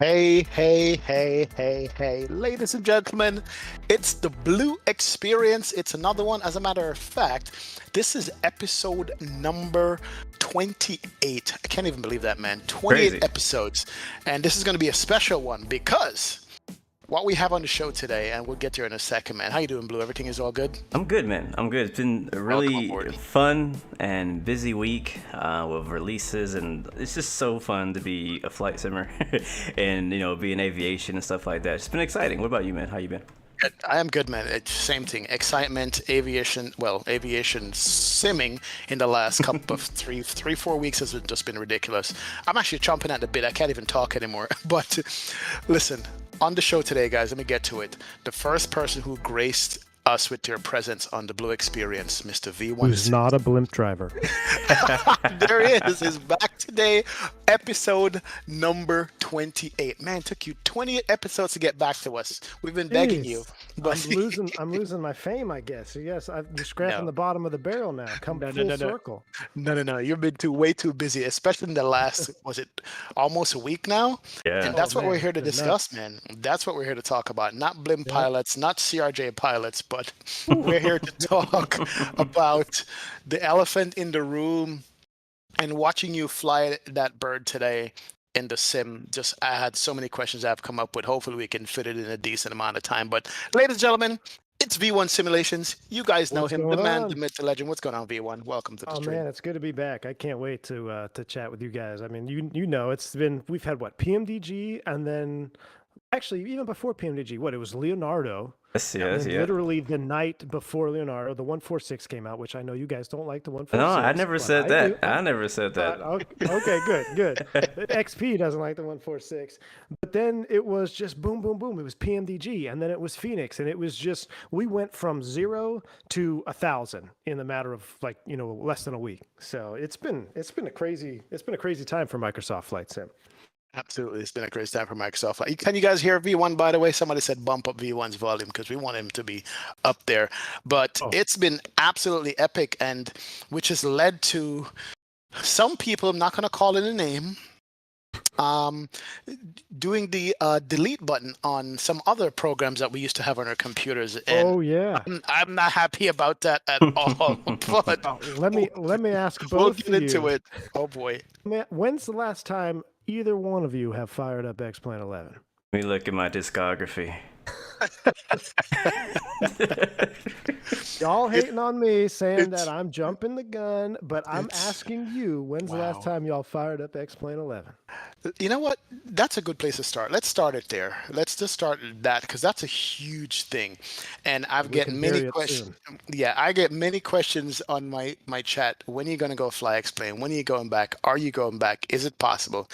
Hey, hey, hey, hey, hey, ladies and gentlemen, it's the Blu-XPerience. It's another one. As a matter of fact, this is episode number 28. I can't even believe that, man. 28 Crazy. episodes. And this is going to be a special one because what we have on the show today, and we'll get to it in a second, man. How you doing, Blue? Everything is all good? I'm good, man. I'm good. It's been a Welcome really aboard. fun and busy week with releases, and it's just so fun to be a flight simmer and be in aviation and stuff like that. It's been exciting. What about you, man? How you been? I am good, man. It's same thing. Excitement, aviation. Well, aviation simming in the last couple of 4 weeks has just been ridiculous. I'm actually chomping at the bit. I can't even talk anymore. But listen, on the show today, guys, let me get to it. The first person who graced us with their presence on the Blu-XPerience, Mr. V1. Who's not a blimp driver. There he is back today, episode number 28. Man, it took you 28 episodes to get back to us. We've been begging you. But I'm losing my fame, I guess. Yes, you're scratching No. the bottom of the barrel now. Come full circle. No. You've been way too busy, especially in the last, was it almost a week now? Yeah. And that's what man, we're here to it's discuss, man. That's what we're here to talk about. Not blimp Yeah. pilots, not CRJ pilots, but we're here to talk about the elephant in the room and watching you fly that bird today in the sim. Just, I had so many questions I've come up with. Hopefully we can fit it in a decent amount of time. But ladies and gentlemen, it's V1-Simulations. You guys know What's him, the going man, on? the myth, the legend. What's going on, V1? Welcome to the Oh stream. man, it's good to be back. I can't wait to chat with you guys. I mean, you know, we've had what, PMDG, and then actually even before PMDG, it was Leonardo. Yes, And yes, then yeah. literally the night before Leonardo, the 146 came out, which I know you guys don't like the No, 146. I never but said I that. do. I never said that. Okay, good. XP doesn't like the 146. But then it was just boom, boom, boom. It was PMDG, and then it was Phoenix, and it was just we went from 0 to 1,000 in the matter of less than a week. So it's been a crazy time for Microsoft Flight Sim. Absolutely. It's been a great time for Microsoft. Can you guys hear V1, by the way? Somebody said bump up V1's volume because we want him to be up there. But Oh. it's been absolutely epic, and which has led to some people, I'm not going to call it a name, doing the delete button on some other programs that we used to have on our computers. And Oh yeah. I'm not happy about that at all. But Let me ask both we'll of get into you. it. Oh boy. When's the last time either one of you have fired up X-Plane 11? Let me look at my discography. Y'all hating on me, saying it's- that I'm jumping the gun, but I'm it's- asking you, when's the Wow. last time y'all fired up X-Plane 11? You know what? That's a good place to start. Let's start it there. Let's just start that because that's a huge thing. And I've We get can many bury it questions. soon. Yeah, I get many questions on my chat. When are you going to go fly explain? When are you going back? Are you going back? Is it possible?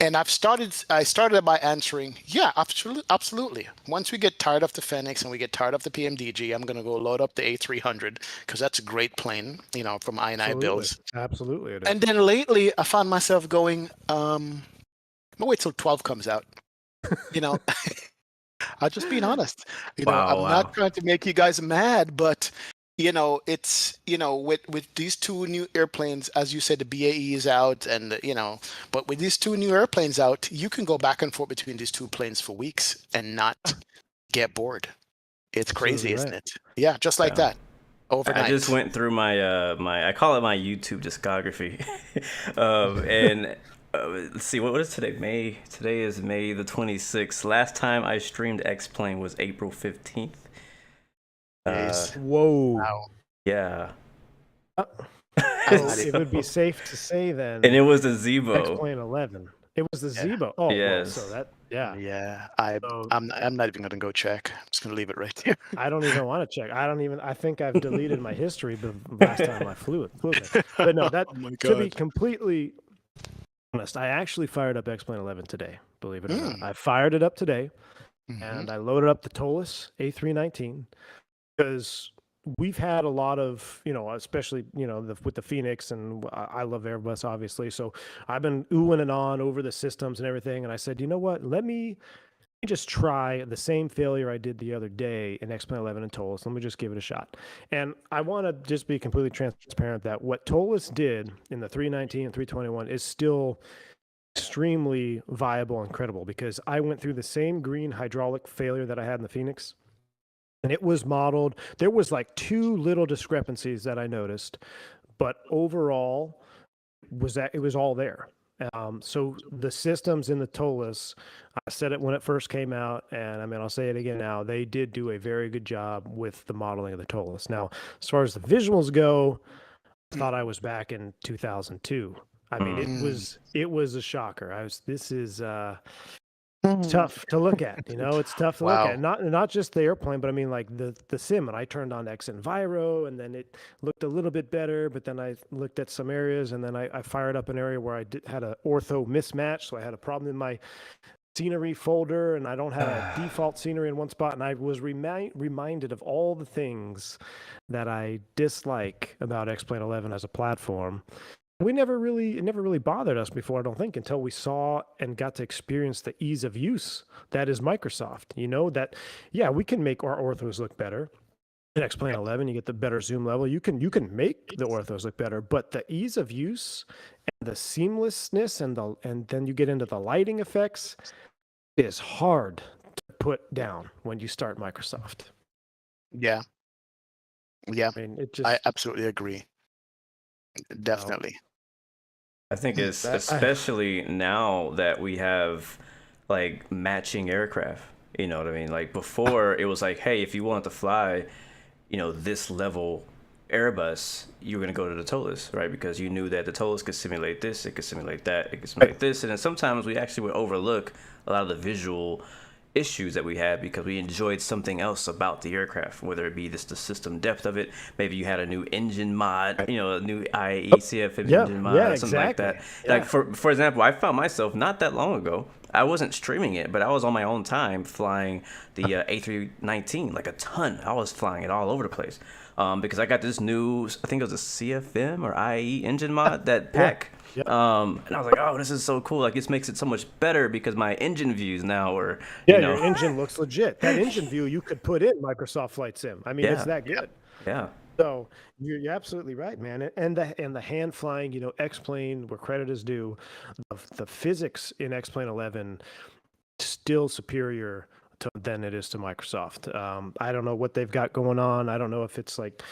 And I started by answering, yeah, absolutely. Once we get tired of the Fenix and we get tired of the PMDG, I'm going to go load up the A300 because that's a great plane, from I&I builds. Absolutely. It is. And then lately I found myself going, I'll wait till 12 comes out. I'll just be honest. I'm Wow. not trying to make you guys mad, but it's with these two new airplanes, as you said, the BAE is out, and but with these two new airplanes out, you can go back and forth between these two planes for weeks and not get bored. It's crazy, Absolutely isn't right. it? Yeah, just like Yeah. that. Overnight. I just went through my I call it my YouTube discography, and let's see, what is today? Today is May the 26th. Last time I streamed X-Plane was April 15th. Jeez. Whoa. Wow. Yeah, So That's- it would be safe to say then and it was a Zebo. X-Plane 11. It was the Yeah. Zebo. Oh, well, Yes. so that, yeah. Yeah, So I'm not even gonna go check. I'm just gonna leave it right there. I don't even want to check. I think I've deleted my history the last time I flew it. But no, that Oh my to be God. completely honest, I actually fired up X-Plane 11 today, believe it or not. Mm. I fired it up today, Mhm. and I loaded up the Tolis A319 because we've had a lot of, especially, with the Phoenix, and I love Airbus, obviously. So I've been oohing and on over the systems and everything. And I said, you know what? Let me just try the same failure I did the other day in X-Plane 11 and Tolis. Let me just give it a shot. And I want to just be completely transparent that what Tolis did in the 319 and 321 is still extremely viable and credible, because I went through the same green hydraulic failure that I had in the Phoenix, and it was modeled. There was like two little discrepancies that I noticed, but overall was that it was all there. So the systems in the Tolis, I said it when it first came out, and I mean, I'll say it again now, they did do a very good job with the modeling of the Tolis. Now, as far as the visuals go, I thought I was back in 2002. I mean, it was a shocker. This is tough to look at, it's tough to look Wow. at. Not just the airplane, but I mean, like the sim. And I turned on Xenviro, and then it looked a little bit better, but then I looked at some areas, and then I fired up an area where I had an ortho mismatch, so I had a problem in my scenery folder, and I don't have a default scenery in one spot, and I was reminded of all the things that I dislike about X-Plane 11 as a platform. It never really bothered us before, I don't think, until we saw and got to experience the ease of use that is Microsoft. That, yeah, we can make our orthos look better. In X-Plane 11, you get the better zoom level. You can make the orthos look better, but the ease of use and the seamlessness and then you get into the lighting effects is hard to put down when you start Microsoft. Yeah. Yeah. I mean, I absolutely agree. Definitely. I think it's especially now that we have like matching aircraft. You know what I mean? Like before, it was like, hey, if you want to fly, this level Airbus, you were going to go to the Tolis, right? Because you knew that the Tolis could simulate this, it could simulate that, it could simulate this. And then sometimes we actually would overlook a lot of the visual issues that we had because we enjoyed something else about the aircraft, whether it be the system depth of it. Maybe you had a new engine mod, a new IACF engine mod, or something like that. Yeah. Like for example, I found myself not that long ago, I wasn't streaming it, but I was on my own time flying the A319 like a ton. I was flying it all over the place because I got this new, I think it was a CFM or IAE engine mod that pack. Yeah. And I was like, oh, this is so cool. Like, this makes it so much better because my engine views now are, your engine looks legit. That engine view you could put in Microsoft Flight Sim. I mean, it's that good. Yeah. So you're absolutely right, man. And the hand flying, X-Plane, where credit is due, the physics in X-Plane 11 still superior than it is to Microsoft. I don't know what they've got going on. I don't know if it's like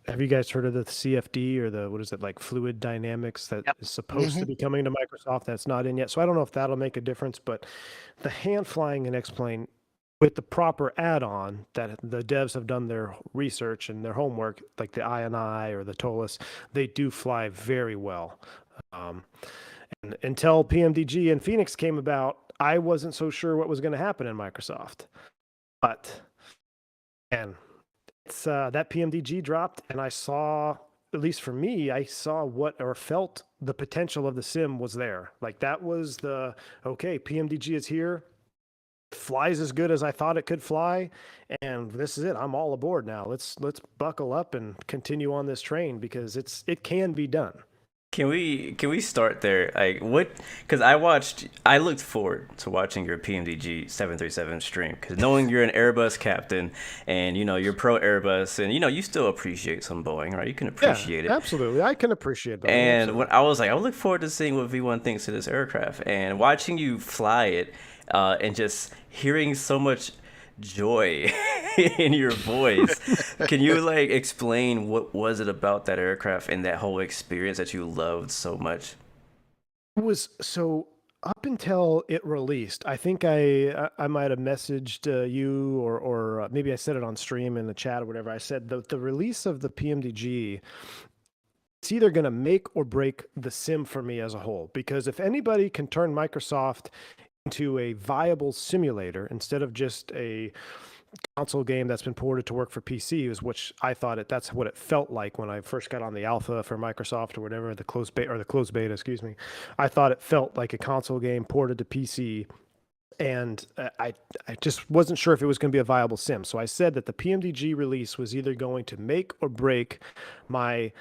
have you guys heard of the CFD or what is it, like fluid dynamics that is supposed to be coming to Microsoft that's not in yet? So I don't know if that'll make a difference, but the hand flying in X-Plane with the proper add-on that the devs have done their research and their homework, like the INI or the Tolis, they do fly very well. And until PMDG and Fenix came about, I wasn't so sure what was going to happen in Microsoft. But, and it's that PMDG dropped, and I saw, at least for me, I saw felt the potential of the sim was there. Like that was okay, PMDG is here, flies as good as I thought it could fly, and this is it. I'm all aboard now. Let's buckle up and continue on this train because it can be done. Can we start there? Like what? Because I looked forward to watching your PMDG 737 stream because knowing you're an Airbus captain and you're pro Airbus and you still appreciate some Boeing, right? You can appreciate it. Absolutely, I can appreciate that. And when I was like, I look forward to seeing what V1 thinks of this aircraft and watching you fly it, and just hearing so much joy in your voice. Can you explain what was it about that aircraft and that whole experience that you loved so much? It was so up until it released. I think I might have messaged you or maybe I said it on stream in the chat or whatever. I said the release of the PMDG, it's either going to make or break the sim for me as a whole, because if anybody can turn Microsoft into a viable simulator instead of just a console game that's been ported to work for PCs, which I thought that's what it felt like when I first got on the alpha for Microsoft or whatever, the closed beta, excuse me. I thought it felt like a console game ported to PC, and I just wasn't sure if it was going to be a viable sim. So I said that the PMDG release was either going to make or break my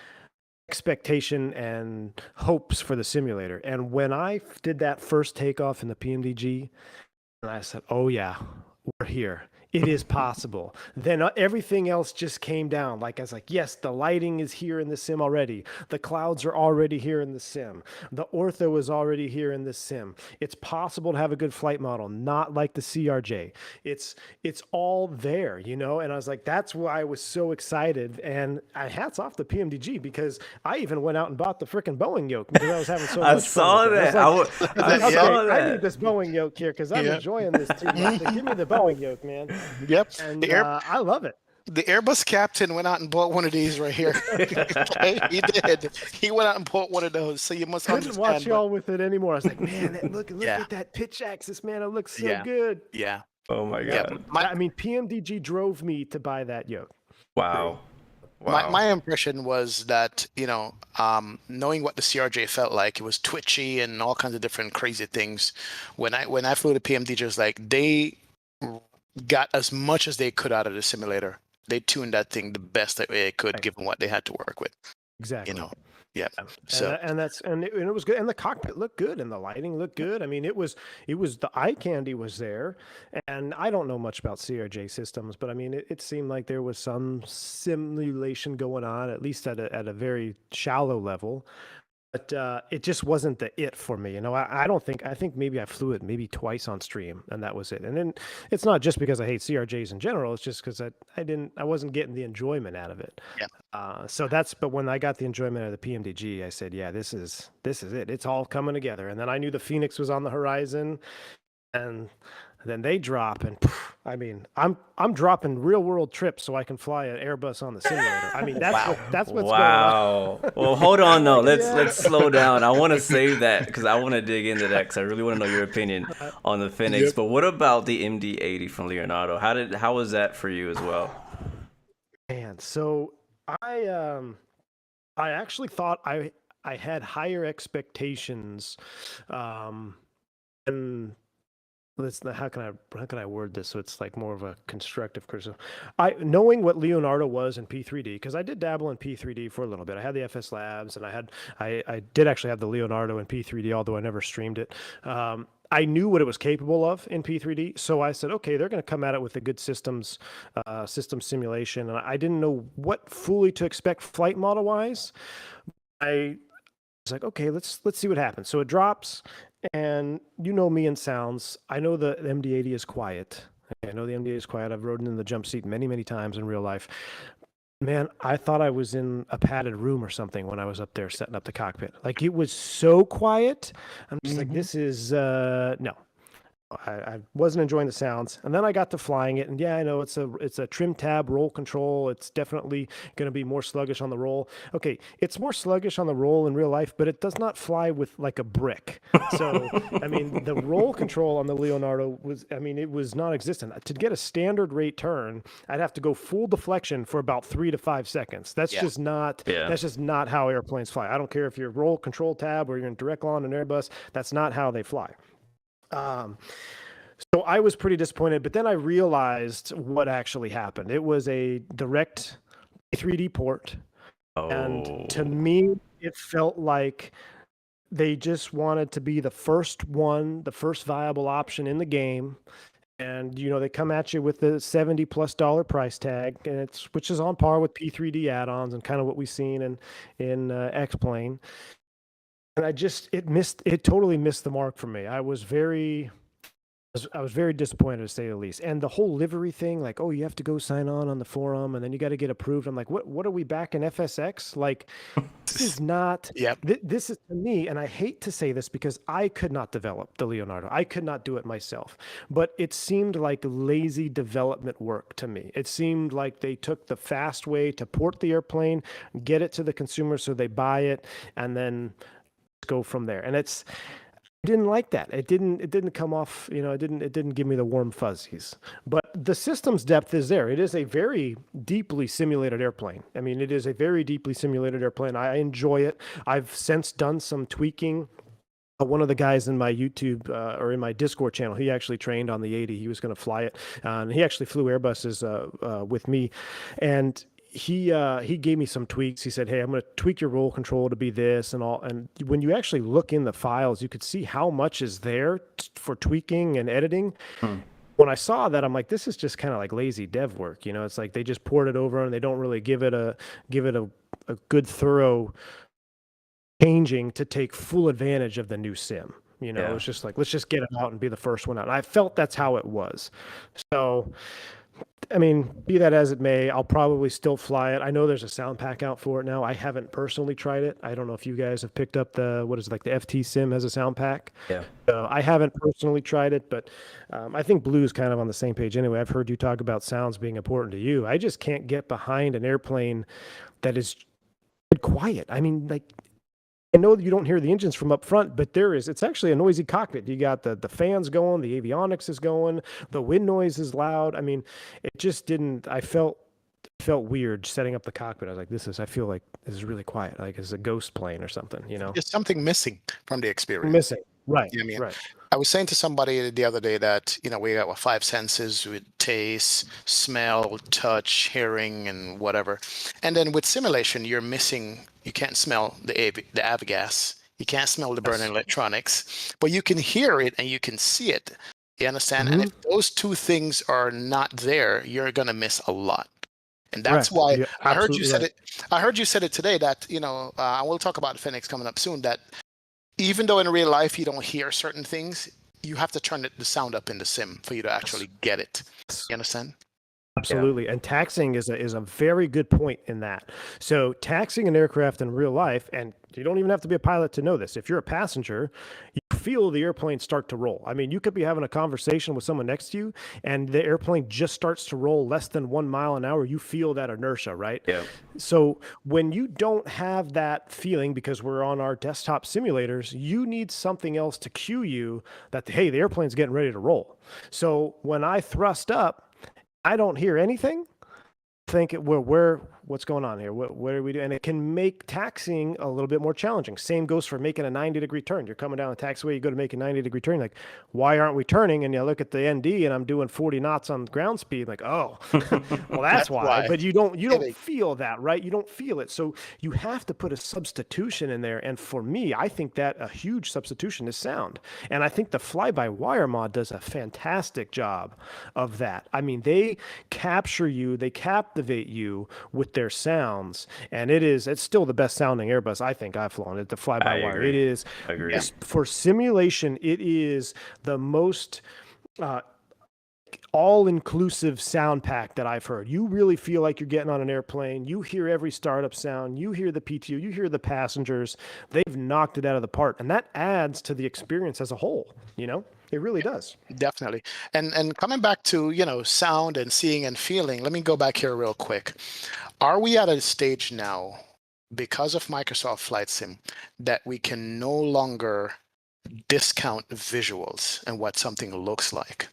expectation and hopes for the simulator. And when I did that first takeoff in the PMDG, and I said, oh yeah, we're here. it is possible. Then everything else just came down. Like I was like, yes, the lighting is here in the sim already. The clouds are already here in the sim. The ortho is already here in the sim. It's possible to have a good flight model, not like the CRJ. It's all there, you know? And I was like, that's why I was so excited. And hats off to PMDG, because I even went out and bought the freaking Boeing yoke because I was having so I much saw fun with it. that. I was like, I okay, saw I that. need this Boeing yoke here because I'm Yeah. enjoying this too much. So give me the Boeing yoke, man. Yep. And I love it. The Airbus captain went out and bought one of these right here. Okay, he did. He went out and bought one of those. So you must Couldn't understand. watch y'all with it anymore. I was like, man, look Yeah. at that pitch axis, man. It looks so Yeah. good. Yeah. Oh my Yeah. god. I mean, PMDG drove me to buy that yoke. Wow. Wow. My impression was that, knowing what the CRJ felt like, it was twitchy and all kinds of different crazy things. When I flew the PMDG, it was like they got as much as they could out of the simulator. They tuned that thing the best that they could, given what they had to work with. Exactly. Yeah. So And it was good, and the cockpit looked good, and the lighting looked good. I mean, it was the eye candy was there, and I don't know much about CRJ systems, but I mean, it seemed like there was some simulation going on, at least at a very shallow level. But it just wasn't the it for me. I think maybe I flew it maybe twice on stream, and that was it. And then it's not just because I hate CRJs in general. It's just because I wasn't getting the enjoyment out of it. Yeah. But when I got the enjoyment of the PMDG, I said, yeah, this is it. It's all coming together. And then I knew the Fenix was on the horizon, and then they drop, and I mean, I'm dropping real world trips so I can fly an Airbus on the simulator. I mean, that's what's going on. Wow. Well, hold on. No, let's slow down. I want to save that because I want to dig into that because I really want to know your opinion on the Fenix. Yep. But what about the MD-80 from Leonardo? How was that for you as well? Man, so I actually thought I had higher expectations, and how can I word this so it's like more of a constructive criticism. Knowing what Leonardo was in P3D, because I did dabble in P3D for a little bit. I had the FS Labs, and I did actually have the Leonardo in P3D, although I never streamed it. I knew what it was capable of in P3D, so I said, okay, they're going to come at it with a good system simulation, and I didn't know what fully to expect flight model wise. I was like, okay, let's see what happens. So it drops. And you know me and sounds. I know the MD-80 is quiet. I know the MD-80 is quiet. I've ridden in the jump seat many, many times in real life. Man, I thought I was in a padded room or something when I was up there setting up the cockpit. Like, it was so quiet. I'm just like, this is no. I wasn't enjoying the sounds, and then I got to flying it, and yeah, I know it's a trim tab roll control. It's definitely going to be more sluggish on the roll. Okay, it's more sluggish on the roll in real life, but it does not fly with like a brick. So I mean, the roll control on the Leonardo it was non-existent. To get a standard rate turn, I'd have to go full deflection for about 3 to 5 seconds. That's just not how airplanes fly. I don't care if you're roll control tab or you're in direct launch and Airbus. That's not how they fly. So I was pretty disappointed, but then I realized what actually happened. It was a direct 3D port. And to me, it felt like they just wanted to be the first viable option in the game. And, they come at you with the $70+ price tag, and which is on par with P3D add-ons and kind of what we've seen in X-Plane. And it totally missed the mark for me. I was very disappointed, to say the least. And the whole livery thing, like, oh, you have to go sign on the forum, and then you got to get approved. I'm like, what are we back in FSX? Like, this is not. Yep. This is, to me, and I hate to say this because I could not develop the Leonardo. I could not do it myself. But it seemed like lazy development work to me. It seemed like they took the fast way to port the airplane, get it to the consumer so they buy it, and then go from there. And I didn't like that. It didn't come off, it didn't give me the warm fuzzies. But the systems depth is there. It is a very deeply simulated airplane. I mean, it is a very deeply simulated airplane. I enjoy it. I've since done some tweaking. One of the guys in my YouTube or in my Discord channel, he actually trained on the 80. He was going to fly it. And he actually flew Airbuses with me. And he gave me some tweaks. He said, hey, I'm going to tweak your roll control to be this and all. And when you actually look in the files, you could see how much is there for tweaking and editing. When when I saw that, I'm like, this is just kind of like lazy dev work. It's like they just poured it over and they don't really give it a good thorough changing to take full advantage of the new sim. Yeah. It's just like, let's just get it out and be the first one out. And I felt that's how it was. So, I mean, be that as it may, I'll probably still fly it. I know there's a sound pack out for it now. I haven't personally tried it. I don't know if you guys have picked up what is it, like the FT Sim has a sound pack. Yeah. I haven't personally tried it, but I think Blue's kind of on the same page anyway. I've heard you talk about sounds being important to you. I just can't get behind an airplane that is quiet. I mean, like, I know that you don't hear the engines from up front, but it's actually a noisy cockpit. You got the fans going, the avionics is going, the wind noise is loud. I mean, it just didn't, I felt weird setting up the cockpit. I was like, I feel like this is really quiet. Like it's a ghost plane or something, There's something missing from the experience. Missing. Right. I mean, right. I was saying to somebody the other day that, we got five senses with taste, smell, touch, hearing, and whatever. And then with simulation, you can't smell the avgas. You can't smell the burning electronics, but you can hear it and you can see it. You understand? And if those two things are not there, you're going to miss a lot. And that's why I heard you said it. I heard you said it today that, and we'll talk about Fenix coming up soon, that even though in real life you don't hear certain things, you have to turn the sound up in the sim for you to actually get it. You understand? Absolutely. And taxiing is a very good point in that. So taxiing an aircraft in real life, and you don't even have to be a pilot to know this. If you're a passenger, you feel the airplane start to roll. I mean, you could be having a conversation with someone next to you and the airplane just starts to roll less than 1 mile an hour. You feel that inertia, right? Yeah. So when you don't have that feeling, because we're on our desktop simulators, you need something else to cue you that, hey, the airplane's getting ready to roll. So when I thrust up, I don't hear anything. Think, what's going on here? What are we doing? And it can make taxiing a little bit more challenging. Same goes for making a 90-degree turn. You're coming down the taxiway, you go to make a 90-degree turn. Like, why aren't we turning? And you look at the ND, and I'm doing 40 knots on ground speed. Like, oh, well, that's why. But you don't feel that, right? You don't feel it. So you have to put a substitution in there. And for me, I think that a huge substitution is sound. And I think the fly-by-wire mod does a fantastic job of that. I mean, they capture you, they captivate you with their sounds, and it's still the best sounding Airbus I think I've flown. It the fly-by-wire. It is. I agree. For simulation, it is the most all-inclusive sound pack that I've heard. You really feel like you're getting on an airplane. You hear every startup sound. You hear the PTO. You hear the passengers. They've knocked it out of the park, and that adds to the experience as a whole. It really does. Definitely. And coming back to, sound and seeing and feeling, let me go back here real quick. Are we at a stage now, because of Microsoft Flight Sim, that we can no longer discount visuals and what something looks like?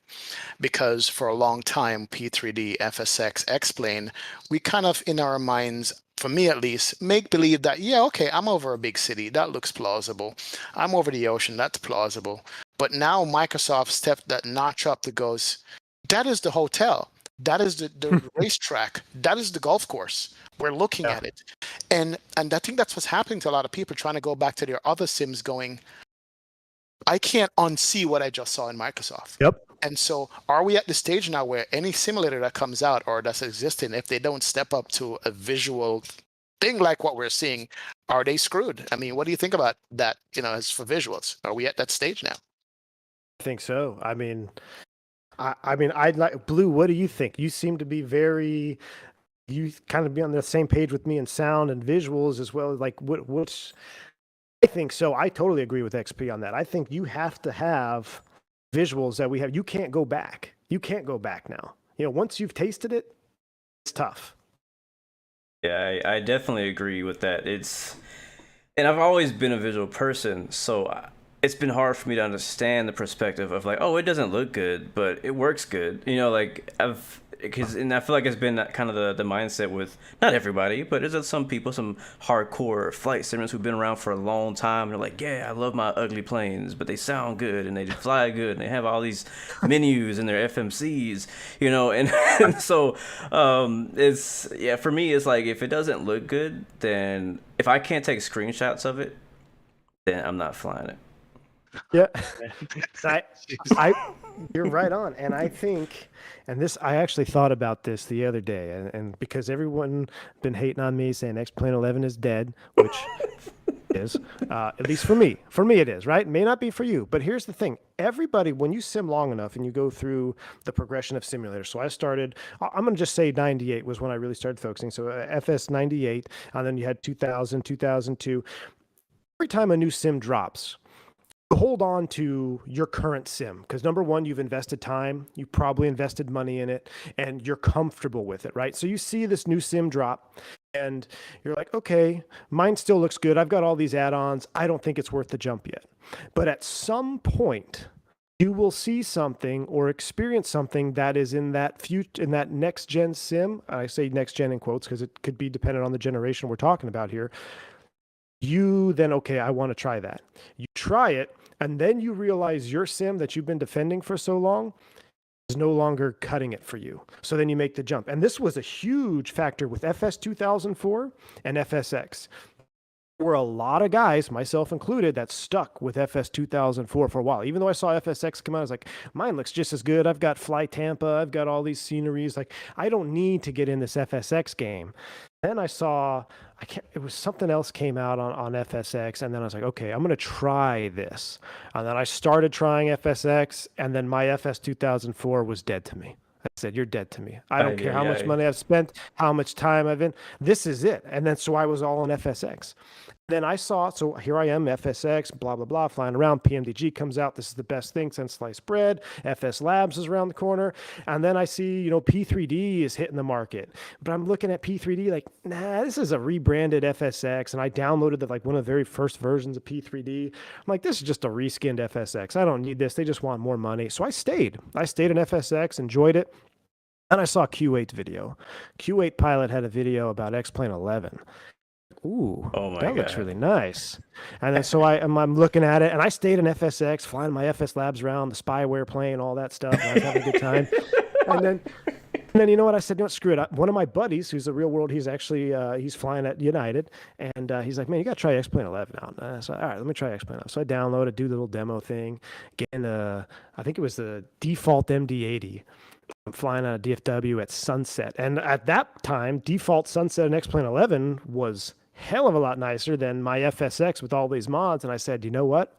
Because for a long time, P3D, FSX, X-Plane, we kind of, in our minds, for me at least, make believe that, yeah, okay, I'm over a big city. That looks plausible. I'm over the ocean. That's plausible. But now Microsoft stepped that notch up that goes, that is the hotel. That is the racetrack. That is the golf course. We're looking at it. And I think that's what's happening to a lot of people trying to go back to their other sims going, I can't unsee what I just saw in Microsoft. Yep. And so are we at the stage now where any simulator that comes out or that's existing, if they don't step up to a visual thing like what we're seeing, are they screwed? I mean, what do you think about that, as for visuals? Are we at that stage now? I think so. I mean, I'd like Blue. What do you think? You seem to be you kind of be on the same page with me in sound and visuals as well. Like what's, I think so. I totally agree with XP on that. I think you have to have visuals that we have. You can't go back. You can't go back now. Once you've tasted it, it's tough. Yeah, I definitely agree with that. And I've always been a visual person, so it's been hard for me to understand the perspective of like, oh, it doesn't look good, but it works good. And I feel like it's been kind of the mindset with not everybody, but there's some people, some hardcore flight simmers who've been around for a long time. And they're like, yeah, I love my ugly planes, but they sound good and they fly good and they have all these menus and their FMCs, and so for me, it's like if it doesn't look good, then if I can't take screenshots of it, then I'm not flying it. Yeah, I, you're right on. And I think, and this, I actually thought about this the other day, and because everyone been hating on me saying X-Plane 11 is dead, which is, at least for me. For me, it is, right? It may not be for you, but here's the thing. Everybody, when you sim long enough and you go through the progression of simulators. So I started, I'm going to just say 98 was when I really started focusing. So FS 98, and then you had 2000, 2002. Every time a new sim drops, hold on to your current sim because number one, you've invested time, you probably invested money in it, and you're comfortable with it, right? So you see this new sim drop and you're like, okay, mine still looks good. I've got all these add-ons. I don't think it's worth the jump yet. But at some point, you will see something or experience something that is in that future, in that next gen sim. I say next gen in quotes because it could be dependent on the generation we're talking about here. You then, okay, I want to try that. You try it, and then you realize your sim that you've been defending for so long is no longer cutting it for you. So then you make the jump. And this was a huge factor with FS 2004 and FSX. There were a lot of guys, myself included, that stuck with FS 2004 for a while. Even though I saw FSX come out, I was like, mine looks just as good. I've got Fly Tampa. I've got all these sceneries. Like, I don't need to get in this FSX game. Then I saw, it was something else came out on FSX. And then I was like, okay, I'm going to try this. And then I started trying FSX. And then my FS 2004 was dead to me. I said, you're dead to me. I don't care how much money I've spent, how much time I've in. This is it. And then so I was all on FSX. Then I saw, so here I am, FSX, blah, blah, blah, flying around. PMDG comes out. This is the best thing since sliced bread. FS Labs is around the corner. And then I see, P3D is hitting the market. But I'm looking at P3D like, nah, this is a rebranded FSX. And I downloaded one of the very first versions of P3D. I'm like, this is just a reskinned FSX. I don't need this. They just want more money. So I stayed. I stayed in FSX, enjoyed it. And I saw Q8's video. Q8 Pilot had a video about X-Plane 11. Ooh, that looks really nice. And then so I'm looking at it, and I stayed in FSX, flying my FS Labs around, the spyware plane, all that stuff. And I was having a good time. And then you know what? I said, screw it. One of my buddies, who's a real world, he's actually he's flying at United, and he's like, man, you got to try X-Plane 11 out. And I said, all right, let me try X-Plane 11. So I downloaded, do the little demo thing. Again, I think it was the default MD-80. I'm flying on a DFW at sunset. And at that time, default sunset in X-Plane 11 was hell of a lot nicer than my FSX with all these mods. And I said, you know what?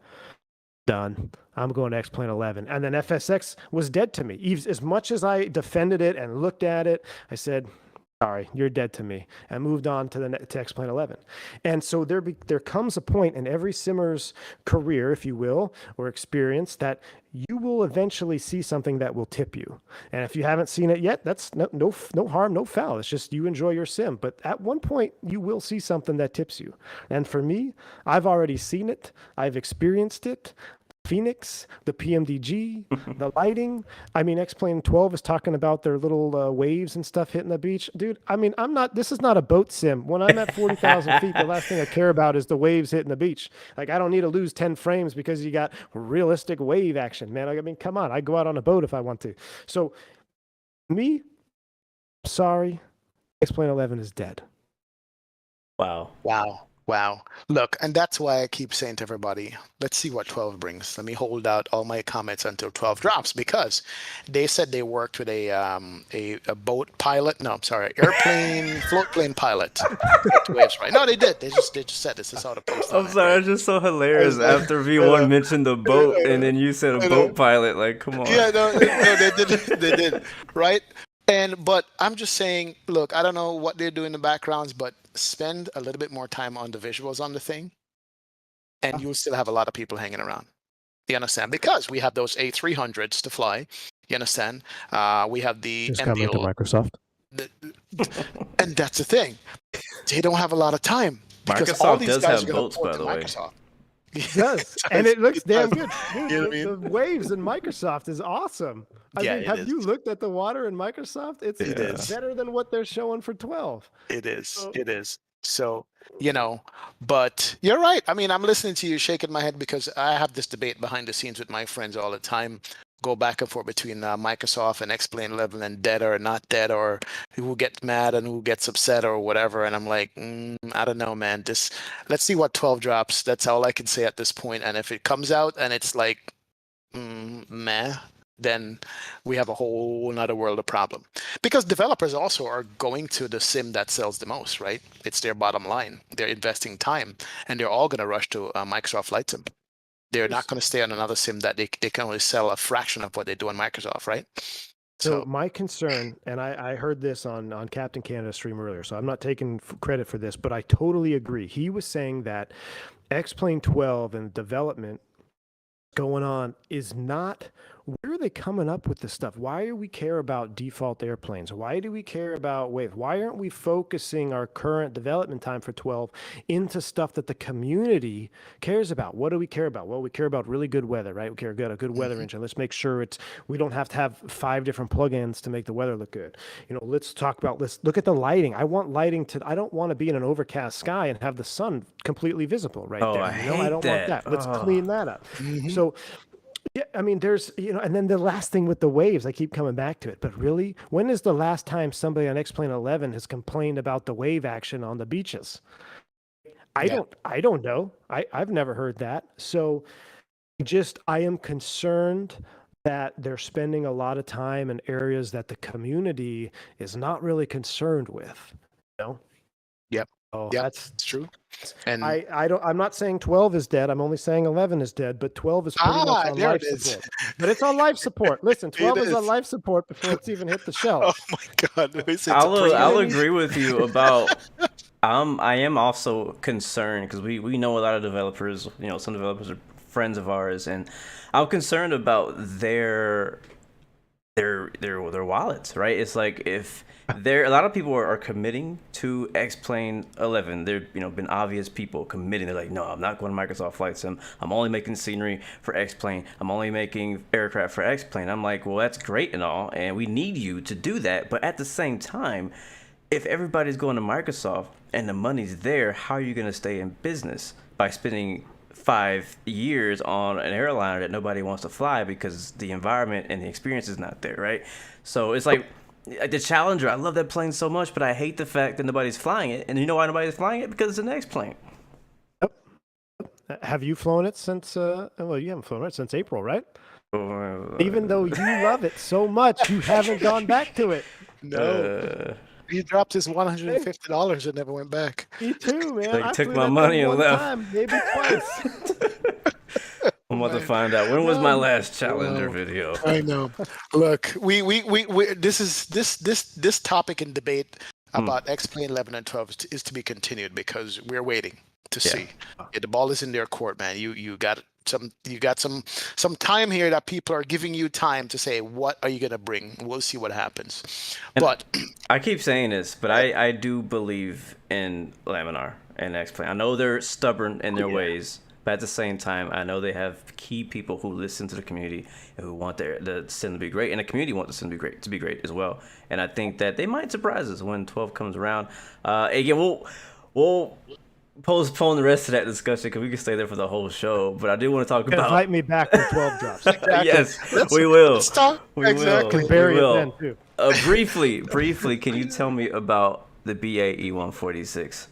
Done. I'm going to X-Plane 11. And then FSX was dead to me. As much as I defended it and looked at it, I said, sorry, you're dead to me, and moved on to X-Plane 11. And so there comes a point in every simmer's career, if you will, or experience, that you will eventually see something that will tip you. And if you haven't seen it yet, that's no harm, no foul. It's just you enjoy your sim. But at one point, you will see something that tips you. And for me, I've already seen it. I've experienced it. Phoenix, the PMDG, the lighting. I mean, X-Plane 12 is talking about their little waves and stuff hitting the beach. Dude, I mean, this is not a boat sim. When I'm at 40,000 feet, the last thing I care about is the waves hitting the beach. Like, I don't need to lose 10 frames because you got realistic wave action, man. I mean, come on. I go out on a boat if I want to. So, me, sorry, X-Plane 11 is dead. Wow. Look, and that's why I keep saying to everybody, let's see what 12 brings. Let me hold out all my comments until 12 drops, because they said they worked with a boat pilot. No, I'm sorry, airplane, float plane pilot. Waves, right? No, they did. They just said this is how to post. I'm sorry, it's just so hilarious. After V1 mentioned the boat, and then you said a boat pilot. Like, come on. Yeah, no, they did, right? But I'm just saying, look, I don't know what they do in the backgrounds, but spend a little bit more time on the visuals on the thing, and you'll still have a lot of people hanging around. You understand? Because we have those A300s to fly. You understand? We have the just coming to Microsoft. And that's the thing. They don't have a lot of time. Because Microsoft all these does guys have boats, by the way. It does, and it looks damn good. Dude, the waves in Microsoft is awesome. I mean, have you looked at the water in Microsoft? It is better than what they're showing for 12. It is. So, but you're right. I mean, I'm listening to you shaking my head because I have this debate behind the scenes with my friends all the time. go back and forth between Microsoft and X-Plane 11 and dead or not dead, or who gets mad and who gets upset or whatever. And I'm like, I don't know, man. Let's see what 12 drops. That's all I can say at this point. And if it comes out and it's like, meh, then we have a whole another world of problem. Because developers also are going to the sim that sells the most, right? It's their bottom line. They're investing time, and they're all going to rush to Microsoft Flight Sim. They're not going to stay on another sim that they can only sell a fraction of what they do on Microsoft, right? So my concern, and I heard this on Captain Canada stream earlier, so I'm not taking credit for this, but I totally agree. He was saying that X-Plane 12 and development going on is not, where are they coming up with this stuff? Why do we care about default airplanes? Why do we care about wave? Why aren't we focusing our current development time for 12 into stuff that the community cares about? What do we care about? Well, we care about really good weather, right? We care about a good weather engine. Let's make sure we don't have to have 5 different plugins to make the weather look good. Let's look at the lighting. I don't want to be in an overcast sky and have the sun completely visible right there. I don't hate want that. Let's Oh. clean that up. So, yeah, I mean, there's, and then the last thing with the waves, I keep coming back to it, but really, when is the last time somebody on X-Plane 11 has complained about the wave action on the beaches? I don't know. I've never heard that. So I am concerned that they're spending a lot of time in areas that the community is not really concerned with, Yep. Oh, yeah, that's true. And I'm not saying 12 is dead. I'm only saying 11 is dead, but 12 is pretty much on life support. But it's on life support. Listen, 12 is on life support before it's even hit the shelf. Oh my God. I'll agree with you about I am also concerned because we know a lot of developers, some developers are friends of ours, and I'm concerned about their wallets, right? It's like if a lot of people are committing to X-Plane 11. They're been obvious people committing. They're like, no, I'm not going to Microsoft Flight Sim. I'm only making scenery for X-Plane. I'm only making aircraft for X-Plane. I'm like, well, that's great and all, and we need you to do that. But at the same time, if everybody's going to Microsoft and the money's there, how are you going to stay in business by spending 5 years on an airliner that nobody wants to fly because the environment and the experience is not there, right? So it's like the Challenger. I love that plane so much, but I hate the fact that nobody's flying it. And you know why nobody's flying it? Because it's an X-Plane. Have you flown it since? Well, you haven't flown it since April, right? Even though you love it so much, you haven't gone back to it. No. He dropped his $150 and never went back. Me too, man. Like, took my money and left. Time, maybe twice. I'm about to find out. When was my last Challenger video? I know. Look, we this topic and debate about X-Plane 11 and 12 is to be continued because we're waiting to see. Yeah, the ball is in their court, man. You got some time here that people are giving you time to say, what are you gonna bring? We'll see what happens. And but I keep saying this, but I do believe in Laminar and X-Plane. I know they're stubborn in their ways, but at the same time, I know they have key people who listen to the community and who want the sim to be great, and the community wants the sim to be great as well. And I think that they might surprise us when 12 comes around. Again, we'll postpone the rest of that discussion because we can stay there for the whole show. But I do want to talk about. Invite me back when 12 drops. Exactly. Yes, we will. Let's talk. Exactly. Bury it then too. Briefly, can you tell me about the BAE 146?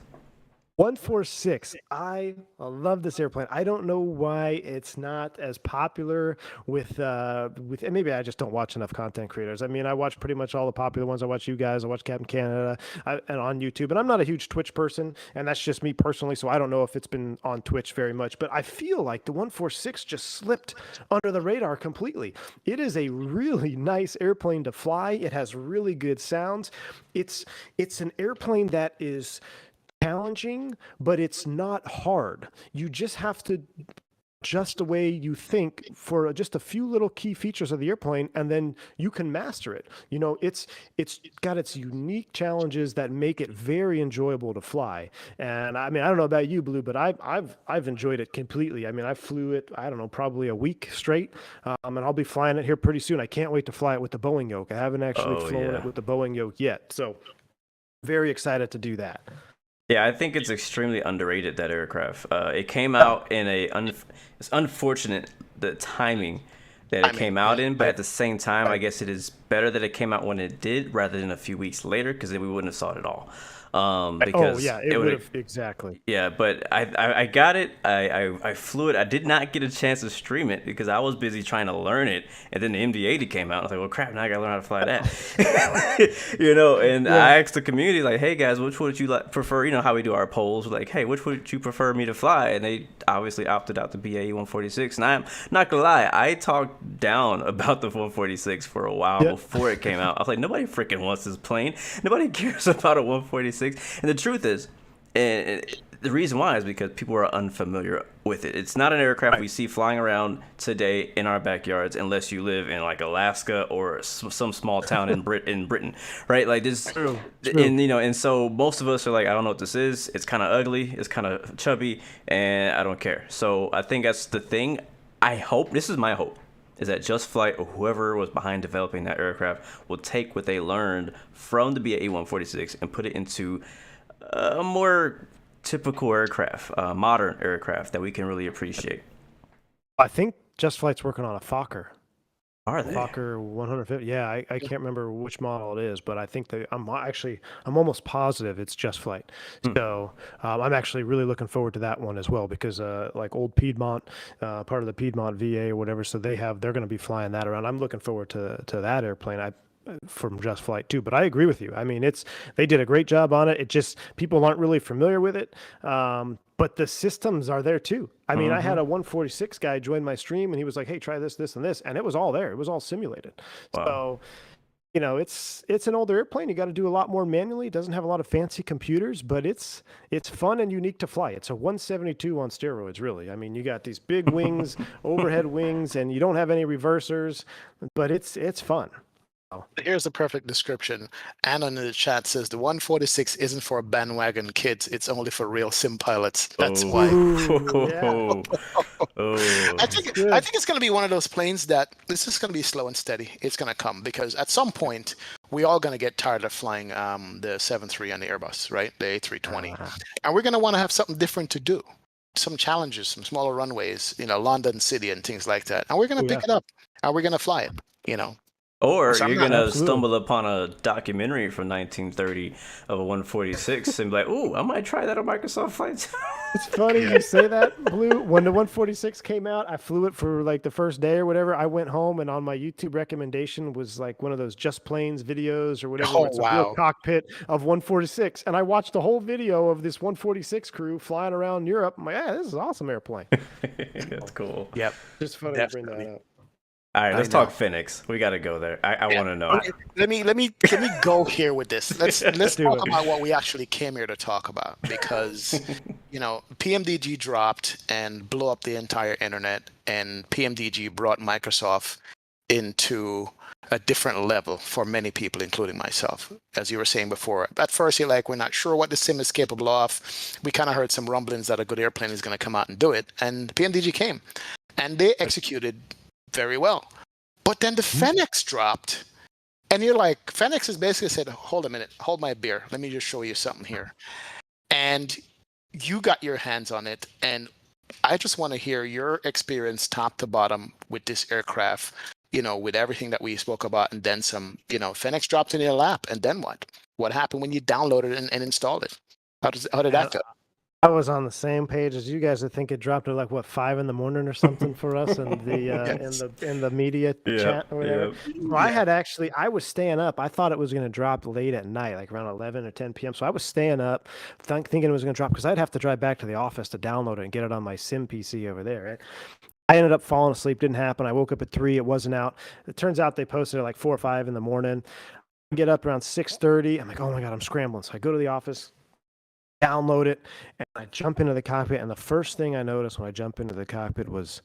146. I love this airplane. I don't know why it's not as popular with and maybe I just don't watch enough content creators. I mean, I watch pretty much all the popular ones. I watch you guys. I watch Captain Canada and on YouTube. And I'm not a huge Twitch person, and that's just me personally. So I don't know if it's been on Twitch very much. But I feel like the 146 just slipped under the radar completely. It is a really nice airplane to fly. It has really good sounds. It's an airplane that is challenging, but it's not hard. You just have to adjust the way you think for just a few little key features of the airplane, and then you can master it. It's got its unique challenges that make it very enjoyable to fly. And I mean, I don't know about you, Blue, but I've enjoyed it completely. I mean, I flew it, I don't know, probably a week straight, and I'll be flying it here pretty soon. I can't wait to fly it with the Boeing yoke. I haven't actually flown it with the Boeing yoke yet, so very excited to do that. Yeah, I think it's extremely underrated, that aircraft. It came out in it's unfortunate, the timing, that I it mean, came out in, but I, at the same time, I guess it is better that it came out when it did rather than a few weeks later, because then we wouldn't have saw it at all. Oh Because yeah, it it would would have, have exactly. yeah, but I got it. I flew it. I did not get a chance to stream it because I was busy trying to learn it, and then the MD-80 came out. I was like, well, crap, now I gotta learn how to fly that. And Yeah. I asked the community, like, hey guys, which would you like prefer? You know how we do our polls, like, hey, which would you prefer me to fly? And they obviously opted out the BAE 146. And I'm not gonna lie, I talked down about the 146 for a while Yeah. before it came out. I was like, nobody freaking wants this plane. Nobody cares about a 146. And the truth is, and the reason why is because people are unfamiliar with it. It's not an aircraft we see flying around today in our backyards, unless you live in like Alaska or some small town in Britain, right? Like this, True. and so most of us are like, I don't know what this is. It's kind of ugly. It's kind of chubby, and I don't care. So I think that's the thing. I hope, this is my hope, is that Just Flight or whoever was behind developing that aircraft will take what they learned from the BAE 146 and put it into a more typical aircraft, modern aircraft that we can really appreciate. I think Just Flight's working on a Fokker. Are they? Fokker 150. Yeah, I can't remember which model it is, but I think I'm almost positive it's Just Flight. So I'm actually really looking forward to that one as well because like old Piedmont, part of the Piedmont VA or whatever, so they're going to be flying that around. I'm looking forward to that airplane. From Just Flight too, but I agree with you. I mean, they did a great job on it. It just people aren't really familiar with it, but the systems are there too. I mean, I had a 146 guy join my stream, and he was like, "Hey, try this, this, and this," and it was all there. It was all simulated. Wow. So it's an older airplane. You got to do a lot more manually. It doesn't have a lot of fancy computers, but it's fun and unique to fly. It's a 172 on steroids, really. I mean, you got these big wings, overhead wings, and you don't have any reversers, but it's fun. Here's the perfect description. Anna in the chat says the 146 isn't for bandwagon kids. It's only for real sim pilots. That's why. Yeah. I think it's going to be one of those planes that it's just going to be slow and steady. It's going to come because at some point we all going to get tired of flying the 737 and the Airbus, right? The A320, and we're going to want to have something different to do. Some challenges, some smaller runways, London City and things like that. And we're going to pick it up and we're going to fly it. Or So you're going to absolutely. stumble upon a documentary from 1930 of a 146 and be like, ooh, I might try that on Microsoft Flight. It's funny you say that, Blue. When the 146 came out, I flew it for like the first day or whatever. I went home and on my YouTube recommendation was like one of those Just Planes videos or whatever. Oh, It's a real wow. cockpit of 146. And I watched the whole video of this 146 crew flying around Europe. I'm like, yeah, this is an awesome airplane. That's cool. Yep. Just funny to bring Definitely. that up. All right, I let's know. talk Fenix. We got to go there. I want to know. Okay, let me go here with this. Let's do talk it. about what we actually came here to talk about because PMDG dropped and blew up the entire internet, and PMDG brought Microsoft into a different level for many people, including myself. As you were saying before, at first you're like, we're not sure what the sim is capable of. We kind of heard some rumblings that a good airplane is going to come out and do it, and PMDG came, and they executed very well. But then the Fenix dropped, and you're like, Fenix has basically said, hold a minute, hold my beer. Let me just show you something here. And you got your hands on it, and I just want to hear your experience top to bottom with this aircraft, with everything that we spoke about, and then some. Fenix dropped in your lap, and then what? What happened when you downloaded it and installed it? How did that go? I was on the same page as you guys. I think it dropped at like 5 a.m. or something for us in the in the media chat or whatever. So I was staying up. I thought it was going to drop late at night, like around 11 or 10 p.m. So I was staying up, thinking it was going to drop because I'd have to drive back to the office to download it and get it on my sim PC over there. Right? I ended up falling asleep. Didn't happen. I woke up at 3. It wasn't out. It turns out they posted it like 4 or 5 in the morning. I get up around 6:30. I'm like, oh my god, I'm scrambling. So I go to the office, download it, and I jump into the cockpit. And the first thing I noticed when I jump into the cockpit was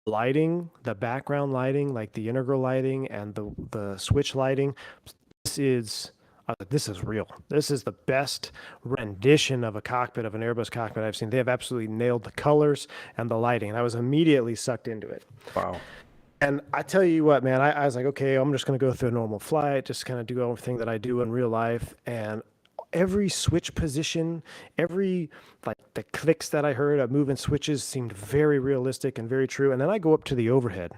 lighting, the background lighting, like the integral lighting and the switch lighting. This is real. This is the best rendition of a cockpit, of an Airbus cockpit I've seen. They have absolutely nailed the colors and the lighting. And I was immediately sucked into it. Wow. And I tell you what, man, I was like, okay, I'm just going to go through a normal flight, just kind of do everything that I do in real life. And every switch position, every like the clicks that I heard of moving switches seemed very realistic and very true. And then I go up to the overhead.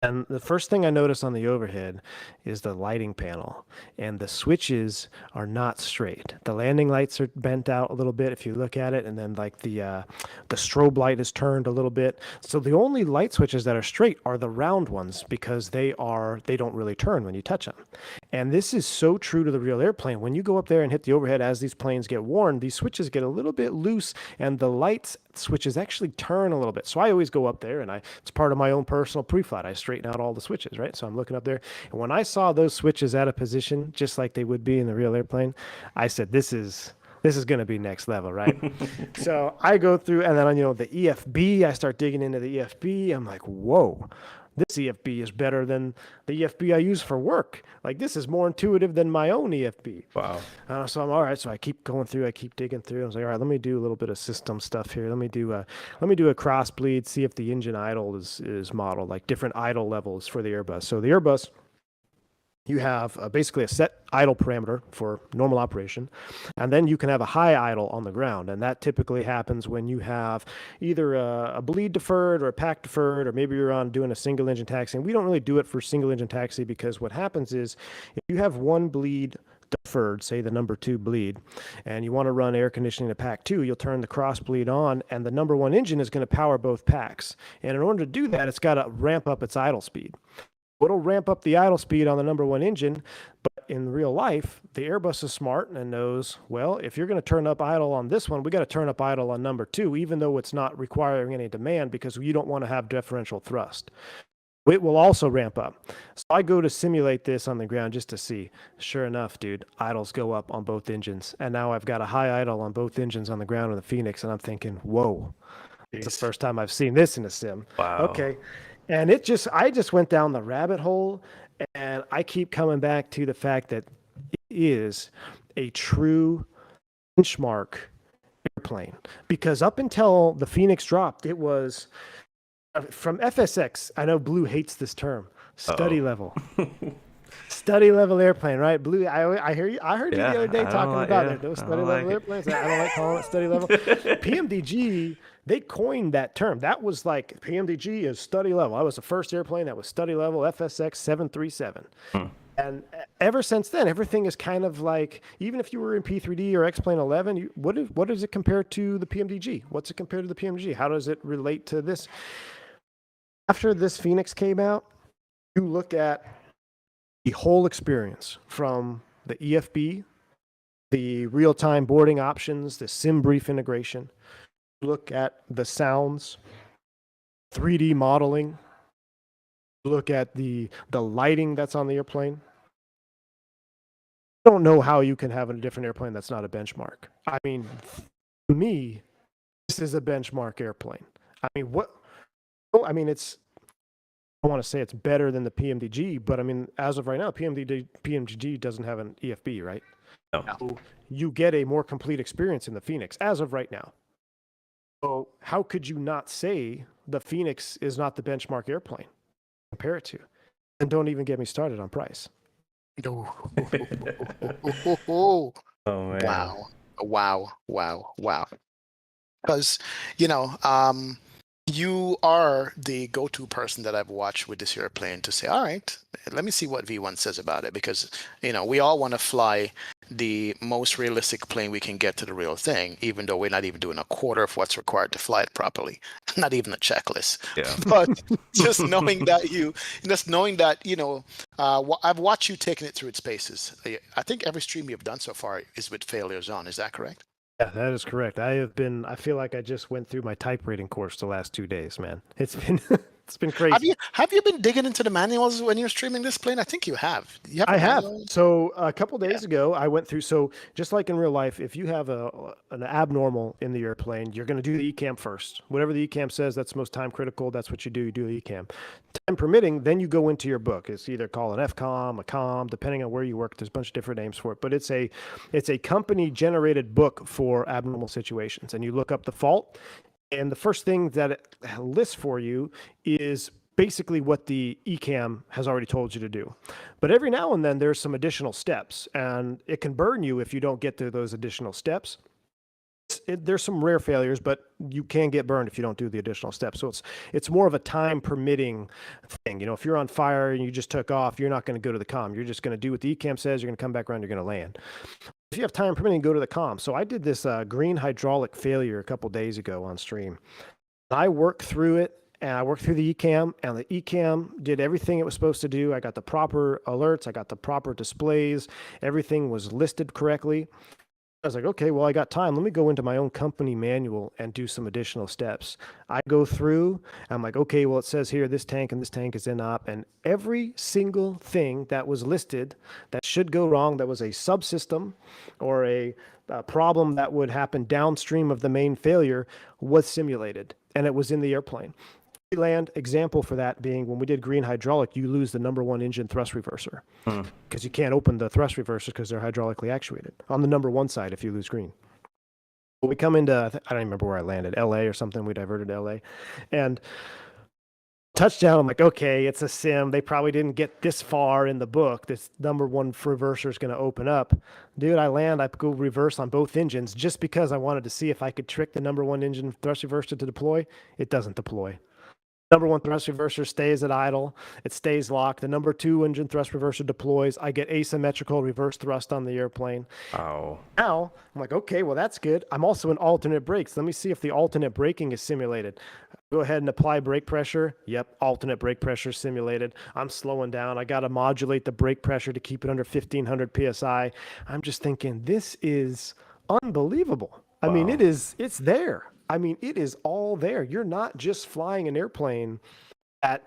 And the first thing I notice on the overhead is the lighting panel, and the switches are not straight. The landing lights are bent out a little bit if you look at it, and then like the strobe light is turned a little bit. So the only light switches that are straight are the round ones because they don't really turn when you touch them. And this is so true to the real airplane. When you go up there and hit the overhead as these planes get worn, these switches get a little bit loose, and the lights switches actually turn a little bit. So I always go up there, and it's part of my own personal pre-flight. I straighten out all the switches, right? So I'm looking up there, and when I saw those switches out of position, just like they would be in the real airplane, I said, this is going to be next level, right? So I go through, and then, the EFB, I start digging into the EFB. I'm like, whoa, this EFB is better than the EFB I use for work. Like, this is more intuitive than my own EFB. Wow. So I'm all right. So I keep going through, I keep digging through. I was like, all right, let me do a little bit of system stuff here. Let me do a cross bleed, see if the engine idle is modeled, like different idle levels for the Airbus. So the Airbus, you have basically a set idle parameter for normal operation, and then you can have a high idle on the ground, and that typically happens when you have either a bleed deferred or a pack deferred, or maybe you're on doing a single engine taxi. And we don't really do it for single engine taxi because what happens is if you have one bleed deferred, say the number 2 bleed, and you want to run air conditioning to pack 2, you'll turn the cross bleed on, and the number 1 engine is going to power both packs. And in order to do that, it's got to ramp up its idle speed. It'll ramp up the idle speed on the number 1 engine, but in real life, the Airbus is smart and knows, well, if you're going to turn up idle on this one, we got to turn up idle on number 2, even though it's not requiring any demand because you don't want to have differential thrust. It will also ramp up. So I go to simulate this on the ground just to see. Sure enough, dude, idles go up on both engines. And now I've got a high idle on both engines on the ground in the Fenix, and I'm thinking, whoa, it's the first time I've seen this in a sim. Wow. Okay. And I just went down the rabbit hole, and I keep coming back to the fact that it is a true benchmark airplane. Because up until the Fenix dropped, it was from FSX. I know Blue hates this term, study level. Study level airplane, right? Blue, I heard you the other day talking about those study level airplanes. I don't like calling it study level. PMDG, they coined that term. That was like PMDG is study level. I was the first airplane that was study level, FSX 737. And ever since then, everything is kind of like, even if you were in P3D or X-Plane 11, what does it compare to the PMDG? What's it compared to the PMDG? How does it relate to this? After this Fenix came out, you look at the whole experience from the EFB, the real-time boarding options, the sim brief integration, look at the sounds, 3D modeling, look at the lighting that's on the airplane. I don't know how you can have a different airplane that's not a benchmark. I mean, to me, this is a benchmark airplane. I mean, it's, I want to say it's better than the PMDG, but I mean, as of right now, PMDG doesn't have an EFB, right? No. So you get a more complete experience in the Fenix as of right now. So how could you not say the Fenix is not the benchmark airplane? Compare it to, and don't even get me started on price. Oh man. Wow. Because, you are the go-to person that I've watched with this airplane to say, all right, let me see what V1 says about it. Because, we all want to fly the most realistic plane we can get to the real thing, even though we're not even doing a quarter of what's required to fly it properly. Not even a checklist. Yeah. But just knowing that, I've watched you taking it through its paces. I think every stream you've done so far is with failures on. Is that correct? Yeah, that is correct. I feel like I just went through my type rating course the last 2 days, man. It's been crazy. Have you been digging into the manuals when you're streaming this plane? I think you have. I have. So a couple days ago, I went through. So just like in real life, if you have an abnormal in the airplane, you're going to do the ECAM first. Whatever the ECAM says, that's most time critical. That's what you do. You do the ECAM. Time permitting, then you go into your book. It's either called an FCOM, a COM, depending on where you work. There's a bunch of different names for it, but it's a company generated book for abnormal situations, and you look up the fault. And the first thing that it lists for you is basically what the ECAM has already told you to do. But every now and then there's some additional steps, and it can burn you if you don't get to those additional steps. there's some rare failures, but you can get burned if you don't do the additional steps. So it's more of a time permitting thing. You know, if you're on fire and you just took off, you're not going to go to the comm. You're just going to do what the ECAM says. You're going to come back around. You're going to land. If you have time permitting, go to the comm. So I did this green hydraulic failure a couple days ago on stream. I worked through it. And I worked through the ECAM, and the ECAM did everything it was supposed to do. I got the proper alerts. I got the proper displays. Everything was listed correctly. I was like, okay, well, I got time. Let me go into my own company manual and do some additional steps. I go through, I'm like, okay, well, it says here this tank and this tank is in op. And every single thing that was listed that should go wrong, that was a subsystem or a problem that would happen downstream of the main failure, was simulated. And it was in the airplane. Land example for that being when we did green hydraulic, you lose the number one engine thrust reverser because you can't open the thrust reversers because they're hydraulically actuated on the number one side if you lose green. But we come into, I don't remember where I landed, LA or something. We diverted to LA and touchdown. I'm like, okay, it's a sim. They probably didn't get this far in the book. This number one reverser is going to open up. Dude, I land, I go reverse on both engines just because I wanted to see if I could trick the number one engine thrust reverser to deploy. It doesn't deploy. Number one thrust reverser stays at idle. It stays locked. The number two engine thrust reverser deploys. I get asymmetrical reverse thrust on the airplane. Oh. Now, I'm like, okay, well, that's good. I'm also in alternate brakes. Let me see if the alternate braking is simulated. Go ahead and apply brake pressure. Yep, alternate brake pressure simulated. I'm slowing down. I got to modulate the brake pressure to keep it under 1,500 PSI. I'm just thinking, this is unbelievable. I mean, it's there. I mean, it is all there. You're not just flying an airplane that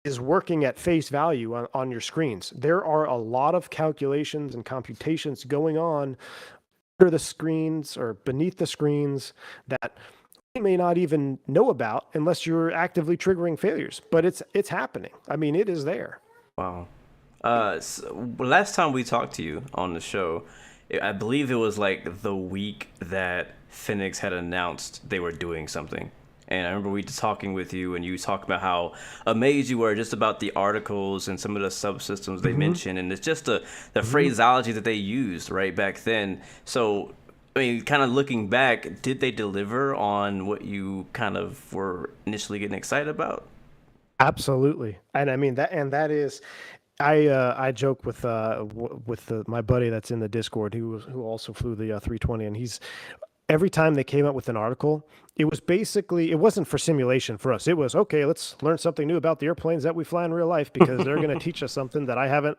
is working at face value on your screens. There are a lot of calculations and computations going on under the screens or beneath the screens that you may not even know about unless you're actively triggering failures. But it's happening. I mean, it is there. Wow. So last time we talked to you on the show, I believe it was like the week that Fenix had announced they were doing something. And I remember we talking with you and you talked about how amazed you were just about the articles and some of the subsystems they mentioned. And it's just the phraseology that they used right back then. So, I mean, kind of looking back, did they deliver on what you kind of were initially getting excited about? Absolutely. And I mean, that is, I joke with my buddy that's in the Discord who also flew the 320, and he's every time they came up with an article, it was basically, it wasn't for simulation for us. It was, okay, let's learn something new about the airplanes that we fly in real life because they're going to teach us something that I haven't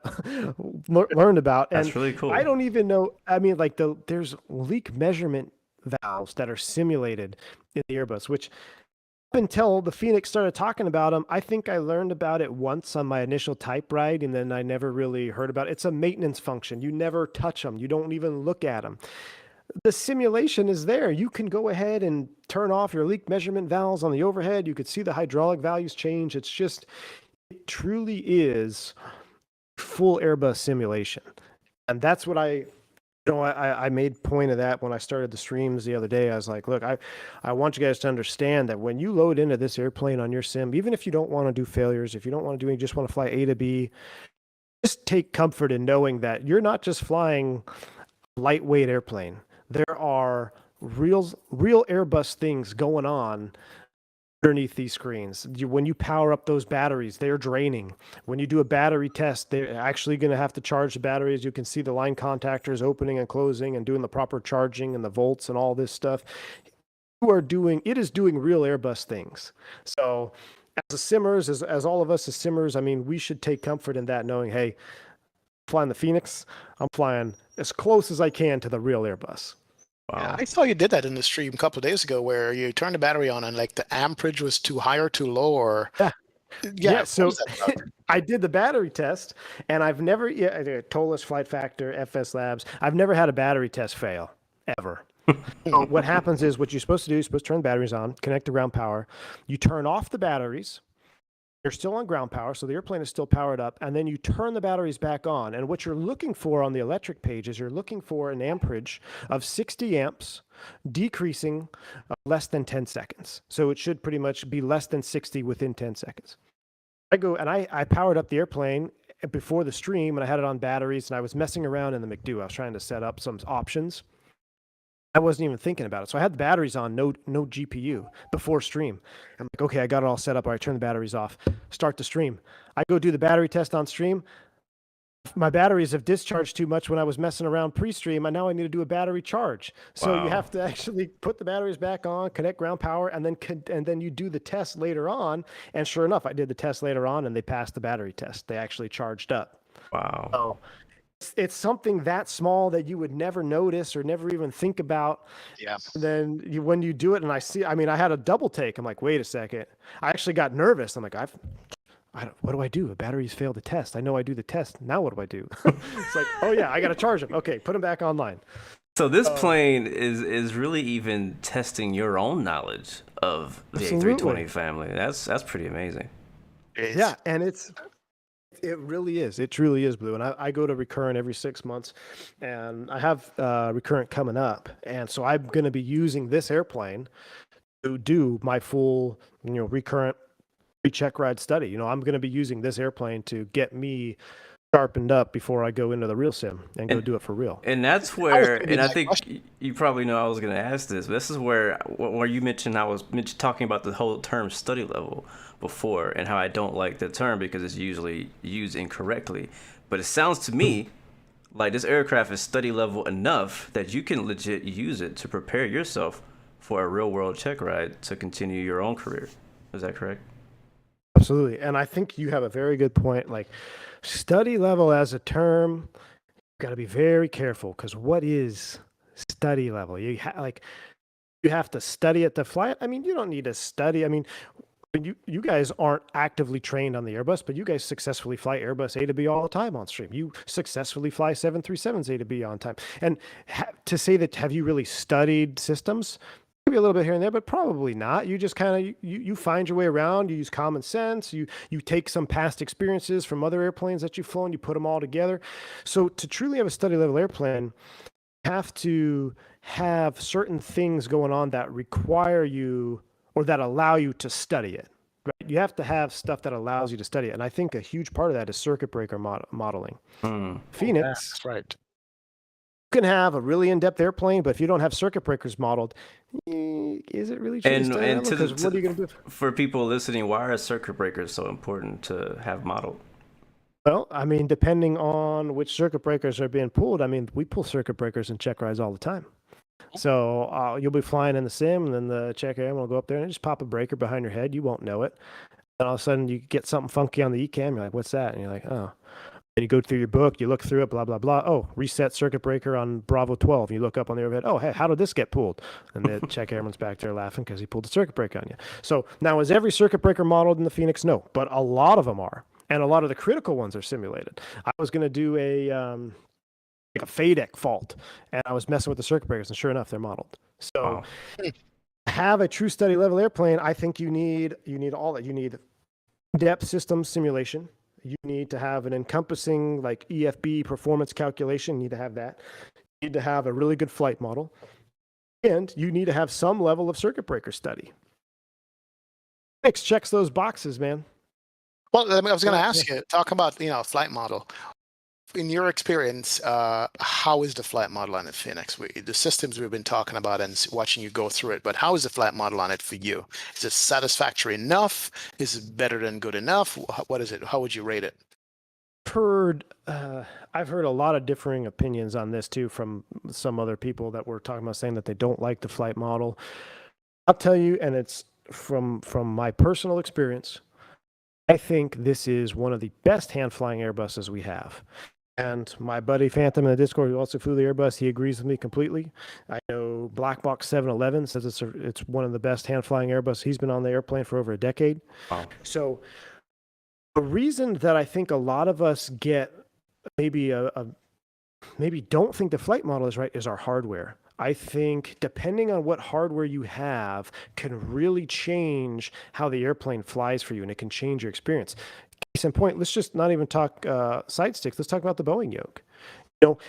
learned about. And that's really cool. I don't even know. I mean, like there's leak measurement valves that are simulated in the Airbus, which up until the Fenix started talking about them, I think I learned about it once on my initial type ride, and then I never really heard about it. It's a maintenance function. You never touch them. You don't even look at them. The simulation is there. You can go ahead and turn off your leak measurement valves on the overhead. You could see the hydraulic values change. It's just, it truly is full Airbus simulation. And that's what I made point of that when I started the streams the other day. I was like, look, I want you guys to understand that when you load into this airplane on your sim, even if you don't want to do failures, if you don't want to do, you just want to fly A to B, just take comfort in knowing that you're not just flying a lightweight airplane. There are real Airbus things going on underneath these screens. When you power up those batteries, they're draining. When you do a battery test, they're actually going to have to charge the batteries. You can see the line contactors opening and closing and doing the proper charging and the volts and all this stuff. It is doing real Airbus things. So as a simmers, as all of us as simmers, I mean, we should take comfort in that, knowing, hey, I'm flying the Fenix, I'm flying as close as I can to the real Airbus. Wow. Yeah, I saw you did that in the stream a couple of days ago where you turned the battery on and like the amperage was too high or too low or yeah. So I did the battery test and I've never Tolis, Flight Factor, FS Labs, I've never had a battery test fail ever. So what happens is what you're supposed to do, you're supposed to turn the batteries on, connect to ground power. You turn off the batteries. You're still on ground power, so the airplane is still powered up, and then you turn the batteries back on. And what you're looking for on the electric page is you're looking for an amperage of 60 amps, decreasing less than 10 seconds. So it should pretty much be less than 60 within 10 seconds. I go and I powered up the airplane before the stream, and I had it on batteries, and I was messing around in the McDo. I was trying to set up some options. I wasn't even thinking about it. So I had the batteries on, no GPU before stream. I'm like, okay, I got it all set up. All right, turn the batteries off, start the stream. I go do the battery test on stream. My batteries have discharged too much when I was messing around pre-stream, and now I need to do a battery charge. So you have to actually put the batteries back on, connect ground power, and then you do the test later on. And sure enough, I did the test later on, and they passed the battery test. They actually charged up. Wow. So it's something that small that you would never notice or never even think about. Yeah. Then when you do it, and I mean, I had a double take. I'm like, wait a second. I actually got nervous. I'm like, what do I do? The batteries failed the test. I know I do the test. Now what do I do? It's like, oh yeah, I got to charge them. Okay, put them back online. So this plane is really even testing your own knowledge of the A320 family. That's pretty amazing. Yeah, and it really is. It truly is, Blue. And I go to Recurrent every 6 months, and I have Recurrent coming up, and so I'm going to be using this airplane to do my full, Recurrent pre-check ride study. I'm going to be using this airplane to get me sharpened up before I go into the real sim and go do it for real. And that's where, and I think you probably know I was going to ask this, but this is where you mentioned, I was talking about the whole term study level before, and how I don't like the term because it's usually used incorrectly. But it sounds to me like this aircraft is study level enough that you can legit use it to prepare yourself for a real world check ride to continue your own career. Is that correct? Absolutely. And I think you have a very good point. Like, study level as a term, you've got to be very careful, because what is study level? You have to study at the flight. I mean, you don't need to study. I mean, you guys aren't actively trained on the Airbus, but you guys successfully fly Airbus A to B all the time on stream. You successfully fly 737s A to B on time. And to say that, have you really studied systems? Maybe a little bit here and there, but probably not. You just kind of you find your way around. You use common sense. You take some past experiences from other airplanes that you've flown. You put them all together. So to truly have a study level airplane, you have to have certain things going on that require you or that allow you to study it. Right? You have to have stuff that allows you to study it, and I think a huge part of that is circuit breaker modeling. Phoenix, That's right. You can have a really in-depth airplane, but if you don't have circuit breakers modeled, is it really true? And what are you going to do? For people listening, why are circuit breakers so important to have modeled? Well, I mean, depending on which circuit breakers are being pulled, I mean, we pull circuit breakers in check rides all the time. So you'll be flying in the sim, and then the check airman will go up there and just pop a breaker behind your head. You won't know it. And all of a sudden, you get something funky on the ECAM. You're like, what's that? And you're like, oh. And you go through your book, you look through it, blah, blah, blah. Oh, reset circuit breaker on Bravo 12. You look up on the overhead. Oh, hey, how did this get pulled? And the check airman's back there laughing because he pulled the circuit breaker on you. So now, is every circuit breaker modeled in the Phoenix? No, but a lot of them are. And a lot of the critical ones are simulated. I was going to do a FADEC fault, and I was messing with the circuit breakers, and sure enough, they're modeled. So have a true study level airplane, I think you need all that. You need depth system simulation. You need to have an encompassing like EFB performance calculation. You need to have that. You need to have a really good flight model. And you need to have some level of circuit breaker study. Phoenix checks those boxes, man. Well, I was going to ask you, talk about, flight model. In your experience, how is the flight model on it, Phoenix? The systems we've been talking about and watching you go through it, but how is the flight model on it for you? Is it satisfactory enough? Is it better than good enough? What is it? How would you rate it? I've heard a lot of differing opinions on this too from some other people that were talking about saying that they don't like the flight model. I'll tell you, and it's from my personal experience, I think this is one of the best hand flying Airbuses we have. And my buddy Phantom in the Discord, who also flew the Airbus, he agrees with me completely. I know Blackbox 711 says it's one of the best hand flying Airbus. He's been on the airplane for over a decade. Wow. So the reason that I think a lot of us get maybe maybe don't think the flight model is right is our hardware. I think depending on what hardware you have can really change how the airplane flies for you, and it can change your experience. Case in point, let's just not even talk side sticks. Let's talk about the Boeing yoke.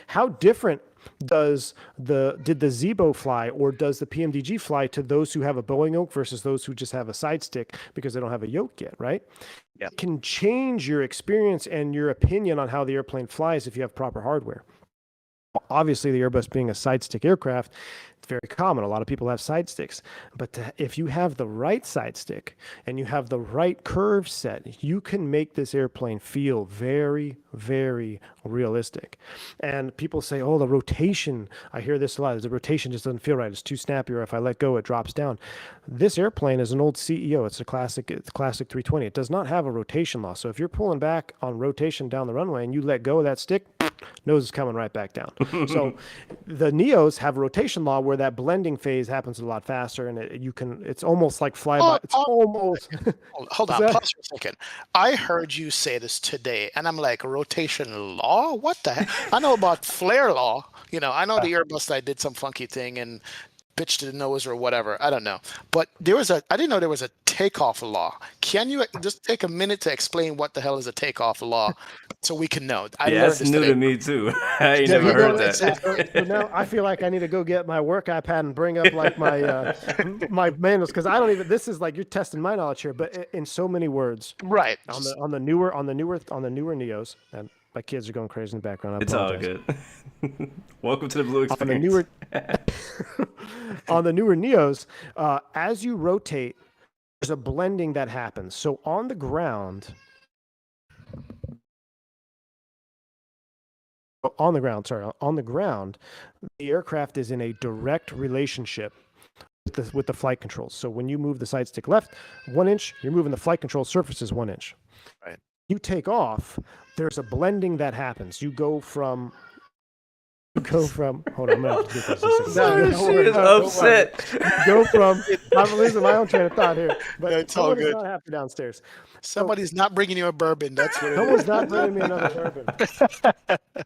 How different did the Zebo fly or does the PMDG fly to those who have a Boeing yoke versus those who just have a side stick because they don't have a yoke yet, right? Yeah. It can change your experience and your opinion on how the airplane flies if you have proper hardware. obviously the Airbus being a side stick aircraft, it's very common. A lot of people have side sticks. But if you have the right side stick and you have the right curve set, you can make this airplane feel very, very realistic. And people say, oh, the rotation, I hear this a lot, the rotation just doesn't feel right. It's too snappy, or if I let go, it drops down. This airplane is an old CEO. It's a classic 320. It does not have a rotation loss. So if you're pulling back on rotation down the runway and you let go of that stick, nose is coming right back down. So the Neos have a rotation law where that blending phase happens a lot faster, and it's almost like flyby. It's almost. Hold on, pause for a second. I heard you say this today, and I'm like, rotation law? What the heck? I know about flare law. I know the Airbus I did some funky thing and pitch to the nose or whatever. I don't know. But I didn't know there was a takeoff law. Can you just take a minute to explain what the hell is a takeoff law so we can know? That's new to me too. I ain't never heard that. So now I feel like I need to go get my work iPad and bring up like my my manuals, because I don't even. This is like you're testing my knowledge here, but in so many words. Right. On the newer Neos, and my kids are going crazy in the background. It's all good. Welcome to the Blu-XPerience. On the newer Neos, as you rotate, there's a blending that happens. So on the ground, the aircraft is in a direct relationship with the flight controls. So when you move the side stick left 1 inch, you're moving the flight control surfaces 1 inch. Right. You take off, there's a blending that happens. You go from hold on, I'm gonna have to get this. She is upset. Go from, I'm losing my own train of thought here, but it's all good. Not happy downstairs. Somebody's not bringing you a bourbon. That's what it is. Someone's not bringing me another bourbon.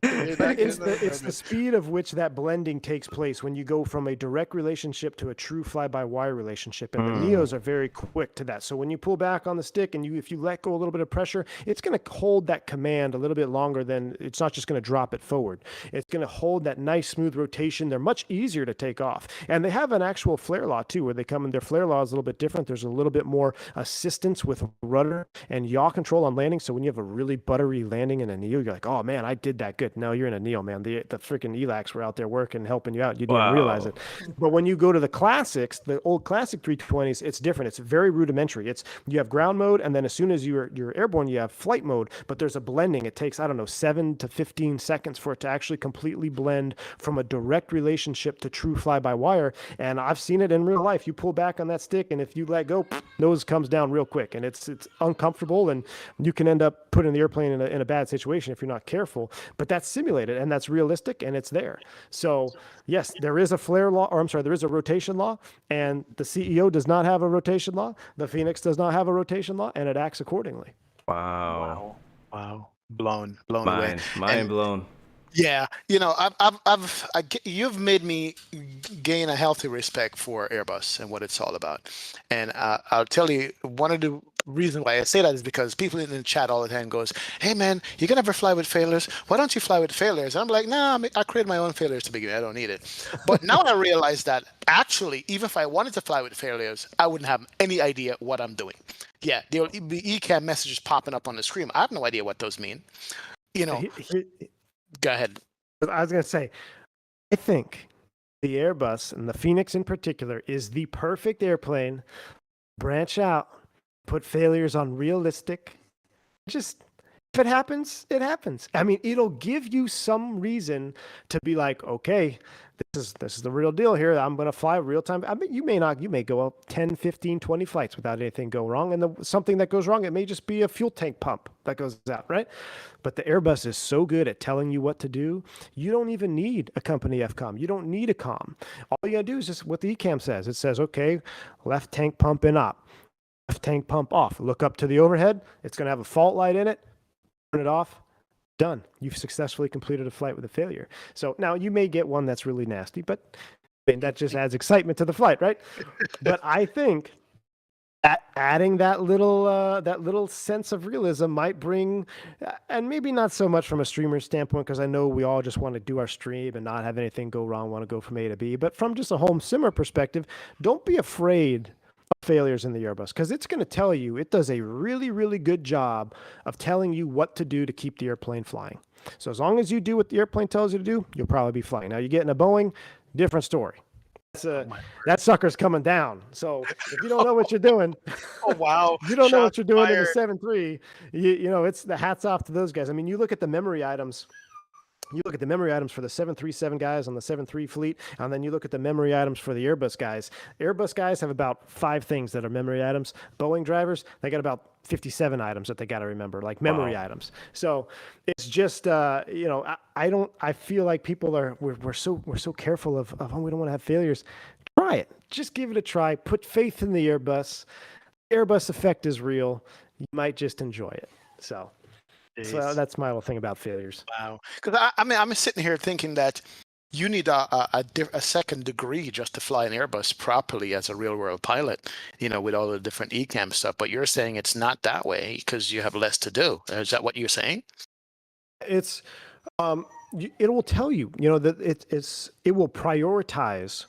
It's the speed of which that blending takes place when you go from a direct relationship to a true fly-by-wire relationship. And the Neos are very quick to that. So when you pull back on the stick and if you let go a little bit of pressure, it's going to hold that command a little bit longer than, it's not just going to drop it forward. It's going to hold that nice smooth rotation. They're much easier to take off. And they have an actual flare law too, where they come in. Their flare law is a little bit different. There's a little bit more assistance with rudder and yaw control on landing. So when you have a really buttery landing in a Neo, you're like, oh man, I did that good. No, you're in a Neo, man. The freaking ELACs were out there working, helping you out. You didn't even realize it. But when you go to the classics, the old classic 320s, it's different. It's very rudimentary. You have ground mode, and then as soon as you're airborne, you have flight mode, but there's a blending. It takes, 7 to 15 seconds for it to actually completely blend from a direct relationship to true fly-by-wire. And I've seen it in real life. You pull back on that stick, and if you let go, nose comes down real quick, and it's uncomfortable, and you can end up putting the airplane in a bad situation if you're not careful. But that's simulated, and that's realistic, and it's there. So yes, there is a flare law, there is a rotation law, and the CEO does not have a rotation law. The Fenix does not have a rotation law, and it acts accordingly. Wow. Blown away. Mind blown. Yeah, you've made me gain a healthy respect for Airbus and what it's all about. And I'll tell you, one of the reasons why I say that is because people in the chat all the time goes, hey man, you can never fly with failures. Why don't you fly with failures? And I'm like, nah, I created my own failures to begin with. I don't need it. But now I realize that actually, even if I wanted to fly with failures, I wouldn't have any idea what I'm doing. Yeah, the ECAM messages popping up on the screen. I have no idea what those mean. Go ahead. I was going to say, I think the Airbus, and the Fenix in particular, is the perfect airplane. Branch out, put failures on realistic. Just, if it happens, it happens. I mean, it'll give you some reason to be like, okay, this is the real deal here. I'm going to fly real time. I mean, you may go up 10, 15, 20 flights without anything go wrong. And something that goes wrong, it may just be a fuel tank pump that goes out, right? But the Airbus is so good at telling you what to do. You don't even need a company FCOM. You don't need a COM. All you got to do is just what the ECAM says. It says, okay, left tank pump in op, left tank pump off. Look up to the overhead. It's going to have a fault light in it. Turn it off. Done. You've successfully completed a flight with a failure. So now you may get one that's really nasty, but that just adds excitement to the flight, right? But I think adding that little sense of realism might bring, and maybe not so much from a streamer standpoint, because I know we all just want to do our stream and not have anything go wrong, want to go from A to B. But from just a home simmer perspective, don't be afraid failures in the Airbus because it's going to tell you, it does a really, really good job of telling you what to do to keep the airplane flying. So as long as you do what the airplane tells you to do, you'll probably be flying. Now you get in a Boeing, different story. That sucker's coming down. So if you don't know what you're doing, Oh wow! you don't know what Shots you're doing in the fired. 7.3. You know, it's the hats off to those guys. I mean, you look at the memory items. You look at the memory items for the 737 guys on the 7.3 fleet, and then you look at the memory items for the Airbus guys. Airbus guys have about 5 things that are memory items. Boeing drivers, they got about 57 items that they got to remember, like memory items. So it's just, you know, I feel like people are, we're so careful of, oh, we don't want to have failures. Try it. Just give it a try. Put faith in the Airbus. Airbus effect is real. You might just enjoy it. So that's my little thing about failures. Wow. Because I mean, I'm sitting here thinking that you need a second degree just to fly an Airbus properly as a real world pilot, you know, with all the different ECAM stuff. But you're saying it's not that way because you have less to do. Is that what you're saying? It's, it will tell you, you know, that it will prioritize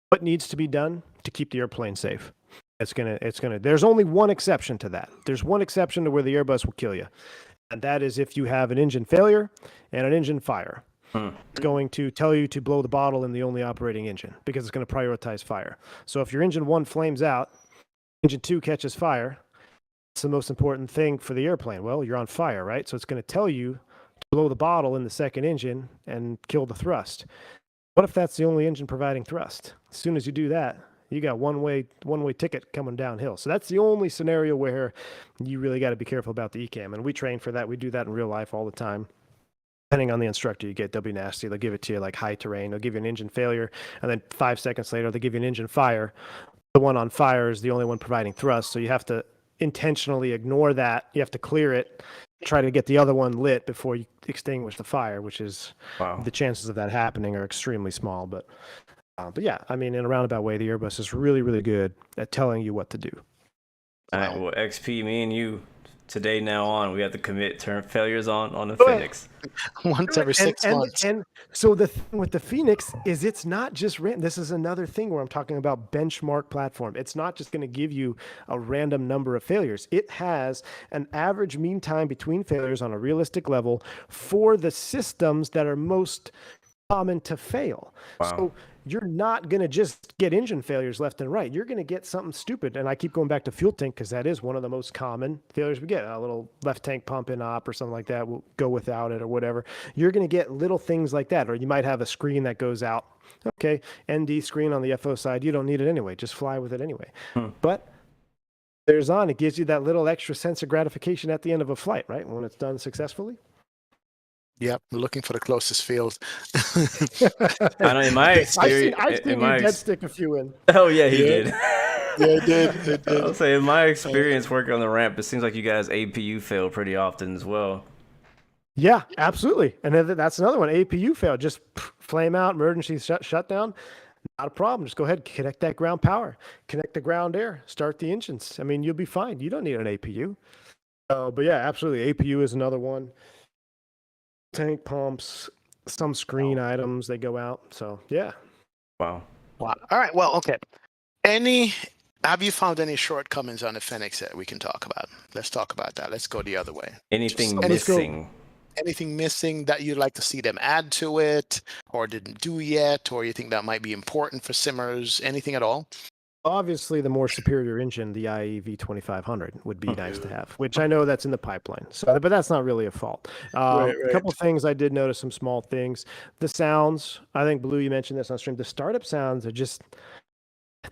what needs to be done to keep the airplane safe. There's only one exception to that. There's one exception to where the Airbus will kill you. And that is if you have an engine failure and an engine fire. It's going to tell you to blow the bottle in the only operating engine because it's going to prioritize fire. So if your engine 1 flames out, engine 2 catches fire, it's the most important thing for the airplane. Well, you're on fire, right? So it's going to tell you to blow the bottle in the second engine and kill the thrust. What if that's the only engine providing thrust? As soon as you do that, you got one-way ticket coming downhill. So that's the only scenario where you really got to be careful about the ECAM. And we train for that. We do that in real life all the time. Depending on the instructor, you get W nasty. They'll give it to you like high terrain. They'll give you an engine failure. And then 5 seconds later, they'll give you an engine fire. The one on fire is the only one providing thrust. So you have to intentionally ignore that. You have to clear it, try to get the other one lit before you extinguish the fire, which is the chances of that happening are extremely small. But yeah, I mean, in a roundabout way, the Airbus is really, really good at telling you what to do. All right, well, XP, me and you, today now on, we have to commit turn failures on the Fenix. Once every 6 months. And so the thing with the Fenix is it's not just random. This is another thing where I'm talking about benchmark platform. It's not just going to give you a random number of failures. It has an average mean time between failures on a realistic level for the systems that are most common to fail. So you're not going to just get engine failures left and right. You're going to get something stupid. And I keep going back to fuel tank because that is one of the most common failures we get. A little left tank pump in op or something like that will go without it or whatever. You're going to get little things like that. Or you might have a screen that goes out. Okay, ND screen on the FO side. You don't need it anyway. Just fly with it anyway. But there's on. It gives you that little extra sense of gratification at the end of a flight, right? When it's done successfully. Yep, looking for the closest field. I know in my experience, I've seen you dead stick a few in. Oh yeah, he did. Yeah, I did. I'll say in my experience working on the ramp, it seems like you guys APU fail pretty often as well. Yeah, absolutely. And then that's another one. APU fail, just flame out, emergency shutdown. Not a problem. Just go ahead, connect that ground power, connect the ground air, start the engines. I mean, you'll be fine. You don't need an APU. But yeah, absolutely. APU is another one. Tank pumps, some screen items, they go out. So yeah. Wow. All right. Well, okay. Have you found any shortcomings on the Fenix that we can talk about? Let's talk about that. Let's go the other way. Anything missing? Anything missing that you'd like to see them add to it or didn't do yet, or you think that might be important for simmers? Anything at all? Obviously, the more superior engine, the IE V2500, would be nice to have, which I know that's in the pipeline. So, but that's not really a fault. A couple things I did notice, some small things. The sounds, I think, Blue, you mentioned this on stream. The startup sounds are just,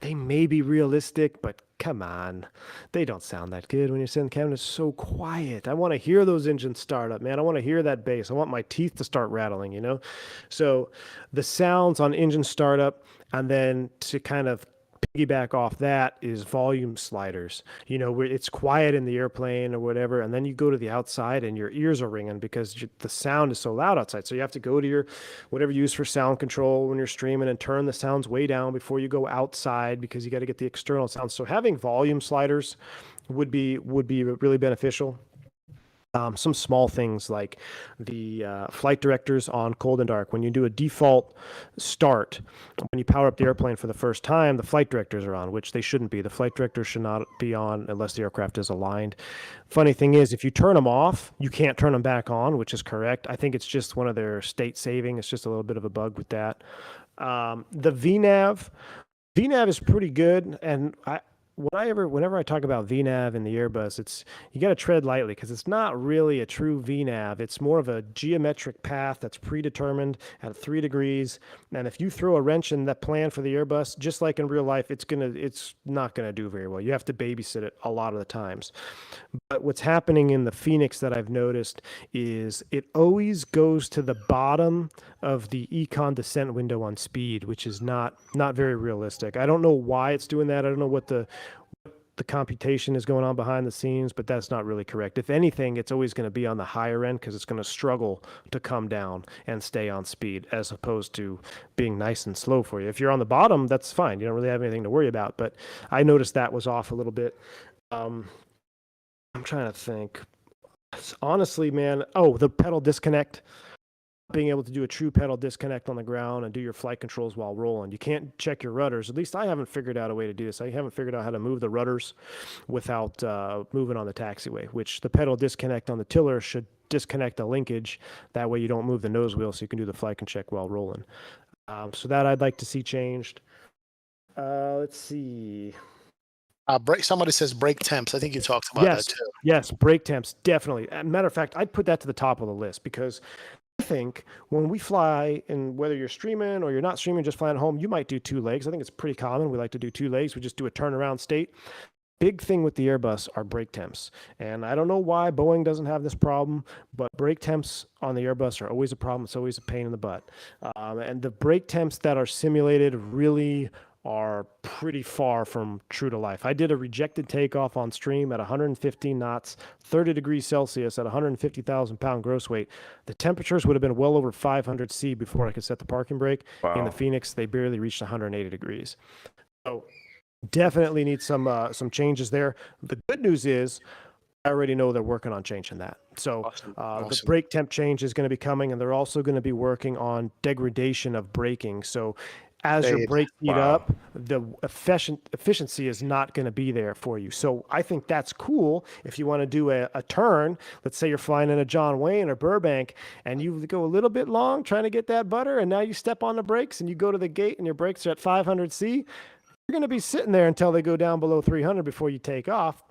they may be realistic, but come on. They don't sound that good when you're sitting in the cabin. It's so quiet. I want to hear those engines start up, man. I want to hear that bass. I want my teeth to start rattling, you know? So the sounds on engine startup, and then to kind of piggyback off that is volume sliders, you know, where it's quiet in the airplane or whatever, and then you go to the outside and your ears are ringing because the sound is so loud outside. So you have to go to your whatever you use for sound control when you're streaming and turn the sounds way down before you go outside because you got to get the external sounds. So having volume sliders would be really beneficial. Some small things like the flight directors on cold and dark. When you do a default start, when you power up the airplane for the first time, the flight directors are on, which they shouldn't be. The flight directors should not be on unless the aircraft is aligned. Funny thing is, if you turn them off, you can't turn them back on, which is correct. I think it's just one of their state saving. It's just a little bit of a bug with that. The VNAV is pretty good, and whenever I talk about VNAV in the Airbus, you got to tread lightly because it's not really a true VNAV. It's more of a geometric path that's predetermined at 3 degrees. And if you throw a wrench in that plan for the Airbus, just like in real life, it's not gonna do very well. You have to babysit it a lot of the times. But what's happening in the Fenix that I've noticed is it always goes to the bottom of the econ descent window on speed, which is not very realistic. I don't know why it's doing that. I don't know what the computation is going on behind the scenes, but that's not really correct. If anything, it's always going to be on the higher end because it's going to struggle to come down and stay on speed as opposed to being nice and slow for you. If you're on the bottom, that's fine. You don't really have anything to worry about. But I noticed that was off a little bit. I'm trying to think. Honestly, man, the pedal disconnect. Being able to do a true pedal disconnect on the ground and do your flight controls while rolling. You can't check your rudders. At least I haven't figured out a way to do this. I haven't figured out how to move the rudders without moving on the taxiway, which the pedal disconnect on the tiller should disconnect the linkage. That way you don't move the nose wheel so you can do the flight and check while rolling. So that I'd like to see changed. Let's see. Somebody says brake temps. I think you talked about that too. Yes, brake temps, definitely. Matter of fact, I'd put that to the top of the list because I think when we fly, and whether you're streaming or you're not streaming, just flying home, you might do 2 legs. I think it's pretty common. We like to do 2 legs. We just do a turnaround state. Big thing with the Airbus are brake temps. And I don't know why Boeing doesn't have this problem, but brake temps on the Airbus are always a problem. It's always a pain in the butt. And the brake temps that are simulated really are pretty far from true to life. I did a rejected takeoff on stream at 115 knots, 30 degrees Celsius at 150,000 pound gross weight. The temperatures would have been well over 500 C before I could set the parking brake. Wow. In the Fenix, they barely reached 180 degrees. So definitely need some changes there. The good news is I already know they're working on changing that. So Awesome. the brake temp change is going to be coming, and they're also going to be working on degradation of braking. So as your brake speed up, the efficiency is not going to be there for you. So I think that's cool if you want to do a turn. Let's say you're flying in a John Wayne or Burbank, and you go a little bit long trying to get that butter, and now you step on the brakes, and you go to the gate, and your brakes are at 500 C. You're going to be sitting there until they go down below 300 before you take off.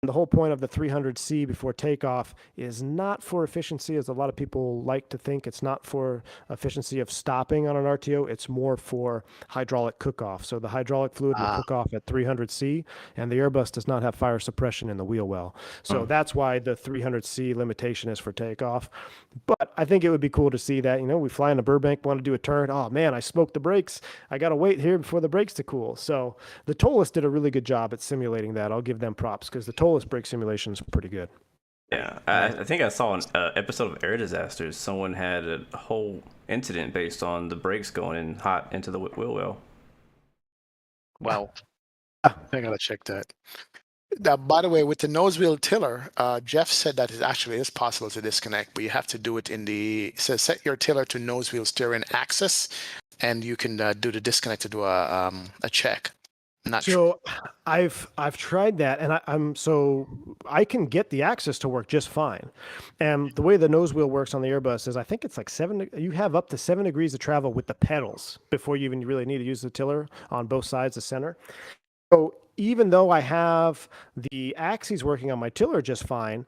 The whole point of the 300 C before takeoff is not for efficiency, as a lot of people like to think. It's not for efficiency of stopping on an RTO. It's more for hydraulic cook-off. So the hydraulic fluid will cook off at 300 C, and the Airbus does not have fire suppression in the wheel well. So that's why the 300 C limitation is for takeoff. But I think it would be cool to see that. We fly into Burbank, want to do a turn. Oh, man, I smoked the brakes. I got to wait here before the brakes to cool. So the Tolis did a really good job at simulating that. I'll give them props because the Tolis brake simulation is pretty good. Yeah, I think I saw an episode of Air Disasters. Someone had a whole incident based on the brakes going in hot into the wheel well. Wow. I gotta check that. Now, by the way, with the nose wheel tiller, Jeff said that it actually is possible to disconnect, but you have to do it it says set your tiller to nose wheel steering axis, and you can do the disconnect to do a check. Not sure. So I've tried that, and I can get the axis to work just fine. And the way the nose wheel works on the Airbus is I think it's like you have up to 7 degrees of travel with the pedals before you even really need to use the tiller on both sides of center. So even though I have the axes working on my tiller just fine,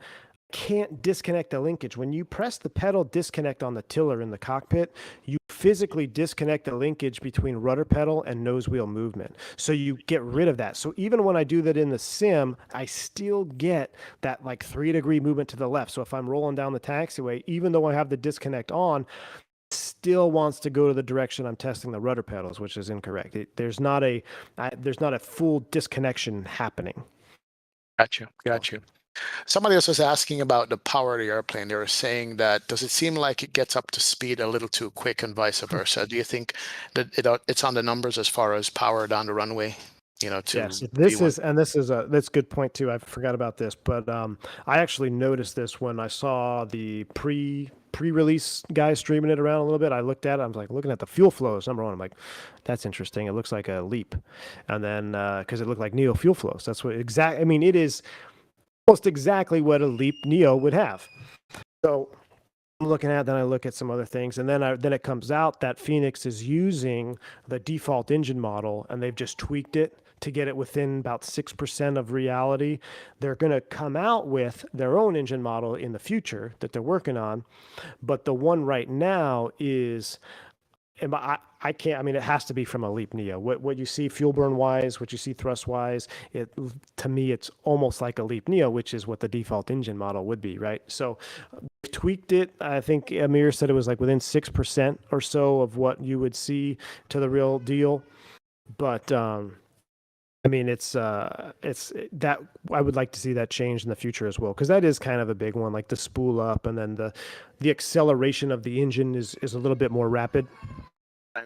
can't disconnect the linkage. When you press the pedal disconnect on the tiller in the cockpit, you physically disconnect the linkage between rudder pedal and nose wheel movement. So you get rid of that. So even when I do that in the sim, I still get that like 3-degree movement to the left. So if I'm rolling down the taxiway, even though I have the disconnect on, still wants to go to the direction I'm testing the rudder pedals, which is incorrect. There's not a full disconnection happening. Got you. Somebody else was asking about the power of the airplane. They were saying that, does it seem like it gets up to speed a little too quick and vice versa? Do you think that it's on the numbers as far as power down the runway? To Yes, be one. this is that's a good point too. I forgot about this, but I actually noticed this when I saw the pre-release guys streaming it around a little bit. I looked at it. I was like looking at the fuel flows. Number one, I'm like, that's interesting. It looks like a Leap, and then because it looked like Neo fuel flows. That's what exact. I mean, it is almost exactly what a Leap Neo would have. So I'm looking at, then I look at some other things, and then it comes out that Fenix is using the default engine model, and they've just tweaked it to get it within about 6% of reality. They're going to come out with their own engine model in the future that they're working on, but the one right now is I can't. I mean, it has to be from a Leap Neo. What you see fuel burn wise, what you see thrust wise, to me it's almost like a Leap Neo, which is what the default engine model would be, right? So they've tweaked it. I think Amir said it was like within 6% or so of what you would see to the real deal. But I mean, it's that I would like to see that change in the future as well, because that is kind of a big one, like the spool up, and then the acceleration of the engine is a little bit more rapid.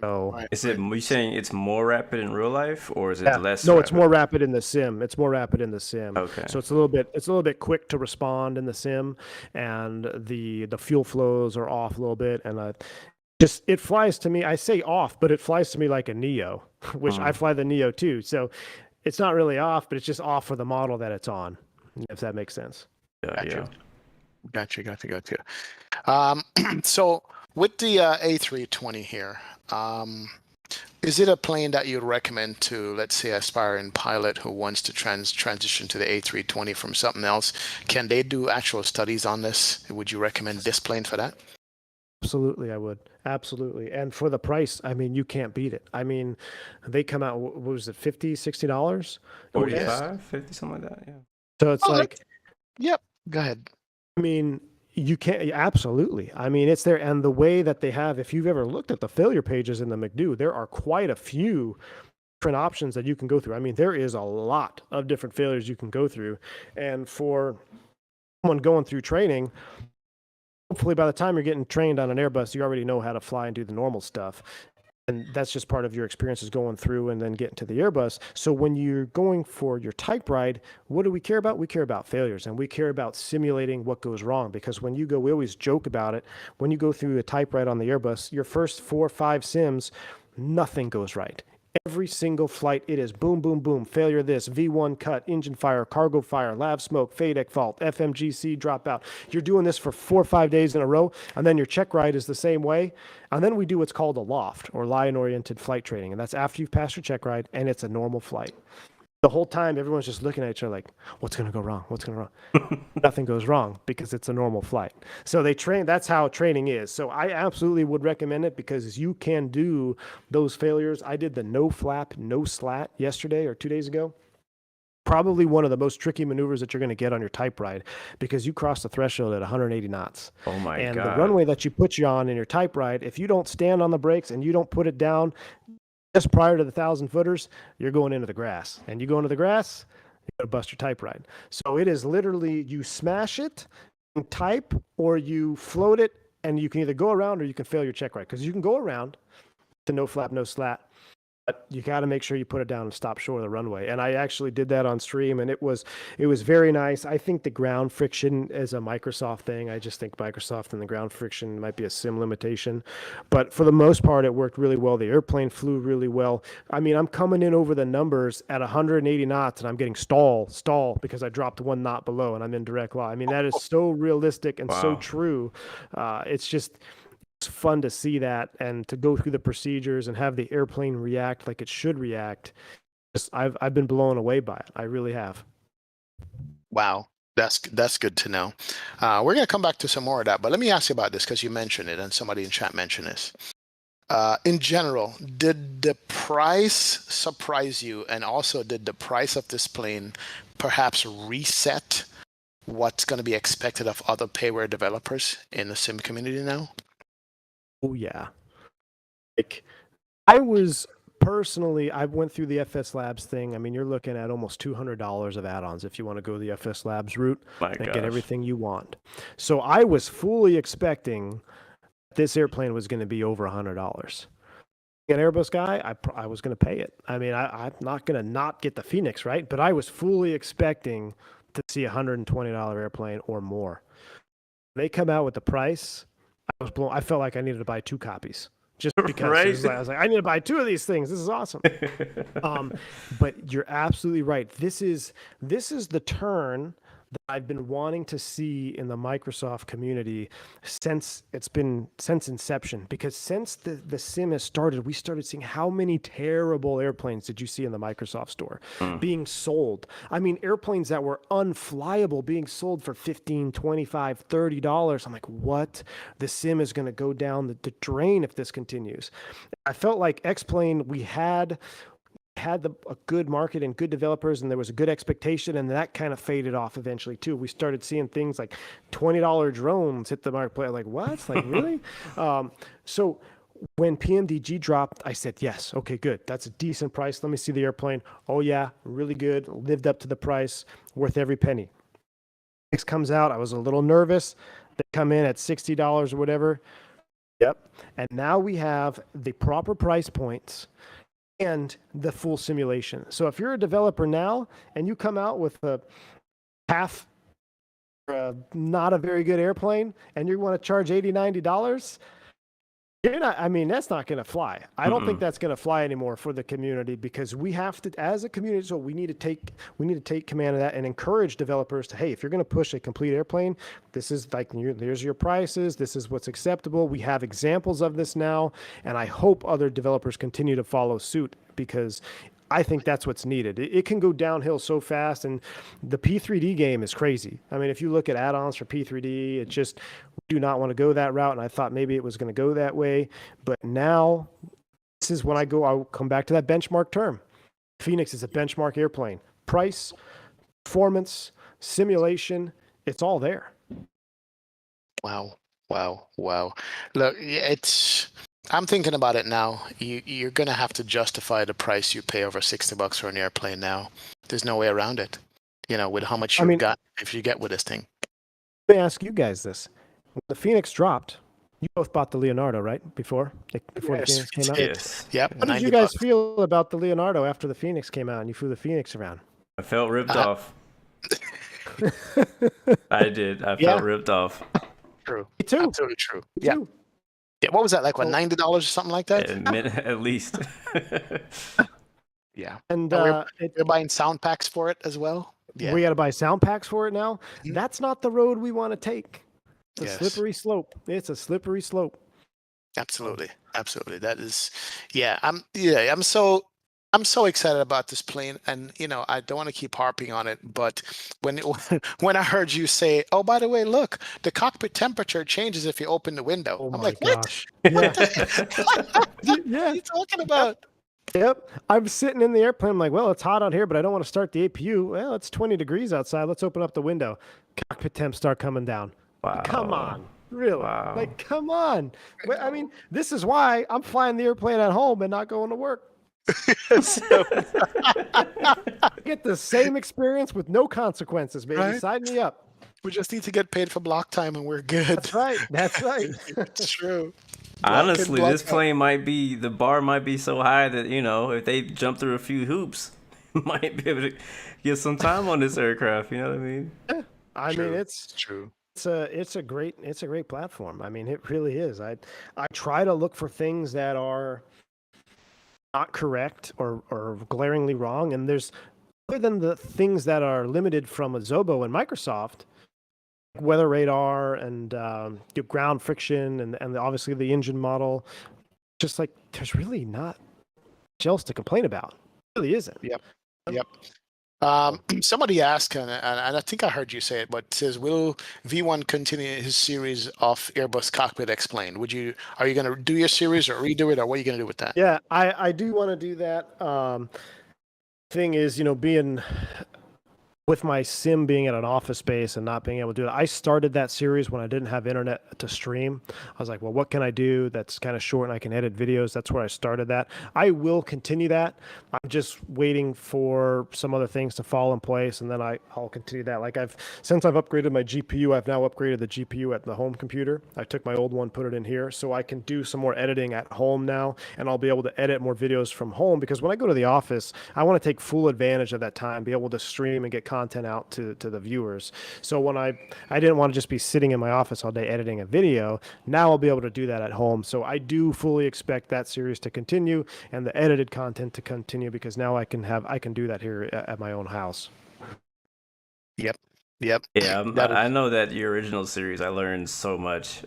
So Right, Is it right. you saying it's more rapid in real life, or is it yeah, less no, it's rapid? more rapid in the sim. It's more rapid in the sim. Okay. So it's a little bit quick to respond in the sim, and the fuel flows are off a little bit, and just it flies to me. I say off, but it flies to me like a Neo, which I Hmm. fly the Neo too. So it's not really off, but it's just off for the model that it's on, if that makes sense. Yeah, Gotcha. yeah. Gotcha. So with the A320 here, is it a plane that you'd recommend to, let's say, aspiring pilot who wants to transition to the A320 from something else? Can they do actual studies on this? Would you recommend this plane for that? Absolutely, I would. Absolutely. And for the price, I mean, you can't beat it. I mean, they come out, what was it, $50, $60? Yeah. 45, 50, something like that. Yeah. So it's Oh, like, yep. Go ahead. I mean, you can't, absolutely. I mean, it's there. And the way that they have, if you've ever looked at the failure pages in the McDo, there are quite a few different options that you can go through. I mean, there is a lot of different failures you can go through. And for someone going through training, hopefully by the time you're getting trained on an Airbus, you already know how to fly and do the normal stuff. And that's just part of your experiences going through and then getting to the Airbus. So when you're going for your type ride, what do we care about? We care about failures, and we care about simulating what goes wrong. Because when you go, we always joke about it. When you go through a type ride on the Airbus, your first 4 or 5 sims, nothing goes right. Every single flight, it is boom, boom, boom, failure this, V1 cut, engine fire, cargo fire, lav smoke, FADEC fault, FMGC dropout. You're doing this for 4 or 5 days in a row, and then your check ride is the same way. And then we do what's called a loft, or line-oriented flight training, and that's after you've passed your check ride, and it's a normal flight. The whole time, everyone's just looking at each other like, what's going to go wrong? What's going to go wrong? Nothing goes wrong because it's a normal flight. So they train, that's how training is. So I absolutely would recommend it because you can do those failures. I did the no flap, no slat yesterday or 2 days ago. Probably one of the most tricky maneuvers that you're going to get on your type ride because you cross the threshold at 180 knots. Oh my And the God. runway that you put you on in your type ride, if you don't stand on the brakes and you don't put it down just prior to the 1,000 footers, you're going into the grass. And you go into the grass, you got to bust your type ride. So it is literally you smash it, you type, or you float it, and you can either go around or you can fail your check ride. Because you can go around to no flap, no slat. But you got to make sure you put it down and stop short of the runway. And I actually did that on stream, and it was very nice. I think the ground friction is a Microsoft thing. I just think Microsoft and the ground friction might be a sim limitation. But for the most part, it worked really well. The airplane flew really well. I mean, I'm coming in over the numbers at 180 knots, and I'm getting stall, because I dropped 1 knot below, and I'm in direct line. I mean, that is so realistic and so Wow. true. It's just it's fun to see that and to go through the procedures and have the airplane react like it should react. I've been blown away by it. I really have. Wow. That's good to know. We're going to come back to some more of that, but let me ask you about this because you mentioned it and somebody in chat mentioned this. In general, did the price surprise you? And also, did the price of this plane perhaps reset what's going to be expected of other payware developers in the sim community now? Oh yeah. Like I was personally, I went through the FS Labs thing. I mean, you're looking at almost $200 of add-ons if you want to go the FS Labs route My and gosh. get everything you want. So I was fully expecting this airplane was going to be over $100. an Airbus guy, I was going to pay it. I mean, I'm not going to not get the Fenix, right? But I was fully expecting to see a $120 airplane or more. They come out with the price. I was blown. I felt like I needed to buy 2 copies just because Right? I was like, I need to buy 2 of these things. This is awesome. But you're absolutely right. This is the turn that I've been wanting to see in the Microsoft community since inception. Because since the sim has started, we started seeing how many terrible airplanes did you see in the Microsoft store being sold. I mean, airplanes that were unflyable being sold for $15, $25, $30. I'm like, what? The sim is going to go down the drain if this continues. I felt like X-Plane, we had a good market and good developers, and there was a good expectation, and that kind of faded off eventually too. We started seeing things like $20 drones hit the marketplace. Like, what? Like, really? So when PMDG dropped, I said, yes, okay, good. That's a decent price. Let me see the airplane. Oh yeah, really good. Lived up to the price, worth every penny. Next comes out, I was a little nervous. They come in at $60 or whatever. Yep. And now we have the proper price points and the full simulation. So if you're a developer now and you come out with a half, not a very good airplane, and you want to charge $80, $90, you're not, I mean, that's not going to fly. I don't think that's going to fly anymore for the community, because we have to, as a community, so we need to take command of that and encourage developers to, hey, if you're going to push a complete airplane, this is like, here's your prices. This is what's acceptable. We have examples of this now, and I hope other developers continue to follow suit, because I think that's what's needed. It can go downhill so fast, and the P3D game is crazy. I mean, if you look at add-ons for P3D, it just, we do not want to go that route, and I thought maybe it was going to go that way. But now, this is when I'll come back to that benchmark term. Fenix is a benchmark airplane. Price, performance, simulation, it's all there. Wow. Look, I'm thinking about it now. You're going to have to justify the price you pay over $60 for an airplane now. There's no way around it, with how much you've got, if you get with this thing. Let me ask you guys this. When the Fenix dropped, you both bought the Leonardo, right? Before the Fenix came out? Yes. Yep. How did you guys feel about the Leonardo after the Fenix came out and you flew the Fenix around? I felt ripped off. I did. I felt ripped off. True. Me too. Absolutely true. Me Yeah. too. Yeah. What was that, like, what, $90 or something like that? At least. Yeah. And we're buying sound packs for it as well. Yeah. We got to buy sound packs for it now. Mhm. That's not the road we want to take. It's a slippery slope. It's a slippery slope. Absolutely. That is, I'm so excited about this plane, and I don't want to keep harping on it, but when I heard you say, "Oh, by the way, look, the cockpit temperature changes if you open the window," I'm like, gosh. "What? Yeah. What are you talking about?" Yep. I'm sitting in the airplane. I'm like, well, it's hot out here, but I don't want to start the APU. Well, it's 20 degrees outside. Let's open up the window. Cockpit temps start coming down. Wow. Come on. Really? Wow. Like, come on. I mean, this is why I'm flying the airplane at home and not going to work. Get the same experience with no consequences, baby. Right? Sign me up. We just need to get paid for block time, and we're good. That's right. It's true. Honestly, this plane the bar might be so high that, if they jump through a few hoops, might be able to get some time on this aircraft. You know what I mean? I mean, it's true. It's a great platform. I mean, it really is. I try to look for things that are not correct or glaringly wrong. And there's, other than the things that are limited from Azobo and Microsoft, weather radar and ground friction and obviously the engine model, just like there's really not much else to complain about. It really isn't. Yep. Somebody asked, and I think I heard you say it, but says, will V1 continue his series of Airbus Cockpit Explained? Are you going to do your series or redo it, or what are you going to do with that? Yeah, I do want to do that. Thing is, being with my sim being at an office space and not being able to do it, I started that series when I didn't have internet to stream. I was like, well, what can I do that's kind of short and I can edit videos? That's where I started that. I will continue that. I'm just waiting for some other things to fall in place, and then I'll continue that. Like since I've upgraded my GPU, I've now upgraded the GPU at the home computer. I took my old one, put it in here, so I can do some more editing at home now, and I'll be able to edit more videos from home, because when I go to the office, I want to take full advantage of that time, be able to stream and get content out to the viewers. So when I didn't want to just be sitting in my office all day editing a video, now I'll be able to do that at home. So I do fully expect that series to continue and the edited content to continue, because now I can do that here at my own house. Yep. Yeah, I know that your original series, I learned so much,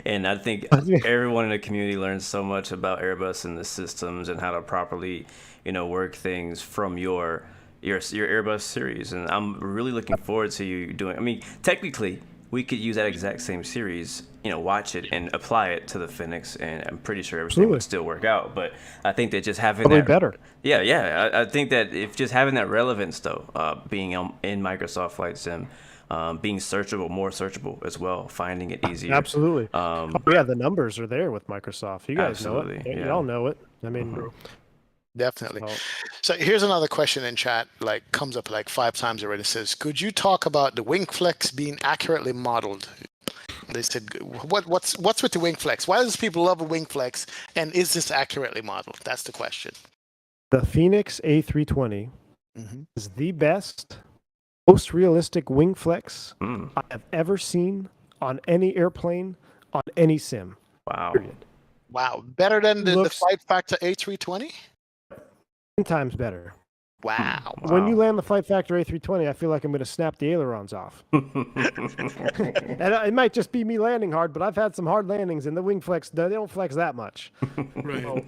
and I think everyone in the community learns so much about Airbus and the systems and how to properly, work things from your Airbus series. And I'm really looking forward to you doing. I mean, technically, we could use that exact same series, watch it and apply it to the Fenix, and I'm pretty sure everything would still work out. But I think that just having probably better. Yeah. I think that if just having that relevance, though, being in Microsoft Flight Sim, being more searchable as well, finding it easier. Absolutely. Yeah, the numbers are there with Microsoft. You guys know it. Yeah. You all know it. I mean. Definitely. So here's another question in chat, comes up 5 times already. It says, could you talk about the wing flex being accurately modeled? They said, what's with the wing flex? Why does people love a wing flex? And is this accurately modeled? That's the question. The Fenix A320 is the best, most realistic wing flex I have ever seen on any airplane, on any sim. Wow. Period. Wow. Better than the Flight Factor A320? 10 times better. Wow. When you land the Flight Factor A320, I feel like I'm going to snap the ailerons off. And it might just be me landing hard, but I've had some hard landings, and the wing flex, they don't flex that much. Right. So,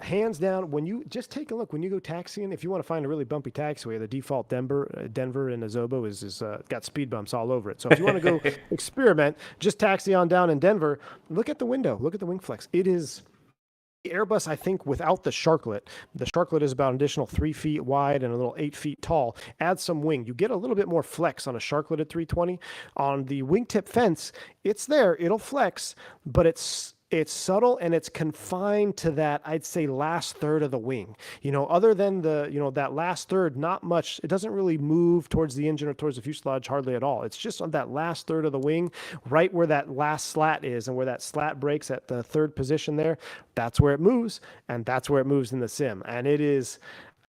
hands down, when you just take a look, when you go taxiing, if you want to find a really bumpy taxiway, the default Denver in Azobo is got speed bumps all over it. So if you want to go experiment, just taxi on down in Denver, look at the window, look at the wing flex. It is... The Airbus, I think, without the sharklet is about an additional 3 feet wide and a little 8 feet tall. Add some wing. You get a little bit more flex on a sharkleted 320. On the wingtip fence, it's there. It'll flex, but it's subtle and it's confined to that, I'd say, last third of the wing. Other than that last third, not much. It doesn't really move towards the engine or towards the fuselage hardly at all. It's just on that last third of the wing, right where that last slat is, and where that slat breaks at the third position there. That's where it moves, and that's where it moves in the sim. And it is...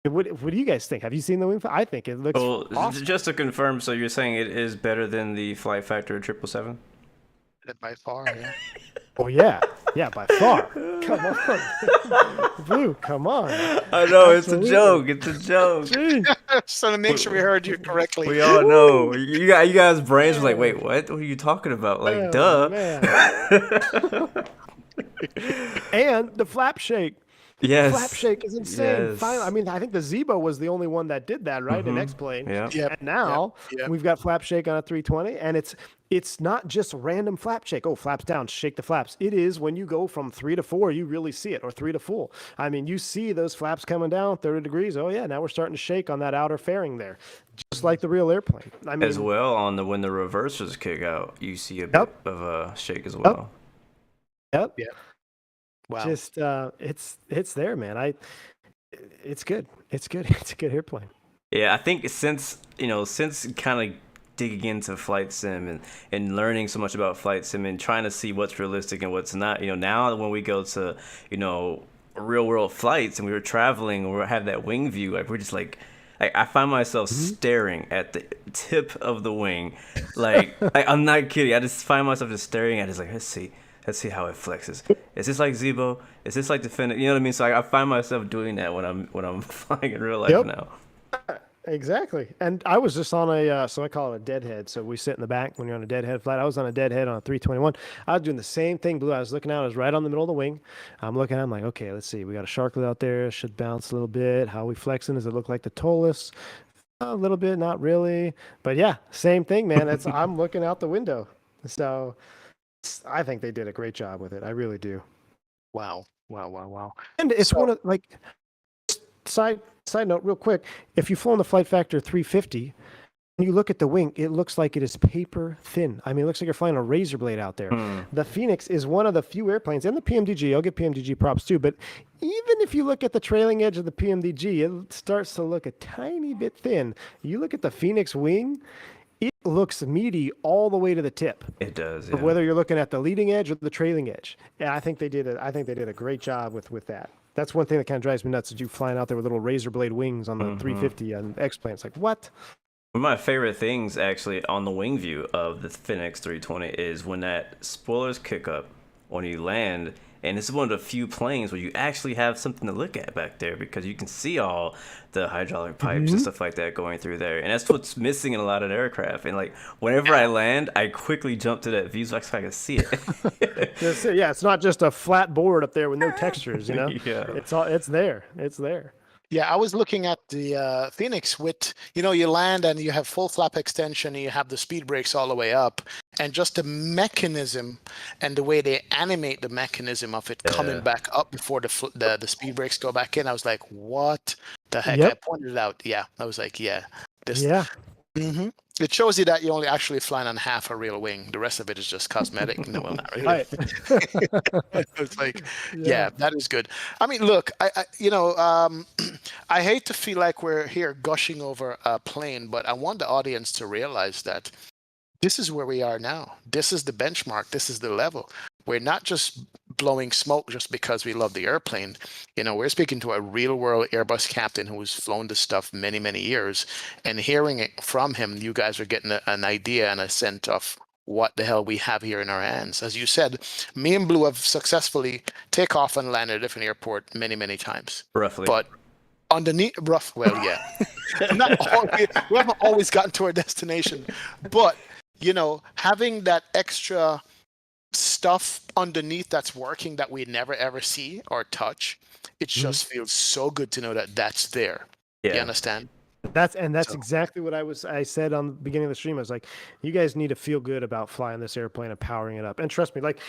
What do you guys think? Have you seen the wing? I think it looks awesome. Just to confirm, so you're saying it is better than the Flight Factor 777? By far, yeah. Oh yeah, by far. Come on, Blue. Come on. I know. Absolutely. It's a joke. So to make sure we heard you correctly. We all know. You guys' brains were like, wait, what are you talking about? Like, duh. And the flap shake. Yes. Flap shake is insane. Yes. Finally, I mean, I think the Zebo was the only one that did that, right? In X-Plane. Yeah. And now we've got flap shake on a 320, and it's not just random flap shake. Oh, flaps down, shake the flaps. It is when you go from 3 to 4, you really see it, or 3 to full. I mean, you see those flaps coming down 30 degrees. Oh yeah, now we're starting to shake on that outer fairing there, just like the real airplane. I mean, as well, when the reversers kick out, you see a bit of a shake as well. Yep. Wow. Just it's there, man. It's good. It's good. It's a good airplane. Yeah, I think since kind of digging into flight sim and learning so much about flight sim and trying to see what's realistic and what's not, now when we go to real world flights and we were traveling and we have that wing view, like we're just like I find myself staring at the tip of the wing, like I'm not kidding. I just find myself just staring at it, like let's see how it flexes. Is this like Zebo? Is this like the Fenix? You know what I mean? So I find myself doing that when I'm flying in real life now. Exactly. And I was just on so I call it a deadhead. So we sit in the back when you're on a deadhead flight. I was on a deadhead on a 321. I was doing the same thing, Blue. I was looking out. I was right on the middle of the wing. I'm like, okay, let's see. We got a sharklet out there. Should bounce a little bit. How are we flexing? Does it look like the Tolis? A little bit, not really. But yeah, same thing, man. I'm looking out the window. So I think they did a great job with it. I really do. Wow. And it's one of side note, real quick, if you've flown the Flight Factor 350, when you look at the wing, it looks like it is paper thin. I mean, it looks like you're flying a razor blade out there. The Fenix is one of the few airplanes, and the PMDG, I'll give PMDG props too, but even if you look at the trailing edge of the PMDG, it starts to look a tiny bit thin. You look at the Fenix wing, it looks meaty all the way to the tip. It does, yeah. Whether you're looking at the leading edge or the trailing edge. And I think they did a great job with that. That's one thing that kind of drives me nuts, is you flying out there with little razor blade wings on the 350 and X-plane. It's like, what? One of my favorite things, actually, on the wing view of the Fenix 320 is when that spoilers kick up when you land. And this is one of the few planes where you actually have something to look at back there, because you can see all the hydraulic pipes and stuff like that going through there. And that's what's missing in a lot of aircraft. And like, whenever I land, I quickly jump to that view so I can see it. Yeah, it's not just a flat board up there with no textures, you know? Yeah. It's there. It's there. Yeah, I was looking at the Phoenix with, you land and you have full flap extension and you have the speed brakes all the way up, and just the mechanism and the way they animate the mechanism of it coming back up before the speed brakes go back in. I was like, what the heck? Yep. I pointed it out. Yeah, I was like, yeah. Yeah. It shows you that you're only actually flying on half a real wing. The rest of it is just cosmetic. No, well, not really. Right. It's like, yeah, that is good. I mean, look, I hate to feel like we're here gushing over a plane, but I want the audience to realize that this is where we are now. This is the benchmark. This is the level. We're not just blowing smoke just because we love the airplane. We're speaking to a real world Airbus captain who's flown this stuff many, many years, and hearing it from him, you guys are getting an idea and a sense of what the hell we have here in our hands. As you said, me and Blue have successfully take off and landed at a different airport many, many times. Roughly. But underneath, well, yeah. We haven't always gotten to our destination, but having that extra stuff underneath that's working that we never ever see or touch, it just feels so good to know that that's there. You understand? That's exactly what I said on the beginning of the stream. I was like, you guys need to feel good about flying this airplane and powering it up. And trust me, like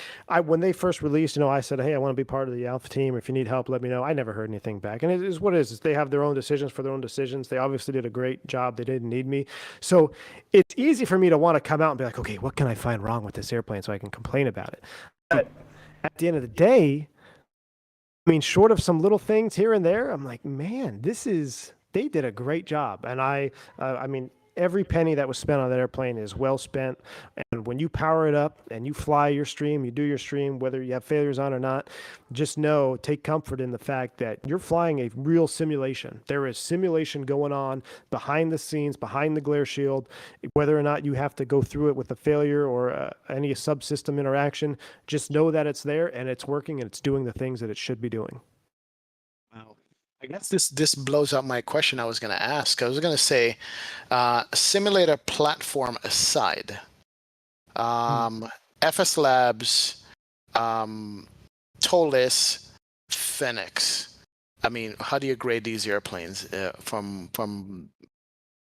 when they first released, I said, hey, I want to be part of the Alpha team. If you need help, let me know. I never heard anything back. And it is what it is. They have their own decisions for their own decisions. They obviously did a great job. They didn't need me. So it's easy for me to want to come out and be like, okay, what can I find wrong with this airplane so I can complain about it? But at the end of the day, I mean, short of some little things here and there, I'm like, man, they did a great job. And I mean, every penny that was spent on that airplane is well spent. And when you power it up and you fly your stream, you do your stream, whether you have failures on or not, just take comfort in the fact that you're flying a real simulation. There is simulation going on behind the scenes, behind the glare shield. Whether or not you have to go through it with a failure or any subsystem interaction, just know that it's there and it's working and it's doing the things that it should be doing. Wow. I guess this blows up my question I was going to ask. I was going to say, simulator platform aside, FS Labs, Tolis, Fenix. I mean, how do you grade these airplanes from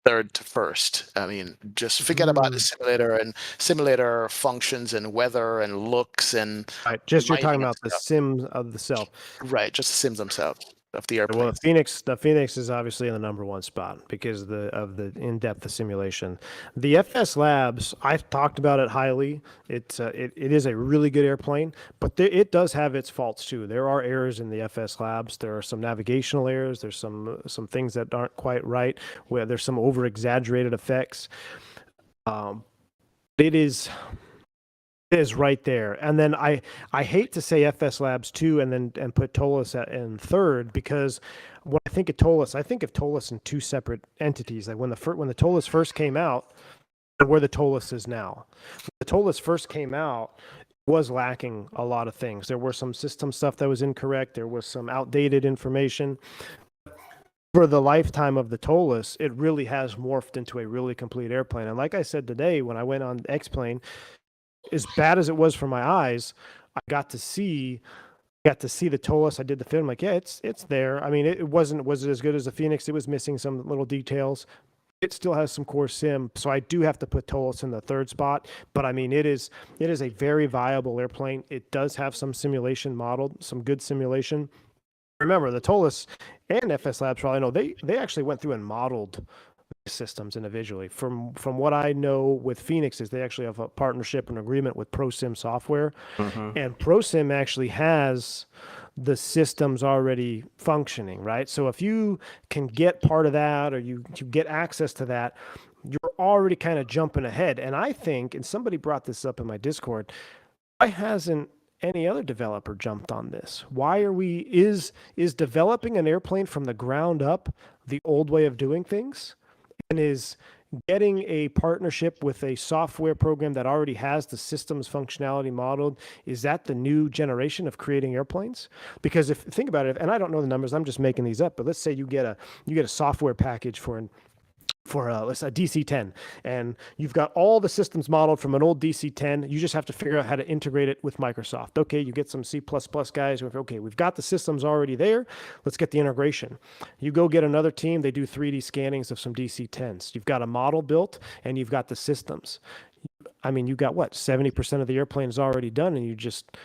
third to first? I mean, just forget about the simulator and simulator functions and weather and looks and. Right, just you're talking about the sims of the self. Right, just the sims themselves of the airplane. Well, the Phoenix is obviously in the number one spot because of the in-depth simulation. The FS Labs, I've talked about it highly. It is a really good airplane, but it does have its faults too. There are errors in the FS Labs. There are some navigational errors. There's some things that aren't quite right. Where there's some over-exaggerated effects. It is right there. And then I hate to say FS Labs 2 and put Tolis in third, because when I think of Tolis in two separate entities. Like when the Tolis first came out and where the Tolis is now. When the Tolis first came out, it was lacking a lot of things. There were some system stuff that was incorrect. There was some outdated information. For the lifetime of the Tolis, it really has morphed into a really complete airplane. And like I said today, when I went on X-Plane, as bad as it was for my eyes, I got to see the Tolis. I did the film. Like, yeah, it's there. I mean, was it as good as the Phoenix? It was missing some little details. It still has some core sim, so I do have to put Tolis in the third spot. But I mean, it is a very viable airplane. It does have some simulation modeled, some good simulation. remember the Tolis and FS Labs probably know they actually went through and modeled systems individually. From what I know with Fenix is they actually have a partnership and agreement with ProSim software, and ProSim actually has the systems already functioning, right? So if you can get part of that or you get access to that, you're already kind of jumping ahead. And I think, and somebody brought this up in my Discord, why hasn't any other developer jumped on this? Why are we, is developing an airplane from the ground up the old way of doing things? And is getting a partnership with a software program that already has the systems functionality modeled, is that the new generation of creating airplanes? Because if think about it, and I don't know the numbers, I'm just making these up, but let's say you get a software package for let's say a DC-10, and you've got all the systems modeled from an old DC-10. You just have to figure out how to integrate it with Microsoft. Okay, you get some C++ guys who, okay, we've got the systems already there. Let's get the integration. You go get another team. They do 3D scannings of some DC-10s. You've got a model built, and you've got the systems. I mean, you got what? 70% of the airplane is already done, and you just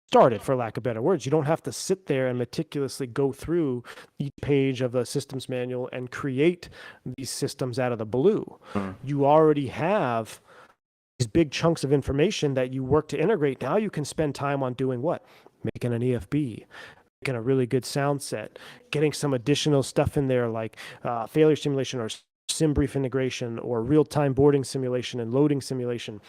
started, for lack of better words. You don't have to sit there and meticulously go through each page of the systems manual and create these systems out of the blue. You already have these big chunks of information that you work to integrate. Now you can spend time on doing what? Making an EFB, making a really good sound set, getting some additional stuff in there like failure simulation or sim brief integration or real-time boarding simulation and loading simulation.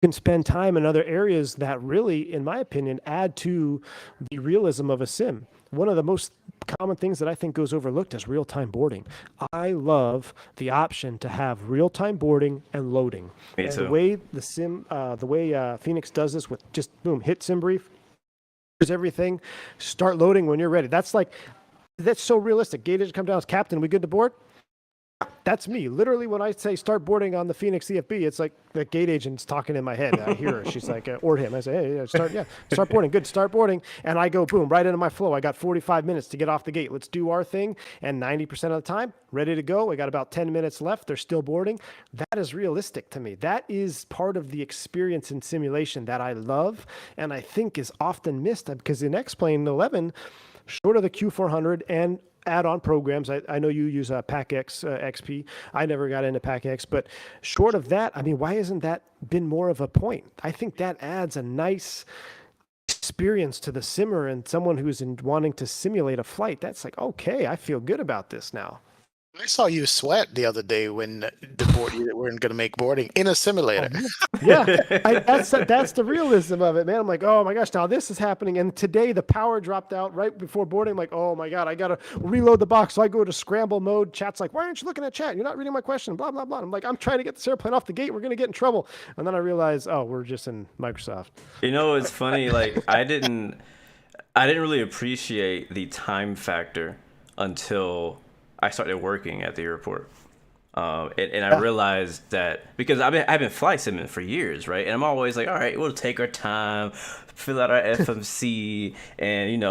Can spend time in other areas that really, in my opinion, add to the realism of a sim. One of the most common things that I think goes overlooked is real-time boarding. I love the option to have real-time boarding and loading. Me and too. The way Fenix does this with just boom, hit sim brief, here's everything, start loading when you're ready. That's so realistic. Gate agent come down, Captain, we good to board? That's me. Literally, when I say start boarding on the Fenix CFB, it's like the gate agent's talking in my head. I hear her. She's like, or him. I say, hey, start boarding. Good, start boarding. And I go, boom, right into my flow. I got 45 minutes to get off the gate. Let's do our thing. And 90% of the time, ready to go. I got about 10 minutes left. They're still boarding. That is realistic to me. That is part of the experience in simulation that I love and I think is often missed because in X-Plane 11, short of the Q400 and add-on programs. I know you use PAC-X XP. I never got into PAC-X, but short of that, I mean, why hasn't that been more of a point? I think that adds a nice experience to the simmer and someone who's wanting to simulate a flight. That's like, okay, I feel good about this now. I saw you sweat the other day when the board you weren't going to make boarding in a simulator. Yeah, that's the realism of it, man. I'm like, oh my gosh, now this is happening. And today the power dropped out right before boarding. I'm like, oh my God, I got to reload the box. So I go to scramble mode. Chat's like, why aren't you looking at chat? You're not reading my question, blah, blah, blah. I'm like, I'm trying to get this airplane off the gate. We're going to get in trouble. And then I realized, oh, we're just in Microsoft. You know, it's funny. Like I didn't really appreciate the time factor until I started working at the airport. And I realized that because I've been flight simming for years, right? And I'm always like, all right, we'll take our time, fill out our FMC, and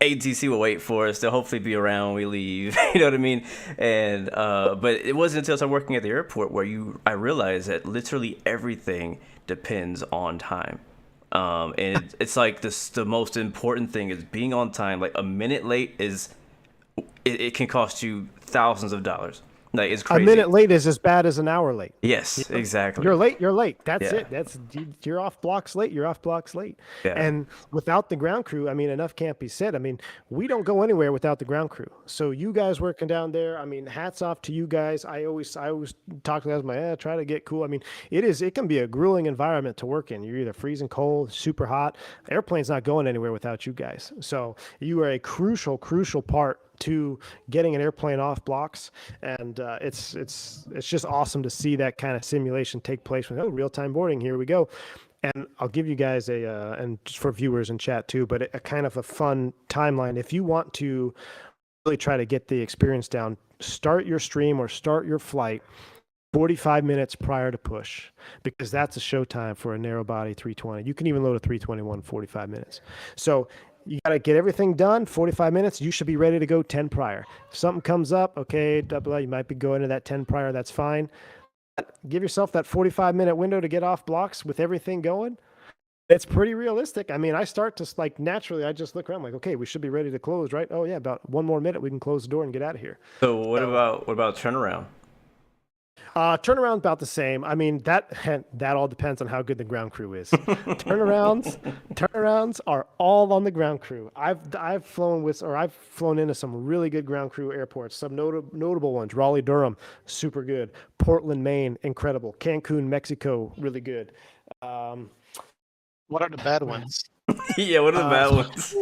ATC will wait for us. They'll hopefully be around when we leave. You know what I mean? And but it wasn't until I started working at the airport where I realized that literally everything depends on time. And it's like the most important thing is being on time. Like a minute late it can cost you thousands of dollars. Like it's crazy. A minute late is as bad as an hour late. Yes, exactly. You're late. That's it. You're off blocks late. Yeah. And without the ground crew, I mean, enough can't be said. I mean, we don't go anywhere without the ground crew. So you guys working down there, I mean, hats off to you guys. I always talk to guys, try to get cool. I mean, it can be a grueling environment to work in. You're either freezing cold, super hot. The airplane's not going anywhere without you guys. So you are a crucial part to getting an airplane off blocks, and it's just awesome to see that kind of simulation take place with real-time boarding. Here we go. And I'll give you guys and just for viewers in chat too, but a kind of a fun timeline. If you want to really try to get the experience down, start your stream or start your flight 45 minutes prior to push, because that's a showtime for a narrow body 320. You can even load a 321 45 minutes. So you got to get everything done, 45 minutes. You should be ready to go 10 prior. If something comes up, okay, you might be going to that 10 prior. That's fine. Give yourself that 45-minute window to get off blocks with everything going. It's pretty realistic. I mean, I start to like naturally. I just look around like, okay, we should be ready to close, right? Oh yeah, about one more minute, we can close the door and get out of here. So So what about turnaround? turnaround about the same. I mean, that all depends on how good the ground crew is. Turnarounds are all on the ground crew. I've flown into some really good ground crew airports. Some notable ones: Raleigh, Durham, super good. Portland, Maine, incredible. Cancun, Mexico, really good. Um, What are the bad ones? Yeah, what are the bad ones?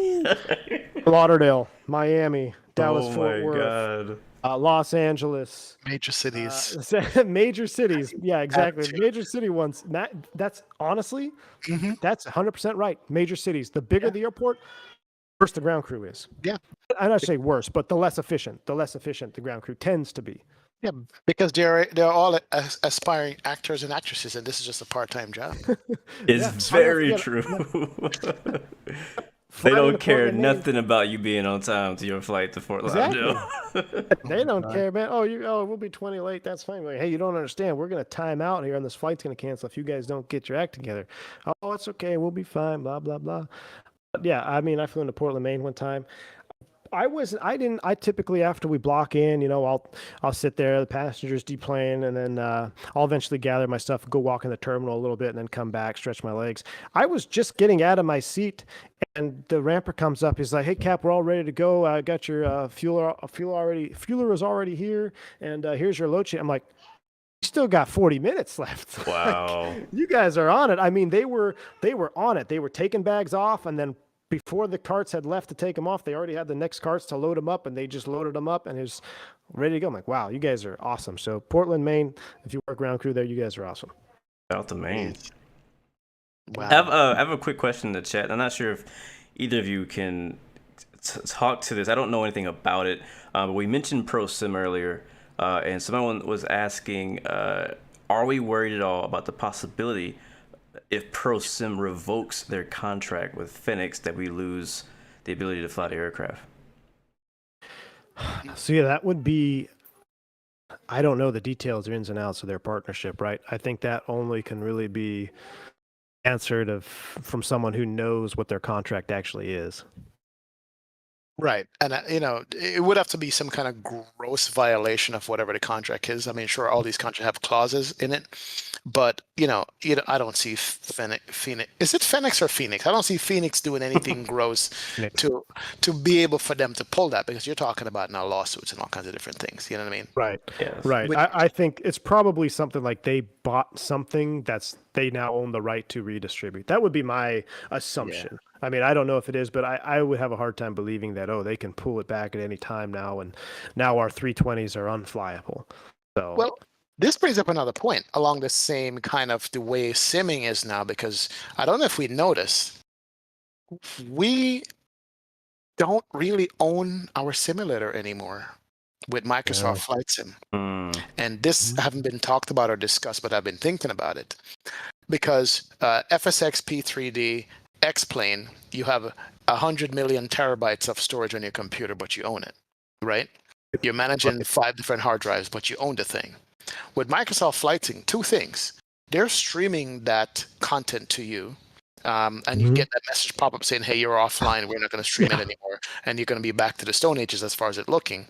Lauderdale, Miami, Dallas, Oh Fort my Worth, God. Los Angeles. Major cities. Major cities. Yeah, exactly. Attitude. Major city ones. That's honestly, Hmm. that's 100% right. Major cities. The bigger Yeah. the airport, worse the ground crew is. Yeah. I'm not say worse, but the less efficient the ground crew tends to be. Yeah, because they're all aspiring actors and actresses, and this is just a part-time job. It's Yeah, very yeah, true. They Flying don't into care Portland, Maine. nothing about you being on time to your flight to Fort Exactly. Lauderdale. They don't care, man. We'll be 20 late. That's fine. Like, hey, you don't understand. We're gonna time out here, and this flight's gonna cancel if you guys don't get your act together. Oh, it's okay. We'll be fine. Blah blah blah. But yeah, I mean, I flew into Portland, Maine one time. I typically, after we block in, I'll sit there, the passengers deplane, and then I'll eventually gather my stuff, go walk in the terminal a little bit, and then come back, stretch my legs. I was just getting out of my seat, and the ramper comes up. He's like, "Hey, Cap, we're all ready to go. I got your fueler is already here, and here's your load sheet." I'm like, "You still got 40 minutes left." Wow. Like, you guys are on it. I mean, they were on it. They were taking bags off, and then before the carts had left to take them off, they already had the next carts to load them up, and they just loaded them up, and it was ready to go. I'm like, wow, you guys are awesome. So Portland, Maine, if you work ground crew there, you guys are awesome. Out the Maine. Wow. I have a quick question in the chat. I'm not sure if either of you can talk to this. I don't know anything about it. But we mentioned ProSim earlier, and someone was asking, are we worried at all about the possibility if ProSim revokes their contract with Fenix that we lose the ability to fly the aircraft? So yeah, that would be. I don't know the details or ins and outs of their partnership, right? I think that only can really be answered from someone who knows what their contract actually is. Right. And, it would have to be some kind of gross violation of whatever the contract is. I mean, sure, all these contracts have clauses in it, but, I don't see Phoenix. Is it Fenix or Phoenix? I don't see Phoenix doing anything gross to be able for them to pull that, because you're talking about now lawsuits and all kinds of different things. You know what I mean? Right. Yes. Right. I think it's probably something like they bought something they now own the right to redistribute. That would be my assumption. Yeah. I mean, I don't know if it is, but I would have a hard time believing that, they can pull it back at any time now, and now our 320s are unflyable. So well, this brings up another point along the same kind of the way simming is now, because I don't know if we noticed, we don't really own our simulator anymore with Microsoft Flight Sim. And this haven't been talked about or discussed, but I've been thinking about it, because FSX P3D X-Plane, you have 100 million terabytes of storage on your computer, but you own it, right? You're managing 5 different hard drives, but you own the thing. With Microsoft Flight Sim, 2 things. They're streaming that content to you, and you get that message pop up saying, "Hey, you're offline. We're not going to stream it anymore, and you're going to be back to the Stone Ages as far as it looking."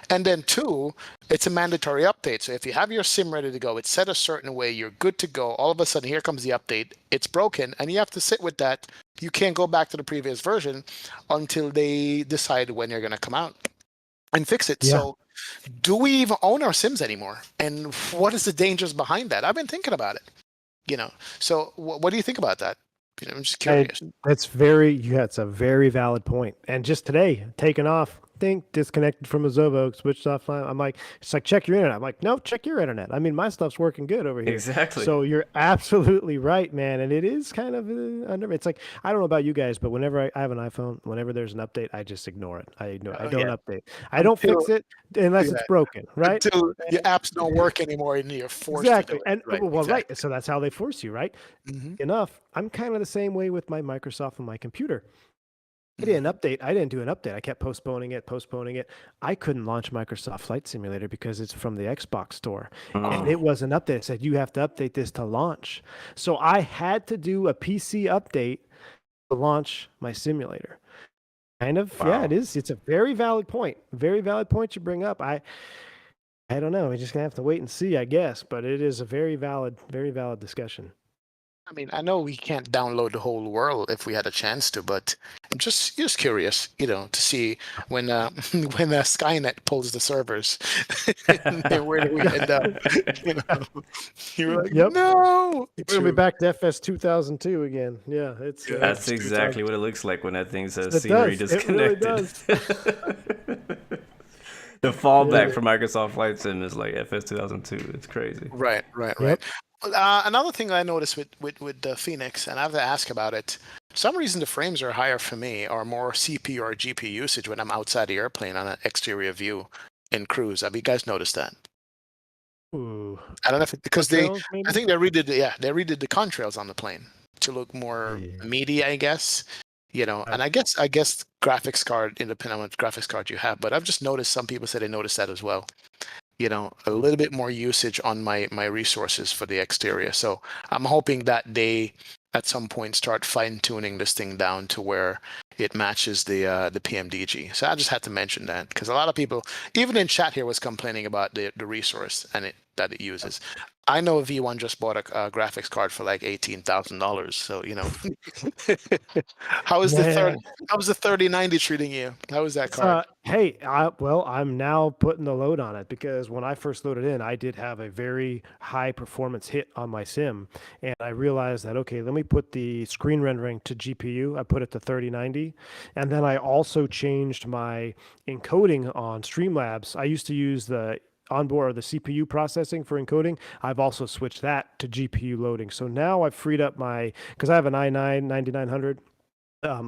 And then 2, it's a mandatory update. So if you have your sim ready to go, it's set a certain way, you're good to go. All of a sudden, here comes the update. It's broken, and you have to sit with that. You can't go back to the previous version until they decide when you're going to come out and fix it. Yeah. So do we even own our sims anymore? And what is the dangers behind that? I've been thinking about it. So what do you think about that? I'm just curious. It's a very valid point. And just today, taken off, disconnected from a Zovo, switched off. I'm like, it's like, check your internet. I'm like, no, check your internet. I mean, my stuff's working good over here. Exactly. So you're absolutely right, man. And it is kind of it's like, I don't know about you guys, but whenever I have an iPhone, whenever there's an update, I just ignore it. I don't update. I don't fix it unless it's broken, right? Until your apps don't work anymore and you're forced to do it. And right. Well, exactly. Right. So that's how they force you, right? Mm-hmm. Enough. I'm kind of the same way with my Microsoft and my computer. I didn't update. I didn't do an update. I kept postponing it. I couldn't launch Microsoft Flight Simulator because it's from the Xbox store. And it was an update. It said, you have to update this to launch. So I had to do a PC update to launch my simulator. Kind of, yeah, Wow. it is. It's a very valid point. Very valid point you bring up. I don't know. We're just gonna have to wait and see, I guess. But it is a very valid discussion. I mean, I know we can't download the whole world if we had a chance to, but I'm just curious, to see when when Skynet pulls the servers, and where do we end up? You know, you're like, Yep. no. We're gonna be back to FS 2002 again. Yeah, it's Yeah. That's exactly what it looks like when that thing says It scenery does. It really disconnected. The fallback for Microsoft Flight Sim is like FS 2002. It's crazy. Right. Yep. Another thing I noticed with the Phoenix, and I have to ask about it. For some reason, the frames are higher for me, or more CPU or GPU usage when I'm outside the airplane on an exterior view in cruise. Have you guys noticed that? Ooh. I don't know if because Trails, maybe? I think they redid the contrails on the plane to look more meaty, I guess. And I guess graphics card, independent on what graphics card you have, but I've just noticed some people say they noticed that as well. A little bit more usage on my resources for the exterior. So I'm hoping that they at some point start fine tuning this thing down to where it matches the PMDG. So I just had to mention that because a lot of people, even in chat here, was complaining about the resource and that it uses. I know V1 just bought a graphics card for like $18,000. So how is the 3090 treating you? How is that card? Hey, I'm now putting the load on it because when I first loaded in, I did have a very high performance hit on my sim, and I realized that okay, let me put the screen rendering to GPU. I put it to 3090, and then I also changed my encoding on Streamlabs. I used to use the onboard or the CPU processing for encoding. I've also switched that to GPU loading. So now I've freed up because I have an i9 9900.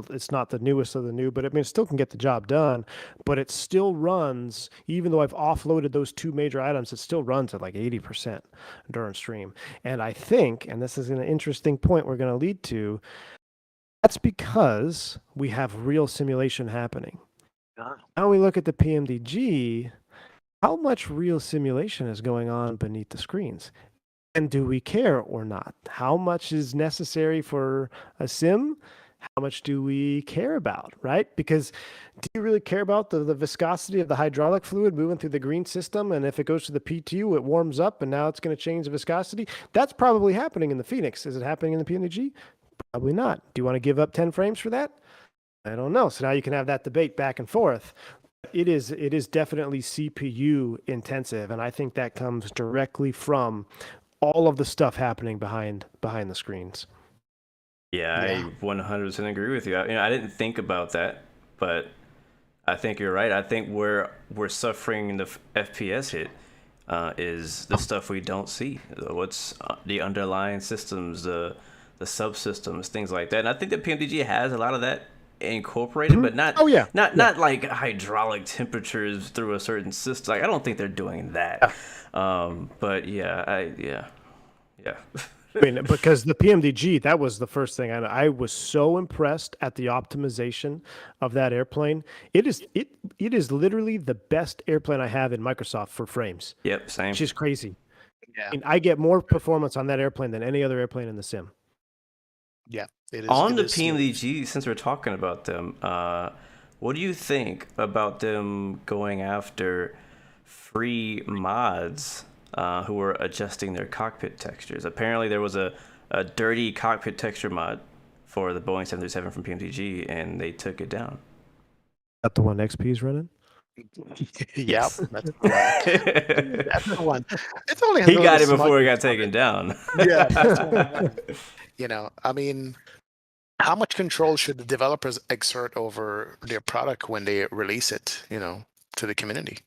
It's not the newest of the new, but I mean, it still can get the job done. But it still runs, even though I've offloaded those two major items, it still runs at like 80% during stream. And I think, and this is an interesting point we're going to lead to, that's because we have real simulation happening. Now we look at the PMDG, how much real simulation is going on beneath the screens? And do we care or not? How much is necessary for a sim? How much do we care about, right? Because do you really care about the viscosity of the hydraulic fluid moving through the green system? And if it goes to the P2, it warms up and now it's going to change the viscosity. That's probably happening in the Phoenix. Is it happening in the PMDG? Probably not. Do you want to give up 10 frames for that? I don't know. So now you can have that debate back and forth. It is definitely CPU intensive, and I think that comes directly from all of the stuff happening behind the screens. Yeah, I 100% agree with you. I didn't think about that, but I think you're right. I think where we're suffering the FPS hit is the stuff we don't see. What's the underlying systems, the subsystems, things like that. And I think that PMDG has a lot of that incorporated, but not not like hydraulic temperatures through a certain system. Like I don't think they're doing that. But yeah. I mean, because the PMDG, that was the first thing I was so impressed at the optimization of that airplane. It is literally the best airplane I have in Microsoft for frames. Yep, same. Which is crazy. Yeah. I mean, I get more performance on that airplane than any other airplane in the sim. Yeah, it is. On the PMDG, since we're talking about them, what do you think about them going after free mods who were adjusting their cockpit textures? Apparently, there was a dirty cockpit texture mod for the Boeing 737 from PMDG, and they took it down. That the one XP is running? Yep, that's the one. It's only he got it before it got taken down. Yeah. I mean, how much control should the developers exert over their product when they release it, to the community?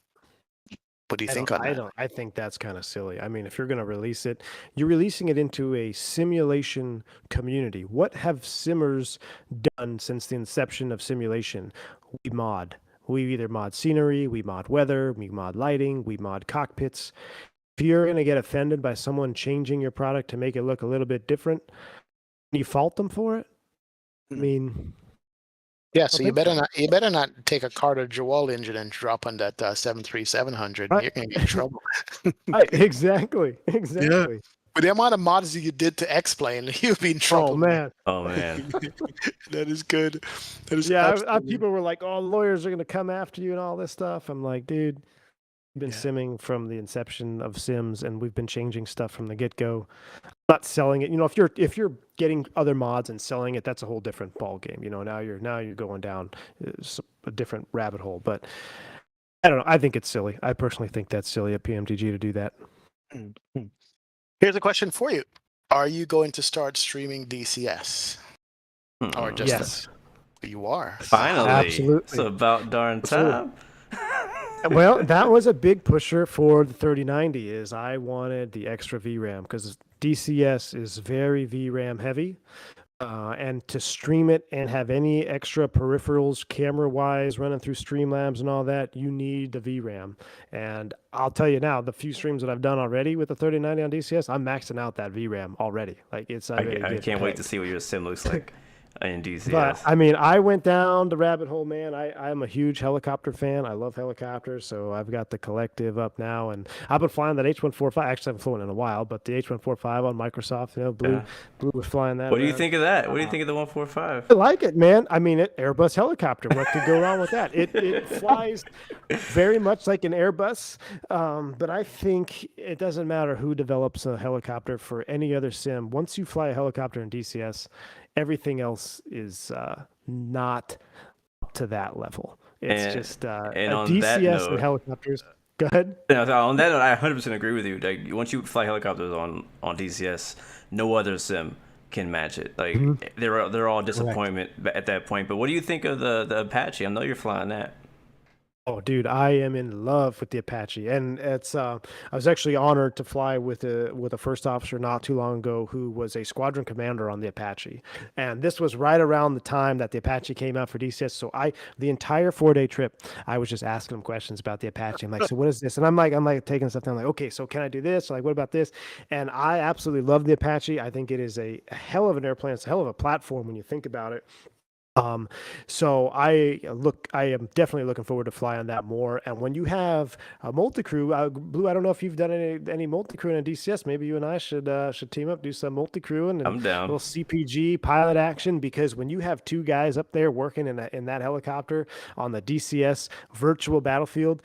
What do you think on that? I think that's kind of silly. I mean, if you're going to release it, you're releasing it into a simulation community. What have simmers done since the inception of simulation? We mod. We either mod scenery, we mod weather, we mod lighting, we mod cockpits. If you're going to get offended by someone changing your product to make it look a little bit different, you fault them for it? I mean, Yeah, so you think so. better not take a Carter Jewell engine and drop on that 73700. Right. You're gonna get in trouble. Right, exactly, Yeah. exactly. With the amount of mods that you did to X-Plane, you'd be in Oh trouble, man. man, Oh man. That is good. That is yeah. absolutely. People were like, "Oh, lawyers are gonna come after you and all this stuff." I'm like, dude, we've been Yeah. simming from the inception of Sims, and we've been changing stuff from the get-go. Not selling it. You know, if you're getting other mods and selling it, that's a whole different ball game. You know, now you're going down a different rabbit hole. But I don't know. I think it's silly. I personally think that's silly at PMDG to do that. Mhm. Here's a question for you. Are you going to start streaming DCS? Or just Yes. You are. Finally. Absolutely. It's about darn time. Well, that was a big pusher for the 3090 is I wanted the extra VRAM because DCS is very VRAM heavy. And to stream it and have any extra peripherals camera wise running through Streamlabs and all that, you need the VRAM. And I'll tell you now, the few streams that I've done already with the 3090 on DCS, I'm maxing out that VRAM already. Like it's already I getting can't wait to pegged. see what your sim looks like in DCS. But I mean, I went down the rabbit hole, man. I'm a huge helicopter fan. I love helicopters, so I've got the Collective up now, and I've been flying that H145. Actually, I haven't flown in a while, but the H145 on Microsoft, you know, Blue was flying that. What do you around. think of that? What do you think of the 145? I like it, man. I mean, Airbus helicopter. What could go wrong with that? It flies very much like an Airbus, but I think it doesn't matter who develops a helicopter for any other sim. Once you fly a helicopter in DCS, everything else is not up to that level. It's just and on DCS that note, and helicopters. Go ahead. On that note, I 100% agree with you. Like once you fly helicopters on DCS, no other sim can match it. Like they're all disappointment at that point. But what do you think of the Apache? I know you're flying that. Oh, dude, I am in love with the Apache, and it's. I was actually honored to fly with a first officer not too long ago who was a squadron commander on the Apache, and this was right around the time that the Apache came out for DCS. So the entire 4-day trip, I was just asking him questions about the Apache. I'm like, so what is this? And I'm like taking stuff down. I'm like, okay, so can I do this? Like, what about this? And I absolutely love the Apache. I think it is a hell of an airplane. It's a hell of a platform when you think about it. So I am definitely looking forward to flying that more. And when you have a multi-crew, Blue, I don't know if you've done any multi-crew in a DCS. Maybe you and I should team up, do some multi-crewing and I'm down. a little CPG pilot action. Because when you have two guys up there working in that helicopter on the DCS virtual battlefield,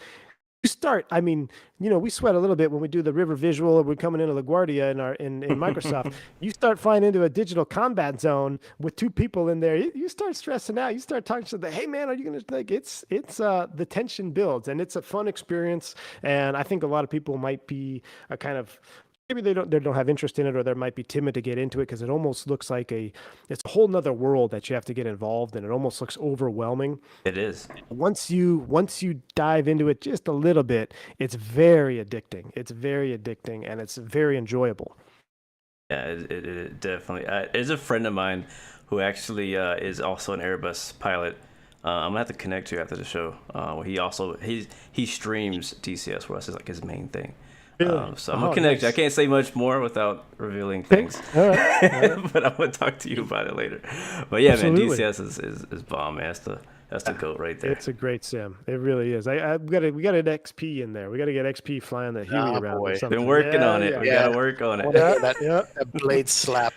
you start. I mean, you know, we sweat a little bit when we do the river visual or we're coming into LaGuardia in Microsoft. You start flying into a digital combat zone with two people in there. You start stressing out. You start talking to them. Hey, man, are you gonna like? It's the tension builds and it's a fun experience. And I think a lot of people might be a kind of. Maybe they don't have interest in it, or they might be timid to get into it because it almost looks like it's a whole nother world that you have to get involved in. It almost looks overwhelming. It is. Once you dive into it just a little bit, it's very addicting. It's very addicting and it's very enjoyable. Yeah, it definitely. There's a friend of mine who actually is also an Airbus pilot. I'm gonna have to connect you after the show. He streams DCS for us. Is like his main thing. Really? So I'm gonna connect you. I can't say much more without revealing Okay. things. All right. But I'm gonna talk to you about it later. But yeah, Absolutely. man, DCS is bomb, man. That's the goat right there. It's a great sim. It really is. We got an XP in there. We got to get XP flying the Huey around. boy. Or something. Been working on it. Yeah. We gotta work on it. That blade slap.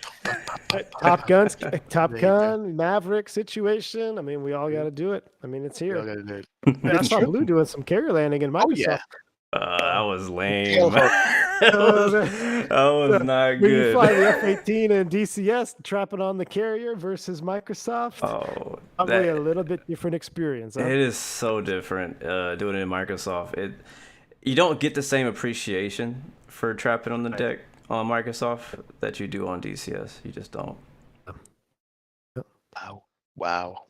Top Gun, Maverick situation. I mean, we all got to do it. I mean, it's here. I saw Blue doing some carrier landing in Microsoft. Oh, yeah. That was lame. That was not When you good. fly the F-18 and DCS, trapping on the carrier versus Microsoft. Oh, Probably a little bit different experience. Huh? It is so different doing it in Microsoft. You don't get the same appreciation for trapping on the deck on Microsoft that you do on DCS. You just don't. Wow.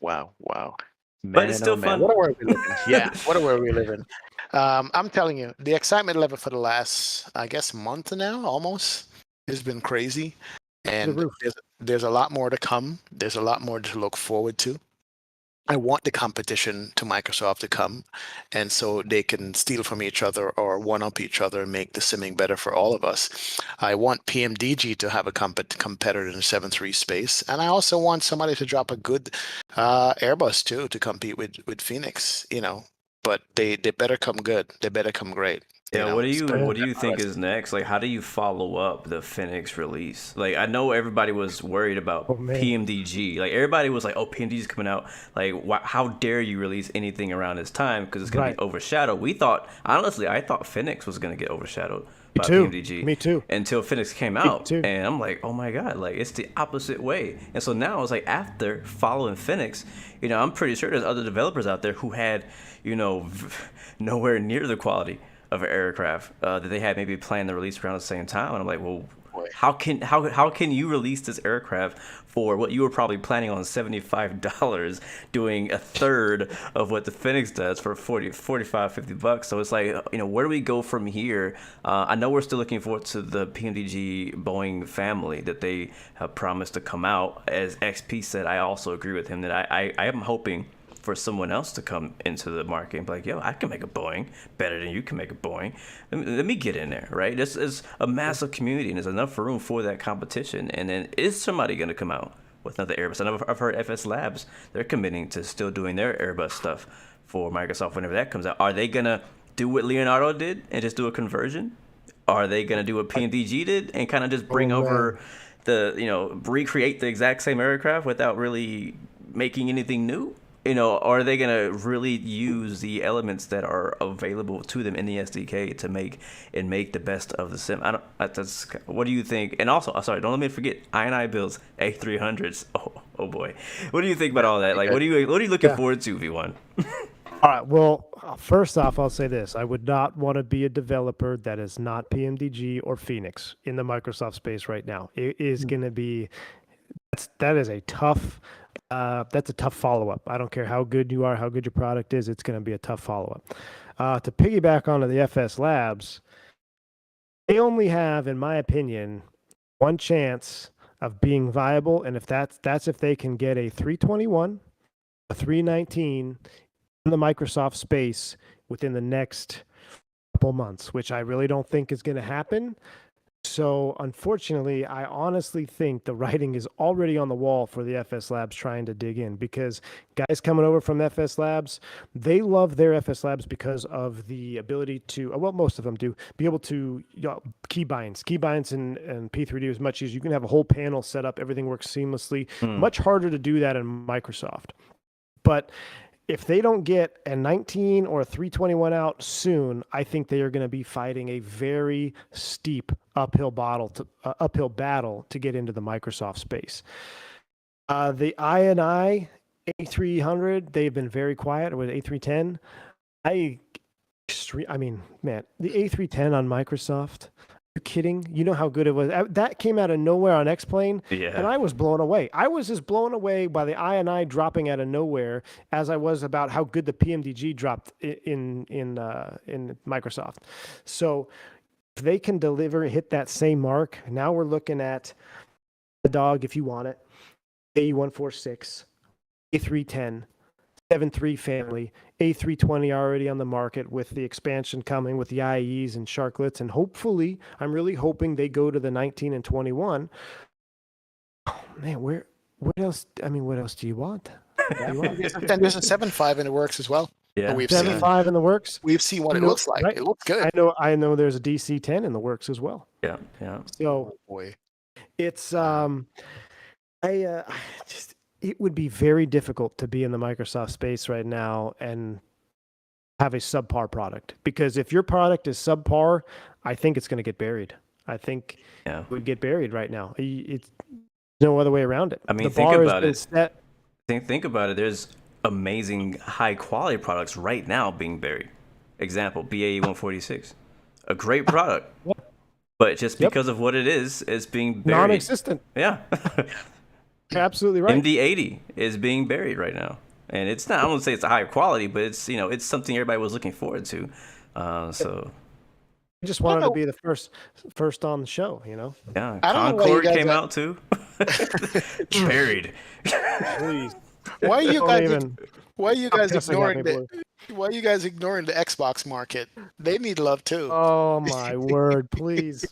But it's still fun. What a world we live in. Yeah, what a world we live in. I'm telling you, the excitement level for the last, I guess, month now, almost, has been crazy. And there's a lot more to come. There's a lot more to look forward to. I want the competition to Microsoft to come, and so they can steal from each other or one up each other and make the simming better for all of us. I want PMDG to have a competitor in the 7.3 space, and I also want somebody to drop a good Airbus too to compete with Phoenix. But they better come good. They better come great. Yeah, what do you Yeah. what do you think is next? Like, how do you follow up the Fenix release? Like, I know everybody was worried about Oh, man. PMDG. Like, everybody was like, "Oh, PMDG is coming out. Like, how dare you release anything around this time? Because it's gonna Right. be overshadowed." We thought, honestly, I thought Fenix was gonna get overshadowed by too. PMDG. Me too. Until Fenix came out, too. and I'm like, "Oh my god!" Like, it's the opposite way. And so now it's like after following Fenix, I'm pretty sure there's other developers out there who had, nowhere near the quality of an aircraft that they had maybe planned the release around the same time, and I'm like, well, how can you release this aircraft for what you were probably planning on $75, doing a third of what the Phoenix does for 40, 45, $50? So it's like, where do we go from here? I know we're still looking forward to the PMDG Boeing family that they have promised to come out. As XP said, I also agree with him that I am hoping for someone else to come into the market and be like, yo, I can make a Boeing better than you can make a Boeing. Let me get in there, right? This is a massive community, and there's enough room for that competition. And then is somebody going to come out with another Airbus? I know I've heard FS Labs, they're committing to still doing their Airbus stuff for Microsoft whenever that comes out. Are they going to do what Leonardo did and just do a conversion? Are they going to do what PMDG did and kind of just bring over recreate the exact same aircraft without really making anything new? Are they going to really use the elements that are available to them in the SDK to make the best of the sim? What do you think? And also, sorry, don't let me forget, I&I builds A300s. Oh boy. What do you think about all that? Like, what are you looking forward to, V1? All right. Well, first off, I'll say this. I would not want to be a developer that is not PMDG or Phoenix in the Microsoft space right now. It is going to be that's a tough follow-up. I don't care how good you are, how good your product is, it's going to be a tough follow-up. To piggyback onto the FS Labs, they only have, in my opinion, one chance of being viable, and if that's if they can get a 321, a 319 in the Microsoft space within the next couple months, which I really don't think is going to happen. So unfortunately, I honestly think the writing is already on the wall for the FS Labs trying to dig in, because guys coming over from FS Labs, they love their FS Labs because of the ability to, well, most of them do, be able to keybinds and P3D as much as you can have a whole panel set up. Everything works seamlessly. Much harder to do that in Microsoft. But if they don't get a 19 or a 321 out soon, I think they are going to be fighting a very steep uphill battle to get into the Microsoft space. The I&I A300, they've been very quiet. Or with A310, I mean, man, the A310 on Microsoft. You kidding? You know how good it was. That came out of nowhere on X-Plane, and I was blown away. I was as blown away by the I&I dropping out of nowhere as I was about how good the PMDG dropped in Microsoft. So if they can hit that same mark, now we're looking at the dog, if you want it, A146, A310. 7.3 family, A320 already on the market with the expansion coming with the IEs and Sharklets, and hopefully, I'm really hoping they go to the 19 and 21. Oh man, what else? I mean, what else do you want? And there's a 7.5 in the works as well. Yeah, we've 7.5 in the works. We've seen what it looks like. Right? It looks good. I know. There's a DC-10 in the works as well. Yeah. So boy, it's it would be very difficult to be in the Microsoft space right now and have a subpar product, because if your product is subpar, I think it's going to get buried. I think it would get buried right now. It's no other way around it. I mean, the think bar about has been it. Think about it. There's amazing high quality products right now being buried. Example, BAE 146, a great product, but just because of what it is, it's being buried. Non-existent. Yeah. You're absolutely right. MD-80 is being buried right now, and it's not. I won't say it's a high quality, but it's it's something everybody was looking forward to. So I just wanted to be the first on the show. Yeah, Concorde came out too. Buried. Please. Why are you Don't guys? even Why are you stop guys cussing at ignoring me, the? boy. Why are you guys ignoring the Xbox market? They need love too. Oh my word, please.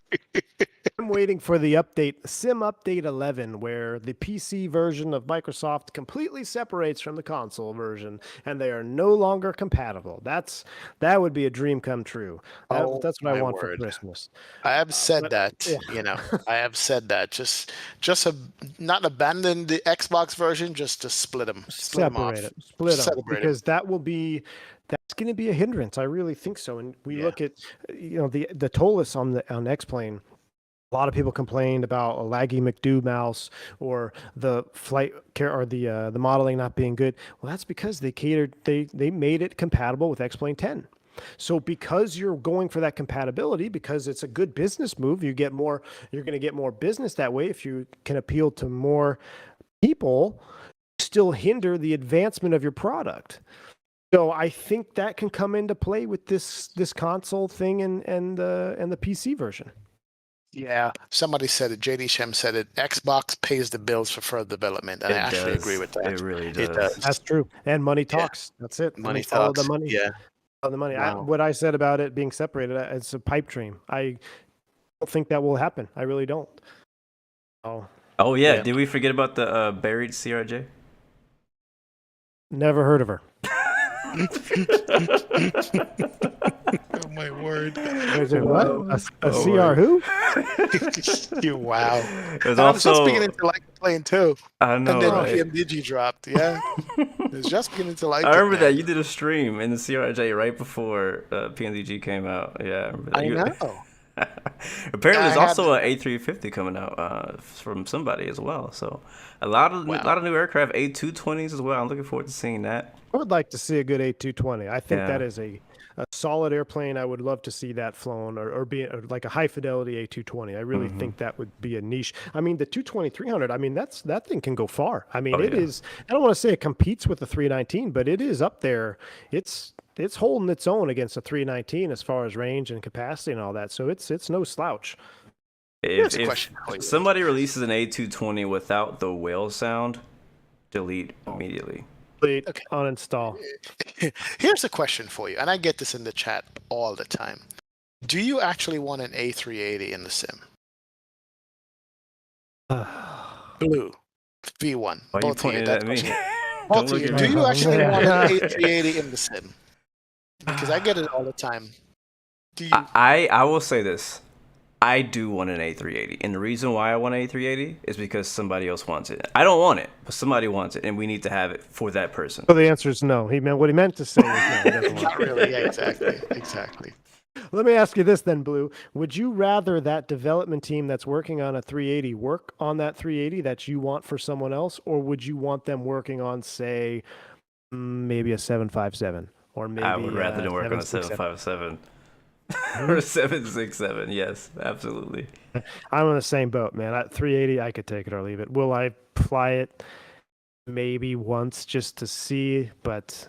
I'm waiting for the update, Sim Update 11, where the PC version of Microsoft completely separates from the console version, and they are no longer compatible. That would be a dream come true. Oh That's what I my want for word! Christmas. I have said But that. yeah, I have said that. Just not abandon the Xbox version, just to split them separate off, it, split them, celebrate them. because that's going to be a hindrance. I really think so. And we Yeah. look at, the Tolis on X-Plane. A lot of people complained about a laggy McDo mouse or the flight care or the modeling not being good. Well, that's because they made it compatible with X-Plane 10. So because you're going for that compatibility, because it's a good business move, you're going to get more business that way if you can appeal to more people, still hinder the advancement of your product. So I think that can come into play with this console thing and the PC version. Yeah, somebody said it. JD Shem said it. Xbox pays the bills for further development, and I It actually agree does. with that. It really It does. That's does. true. And money Yeah, talks. That's it. I money mean, follow the talks. money. Yeah. Follow the money. Wow. What I said about it being separated, it's a pipe dream. I don't think that will happen. I really don't. Oh, Oh yeah, Yeah. did we forget about the buried CRJ? never heard of her. Oh my word. Is it what? A Oh CR my- who? Wow. There's And I was just also beginning to like the plane too. I And know, then right? PMDG dropped. Yeah. I was just beginning to like I it, remember that man. you did a stream in the CRJ right before PMDG came out. Yeah, I remember that. I know. Apparently, I there's had also an A350 coming out from somebody as well. So a lot of Wow. new aircraft, A220s as well. I'm looking forward to seeing that. I would like to see a good A220. I think Yeah. that is a solid airplane. I would love to see that flown or be like a high fidelity A220. I really Mm-hmm. think that would be a niche. I mean, the 220-300, I mean, that thing can go far. I mean, Oh, it yeah. is, I don't want to say it competes with the 319, but it is up there. It's holding its own against a 319 as far as range and capacity and all that. So it's no slouch. Here's a If question for you. somebody releases an A220 without the whale sound, delete immediately. Delete, Okay. uninstall. Here's a question for you, and I get this in the chat all the time. Do you actually want an A380 in the sim? Blue, V1, Why are you both of you. pointing That at me? question. Don't Both of look you. at Do me. you actually want Yeah. an A380 in the sim? Because I get it all the time. Do you? I will say this. I do want an A380. And the reason why I want an A380 is because somebody else wants it. I don't want it, but somebody wants it, and we need to have it for that person. So the answer is no. What he meant to say was no. He doesn't want Not really. Yeah, exactly. Exactly. Let me ask you this then, Blue. Would you rather that development team that's working on a 380 work on that 380 that you want for someone else, or would you want them working on, say, maybe a 757 or maybe I would rather than work on a 767? 757 or a 767. Yes, absolutely. I'm on the same boat, man. At 380, I could take it or leave it. Will I fly it maybe once just to see? But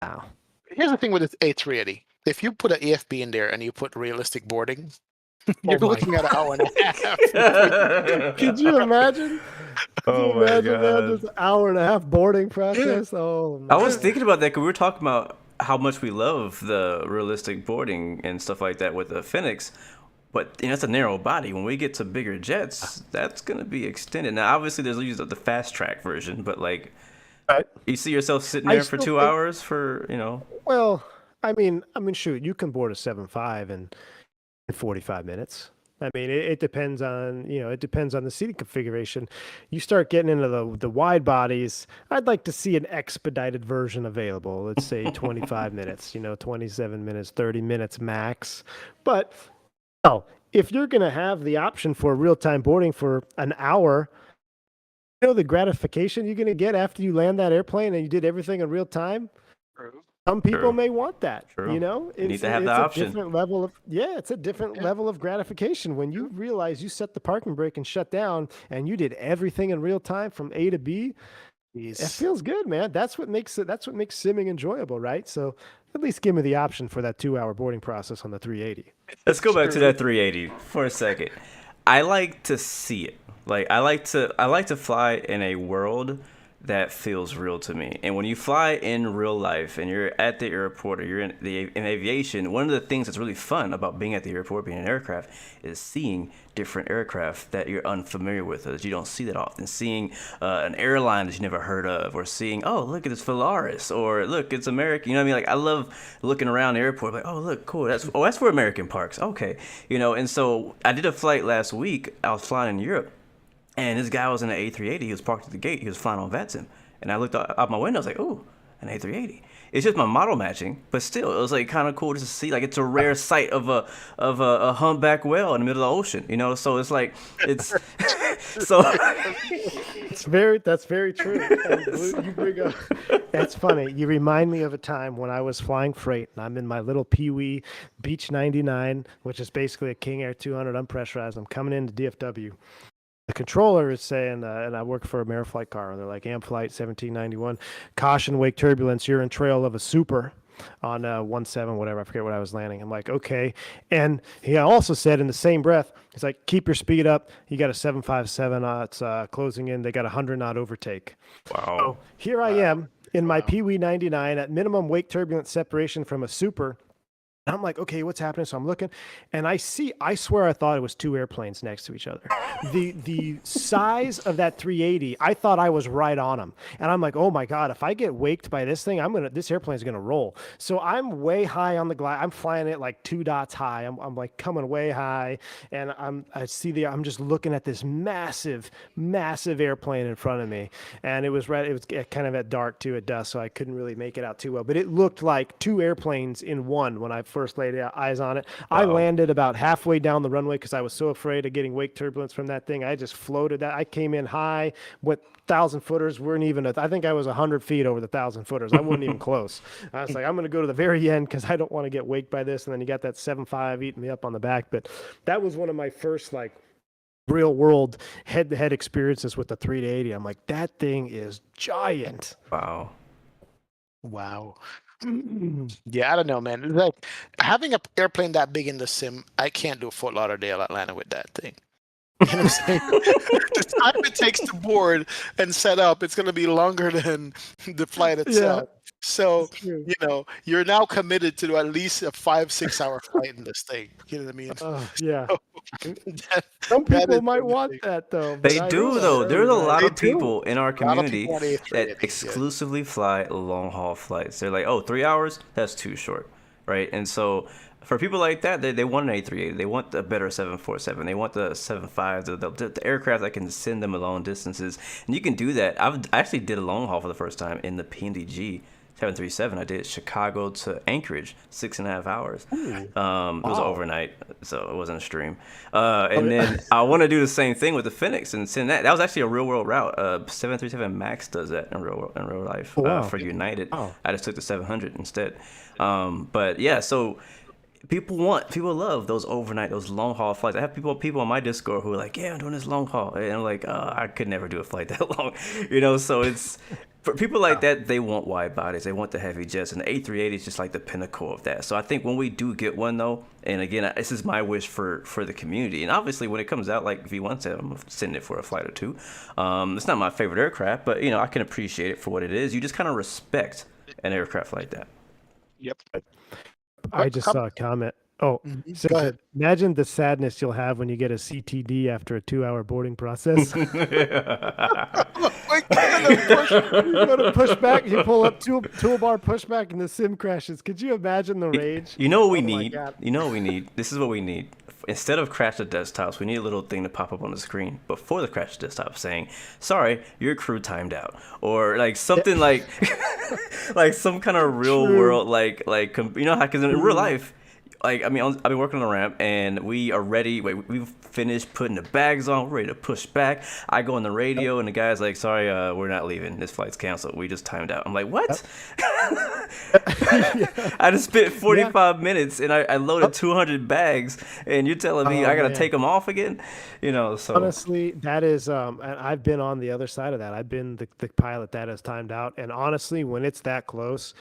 no. Here's the thing with this A380. If you put an EFB in there and you put realistic boarding, you're my looking at an hour and a half. Could you imagine? Oh my man, God. this hour and a half boarding process. Oh, I man. was thinking about that because we were talking about how much we love the realistic boarding and stuff like that with the Fenix. But it's a narrow body. When we get to bigger jets, that's going to be extended. Now, obviously, there's usually the fast track version, but like, Right. you see yourself sitting I there for still 2 think- hours for, Well, I mean, shoot, you can board a 7.5 in 45 minutes. I mean, it depends on, it depends on the seating configuration. You start getting into the wide bodies. I'd like to see an expedited version available. Let's say 25 minutes, 27 minutes, 30 minutes max. But if you're going to have the option for real-time boarding for an hour, the gratification you're going to get after you land that airplane and you did everything in real time. Some people True. may want that. True. You need to have the a option. different level of it's a different level of gratification when you realize you set the parking brake and shut down and you did everything in real time from A to B. It feels good, man. That's what makes it. That's what makes simming enjoyable, right? So at least give me the option for that 2-hour boarding process on the 380. Let's go back to that 380 for a second. I like to see it. Like I like to fly in a world that feels real to me. And when you fly in real life and you're at the airport or you're in aviation, one of the things that's really fun about being at the airport, being in an aircraft, is seeing different aircraft that you're unfamiliar with, or that you don't see that often. Seeing an airline that you never heard of, or seeing, oh, look, it's Polaris, or look, it's American. You know what I mean? Like, I love looking around the airport, like, oh, look, cool. That's where American parks. Okay. You know, and so I did a flight last week. I was flying in Europe. And this guy was in an A380. He was parked at the gate. He was flying on VATSIM. And I looked out my window. I was like, "Ooh, an A380." It's just my model matching, but still, it was like kind of cool just to see. Like, it's a rare sight of a humpback whale in the middle of the ocean. You know, so it's like it's so. That's very true. And you bring up, that's funny. You remind me of a time when I was flying freight, and I'm in my little Pee-wee Beech 99, which is basically a King Air 200 unpressurized. I'm coming into DFW. The controller is saying, and I work for a Ameriflight car, and they're like, Amflight 1791, caution, wake turbulence, you're in trail of a super on 17, whatever, I forget what I was landing. I'm like, okay. And he also said in the same breath, he's like, keep your speed up. You got a 757, it's closing in. They got a 100 knot overtake. Wow. So here I am in my Pee-wee 99 at minimum wake turbulence separation from a super. And I'm like, okay, what's happening? So I'm looking, and I swear I thought it was two airplanes next to each other. The size of that 380, I thought I was right on them. And I'm like, oh my God, if I get waked by this thing, this airplane's gonna roll. So I'm way high on the glide. I'm flying it like 2 dots high. I'm like coming way high, and I'm just looking at this massive airplane in front of me. And it was kind of at dark too, at dusk, so I couldn't really make it out too well. But it looked like two airplanes in one when I first laid eyes on it. Wow. I landed about halfway down the runway because I was so afraid of getting wake turbulence from that thing. I just floated that. I came in high with 1,000 footers. Weren't even, I think I was 100 feet over the 1,000 footers. I wasn't even close. I was like, I'm going to go to the very end because I don't want to get waked by this. And then you got that 7.5 eating me up on the back. But that was one of my first like real world head-to-head experiences with the 380. I'm like, that thing is giant. Wow. Yeah, I don't know, man. Like, having an airplane that big in the sim, I can't do Fort Lauderdale, Atlanta with that thing. You know what I'm saying? The time it takes to board and set up, it's going to be longer than the flight itself. Yeah. So, you know, you're now committed to at least a 5-6 hour flight in this thing. You know what I mean? Yeah. Some people might want that, though. They do, though. There's a lot of people in our community that exclusively fly long haul flights. They're like, oh, 3 hours? That's too short, right? And so for people like that, they want an A380. They want the better 747. They want the 75, the aircraft that can send them long distances. And you can do that. I actually did a long haul for the first time in the PMDG 737. I did Chicago to Anchorage, 6.5 hours. It was overnight, so it wasn't a stream. Then I want to do the same thing with the Fenix and send that. That was actually a real world route. 737 Max does that in real life for United. I just took the 700 instead. But yeah, so people love those overnight, those long haul flights. I have people on my Discord who are like, yeah, I'm doing this long haul, and I'm like, I could never do a flight that long, you know. So it's for people like that, they want wide bodies, they want the heavy jets, and the A380 is just like the pinnacle of that. So I think when we do get one, though, and again, this is my wish for the community, and obviously when it comes out, like V1 said, I'm sending it for a flight or two. It's not my favorite aircraft, but you know, I can appreciate it for what it is. You just kind of respect an aircraft like that. Yep. I just saw a comment. Oh, so go ahead. Imagine the sadness you'll have when you get a CTD after a 2-hour boarding process. You go to push back, you pull up toolbar pushback, and the sim crashes. Could you imagine the rage? You know what we need? You know what we need? This is what we need. Instead of crash the desktops, we need a little thing to pop up on the screen before the crash desktop saying, sorry, your crew timed out. Or like something like like some kind of real world, like you know how, because in real life, like, I mean, I've been working on the ramp, and we are ready. We've finished putting the bags on. We're ready to push back. I go on the radio, and the guy's like, sorry, we're not leaving. This flight's canceled. We just timed out. I'm like, what? I just spent 45 minutes, and I loaded 200 bags, and you're telling me I got to take them off again? You know, so. Honestly, that is, and I've been on the other side of that. I've been the pilot that has timed out. And honestly, when it's that close,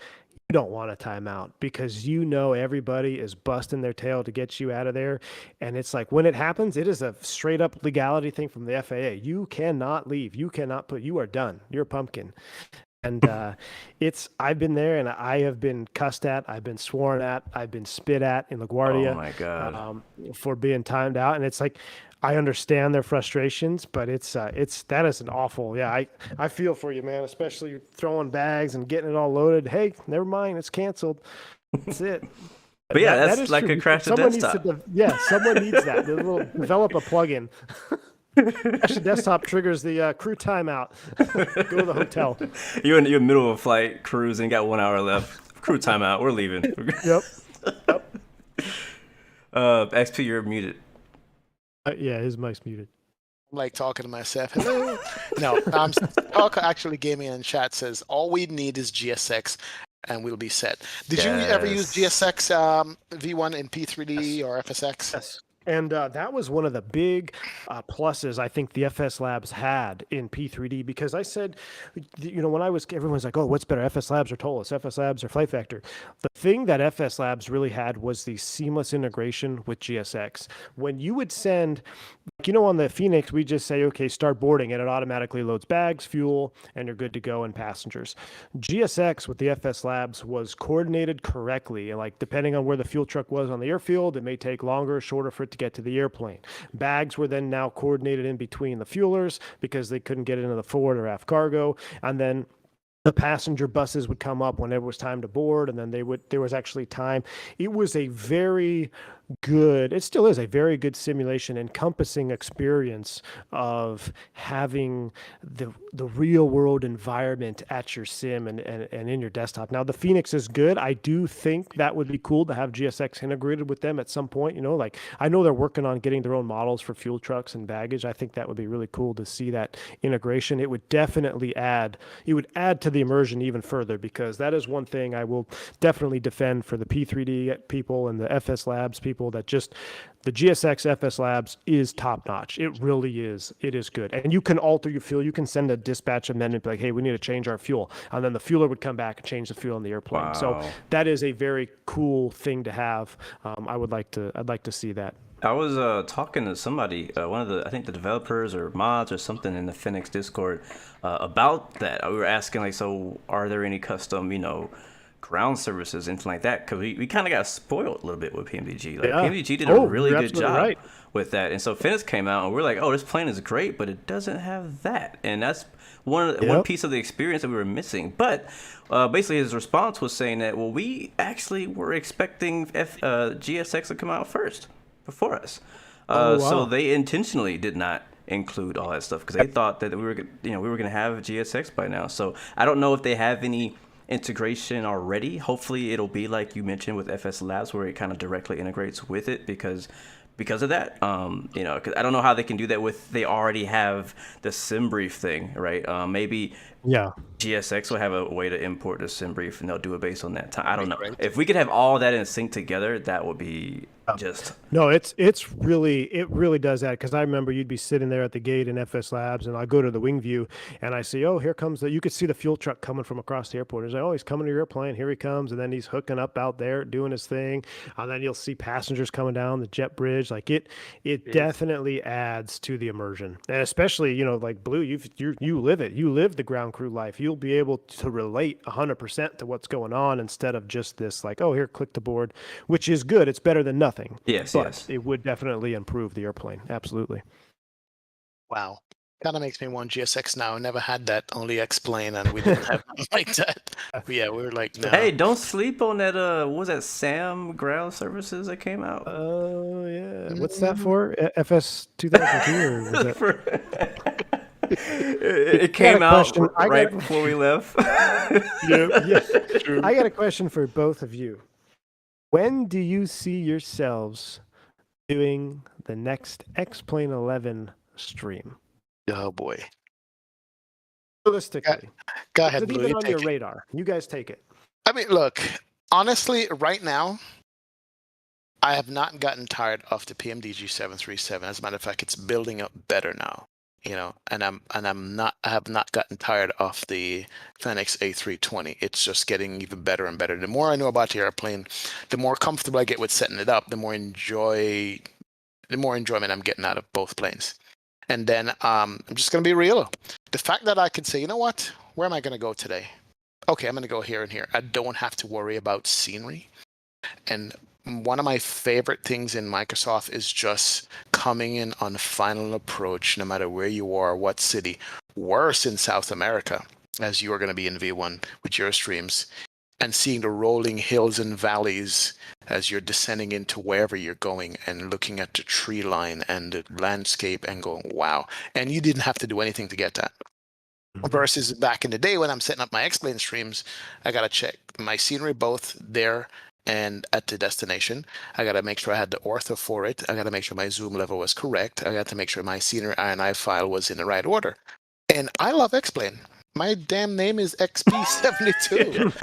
you don't want a timeout because you know everybody is busting their tail to get you out of there. And it's like when it happens, it is a straight up legality thing from the FAA. You cannot leave. You cannot you are done. You're a pumpkin. And I've been there and I have been cussed at, I've been sworn at, I've been spit at in Oh LaGuardia my God. for being timed out. And it's like, I understand their frustrations, but that is an awful, yeah, I feel for you, man, especially throwing bags and getting it all loaded. Hey, never mind, it's canceled. That's it. But yeah, That that's is like true. a crash to Someone desktop. someone needs that. Develop a plugin. Actually, desktop triggers the crew timeout. Go to the hotel. You're in the middle of a flight, cruising, got 1 hour left. Crew timeout. We're leaving. Yep. XP, you're muted. Yeah, his mic's muted. I'm like talking to myself. Hello. No, Talker actually gave me in chat says all we need is GSX and we'll be set. Did you ever use GSX V1 in P3D or FSX? Yes. And that was one of the big pluses I think the FS Labs had in P3D because I said, when everyone's like, oh, what's better, FS Labs or Tolis, FS Labs or Flight Factor? The thing that FS Labs really had was the seamless integration with GSX. When you would send, on the Fenix, we just say, okay, start boarding, and it automatically loads bags, fuel, and you're good to go and passengers. GSX with the FS Labs was coordinated correctly. And like, depending on where the fuel truck was on the airfield, it may take longer or shorter for it to get to the airplane. Bags were then now coordinated in between the fuelers because they couldn't get into the forward or aft cargo. And then the passenger buses would come up whenever it was time to board, and then there was actually time. It was a very good, it still is a very good simulation encompassing experience of having the real world environment at your sim and in your desktop. Now the Fenix is good. I do think that would be cool to have GSX integrated with them at some point. Like I know they're working on getting their own models for fuel trucks and baggage. I think that would be really cool to see that integration. It would definitely add to the immersion even further, because that is one thing I will definitely defend for the P3D people and the FS Labs people, that just the GSX FS Labs is top notch. It really is. It is good. And you can alter your fuel. You can send a dispatch amendment like, hey, we need to change our fuel. And then the fueler would come back and change the fuel in the airplane. Wow. So that is a very cool thing to have. I'd like to see that. I was talking to somebody, one of the, I think the developers or mods or something in the Fenix Discord about that. We were asking like, so are there any custom, ground services, anything like that? Because we kind of got spoiled a little bit with PMDG. Like PMDG did a really good job with that. And so Fenix came out and we're like, oh, this plane is great, but it doesn't have that. And that's one piece of the experience that we were missing. But basically his response was saying that, well, we actually were expecting GSX to come out first before us. So they intentionally did not include all that stuff because they thought that we were going to have GSX by now. So I don't know if they have any integration already. Hopefully it'll be like you mentioned with FS Labs, where it kind of directly integrates with it because of that. Because I don't know how they can do that they already have the SimBrief thing, right? Maybe GSX will have a way to import the SimBrief and they'll do it based on that time. I don't know. If we could have all that in sync together, that would be just... No, it really does that, because I remember you'd be sitting there at the gate in FS Labs and I go to the wing view and I see, oh, here comes you could see the fuel truck coming from across the airport. It's like, oh, he's coming to your airplane, here he comes, and then he's hooking up out there doing his thing, and then you'll see passengers coming down the jet bridge. Like it definitely adds to the immersion, and especially like Blue, you live it, you live the ground crew life. You'll be able to relate 100% to what's going on instead of just this like, oh, here, click to board, which is good. It's better than nothing. Yes, but it would definitely improve the airplane. Absolutely. Wow. Kind of makes me want GSX now. I never had that, only X-plane, and we didn't have one like that. But yeah, we were like, no. Hey, don't sleep on that, what was that, SAM ground services that came out? Oh, yeah. What's that for? FS 2002? Or was that... It came out right before we left. Yeah. True. I got a question for both of you. When do you see yourselves doing the next X-Plane 11 stream? Oh boy. Realistically. Go ahead, Blue. Even on your radar. You guys take it. I mean, look, honestly, right now, I have not gotten tired of the PMDG 737. As a matter of fact, it's building up better now. I have not gotten tired of the Fenix A320. It's just getting even better and better. The more I know about the airplane, the more comfortable I get with setting it up, the more enjoyment I'm getting out of both planes. And then I'm just going to be real. The fact that I can say, you know what, where am I going to go today? Okay, I'm going to go here and here. I don't have to worry about scenery. And one of my favorite things in Microsoft is just coming in on final approach, no matter where you are, what city. Worse in South America, as you are going to be in V1 with your streams, and seeing the rolling hills and valleys as you're descending into wherever you're going and looking at the tree line and the landscape and going, wow. And you didn't have to do anything to get that. Versus back in the day when I'm setting up my X-Plane streams, I got to check my scenery both there and at the destination. I got to make sure I had the ortho for it. I got to make sure my zoom level was correct. I got to make sure my scenery INI file was in the right order. And I love X-Plane. My damn name is XP72.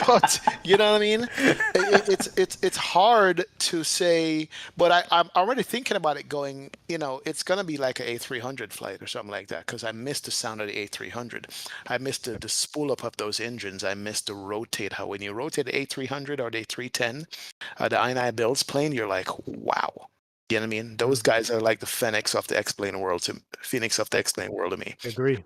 But you know what I mean? It's hard to say, but I'm already thinking about it going, it's going to be like an A300 flight or something like that, because I miss the sound of the A300. I miss the spool up of those engines. I miss the rotate, how when you rotate the A300 or the A310, the INI builds plane, you're like, wow. You know what I mean? Those guys are like the Phoenix of the X-Plane world to me. Agree.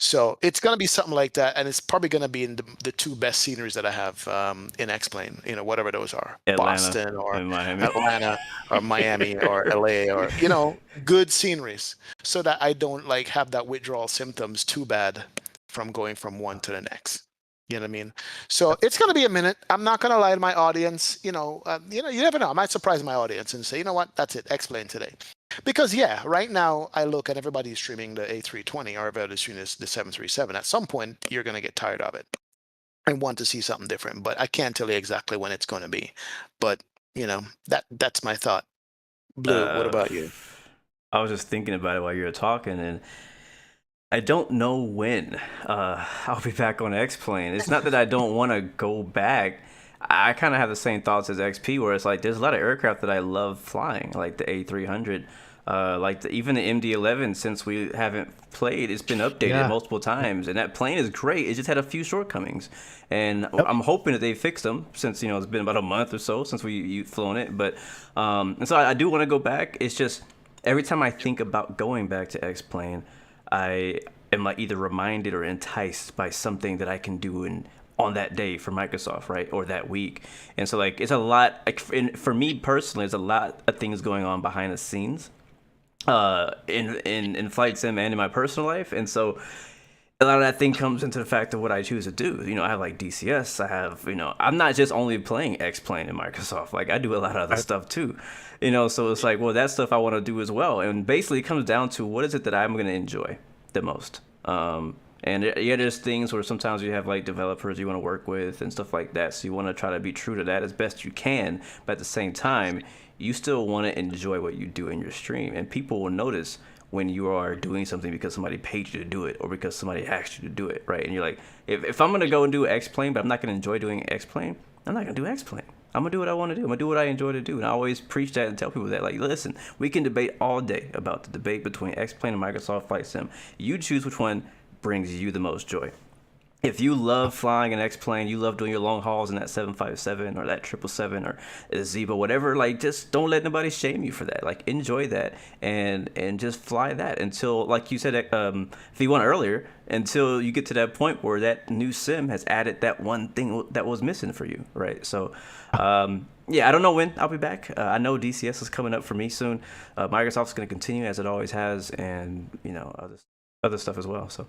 So it's going to be something like that, and it's probably going to be in the two best sceneries that I have in X-Plane, whatever those are, Atlanta Boston or and Miami. Atlanta or Miami or LA or, good sceneries, so that I don't have that withdrawal symptoms too bad from going from one to the next. You know what I mean? So it's going to be a minute. I'm not going to lie to my audience. You never know. I might surprise my audience and say, you know what? That's it. X-Plane today. Because right now I look and everybody's streaming the A320 or everybody's streaming the 737. At some point, you're going to get tired of it and want to see something different. But I can't tell you exactly when it's going to be. But that's my thought. Blue, what about you? I was just thinking about it while you were talking, and I don't know when I'll be back on X-Plane. It's not that I don't want to go back. I kind of have the same thoughts as XP, where it's like there's a lot of aircraft that I love flying, like the A300, even the MD-11. Since we haven't played, it's been updated multiple times, and that plane is great. It just had a few shortcomings, and I'm hoping that they fix them since it's been about a month or so since you've flown it. But and so I do want to go back. It's just every time I think about going back to X-Plane, I am either reminded or enticed by something that I can do on that day for Microsoft, right, or that week. And so it's a lot, for me personally, there's a lot of things going on behind the scenes in flight sim and in my personal life. And so a lot of that thing comes into the fact of what I choose to do. I have DCS, I have, I'm not just only playing X-Plane in Microsoft, I do a lot of other stuff too, so it's that stuff I want to do as well. And basically it comes down to what is it that I'm going to enjoy the most. And there's things where sometimes you have developers you want to work with and stuff like that. So you want to try to be true to that as best you can. But at the same time, you still want to enjoy what you do in your stream. And people will notice when you are doing something because somebody paid you to do it or because somebody asked you to do it, right? And you're like, if I'm going to go and do X-Plane, but I'm not going to enjoy doing X-Plane, I'm not going to do X-Plane. I'm going to do what I want to do. I'm going to do what I enjoy to do. And I always preach that and tell people that, listen, we can debate all day about the debate between X-Plane and Microsoft Flight Sim. You choose which one brings you the most joy. If you love flying an X-Plane, you love doing your long hauls in that 757 or that 777 or a Zeba, whatever, just don't let nobody shame you for that. Enjoy that and just fly that until, like you said, V1 earlier, until you get to that point where that new sim has added that one thing that was missing for you, right? So, I don't know when I'll be back. I know DCS is coming up for me soon. Microsoft's going to continue as it always has, and other stuff as well. So.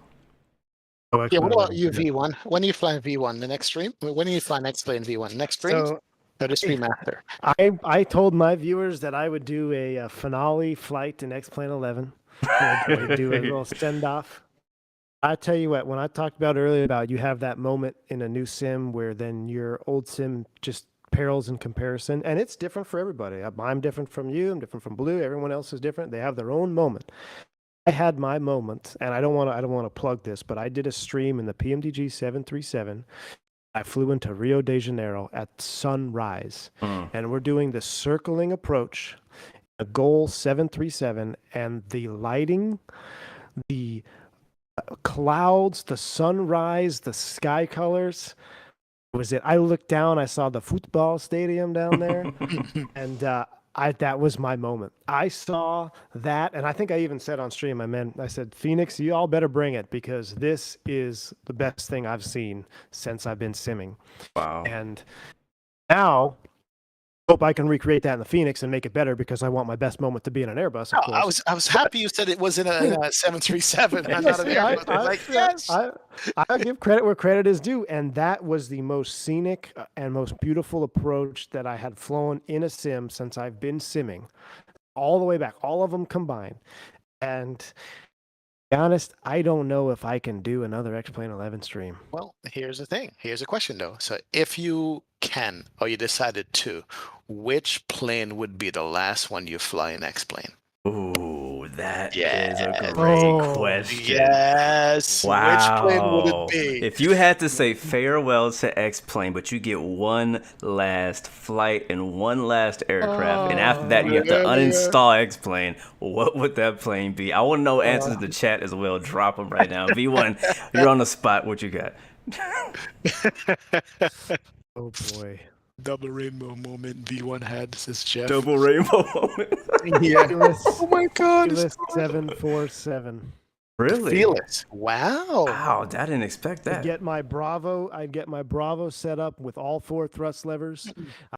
What about you, V1? When are you flying V1? The next stream? When are you flying X-Plane V1? Next stream? Or the stream after? I told my viewers that I would do a finale flight in X-Plane 11. I'd do a little send-off. I tell you what, when I talked about earlier about you have that moment in a new sim where then your old sim just pales in comparison, and it's different for everybody. I'm different from you. I'm different from Blue. Everyone else is different. They have their own moment. I had my moment, and I don't want to plug this, but I did a stream in the PMDG 737. I flew into Rio de Janeiro at sunrise, and we're doing the circling approach, a Goal 737, and the lighting, the clouds, the sunrise, the sky colors. Was it? I looked down, I saw the football stadium down there, and that was my moment. I saw that, and I think I even said on stream, I said, Phoenix, you all better bring it because this is the best thing I've seen since I've been simming. Wow. And now hope I can recreate that in the Phoenix and make it better because I want my best moment to be in an Airbus, of course. I was happy you said it was in a 737 and not an Airbus. I was like, yes. I give credit where credit is due, and that was the most scenic and most beautiful approach that I had flown in a sim since I've been simming, all the way back, all of them combined. And to be honest, I don't know if I can do another X-Plane 11 stream. Well, here's the thing. Here's a question, though. So if you can, or you decided to, which plane would be the last one you fly in X-Plane? Ooh, that is a great question. Yes. Wow. Which plane would it be? If you had to say farewell to X-Plane, but you get one last flight and one last aircraft, and after that you have to uninstall X-Plane, what would that plane be? I want to know answers in the chat as well. Drop them right now. V1, you're on the spot. What you got? Oh, boy. Double rainbow moment V1 had, says Jeff. Double rainbow moment. Yeah. Oh my God. Fearless 747. Really? Fearless. Wow. Wow, I didn't expect that. I'd get my Bravo set up with all 4 thrust levers.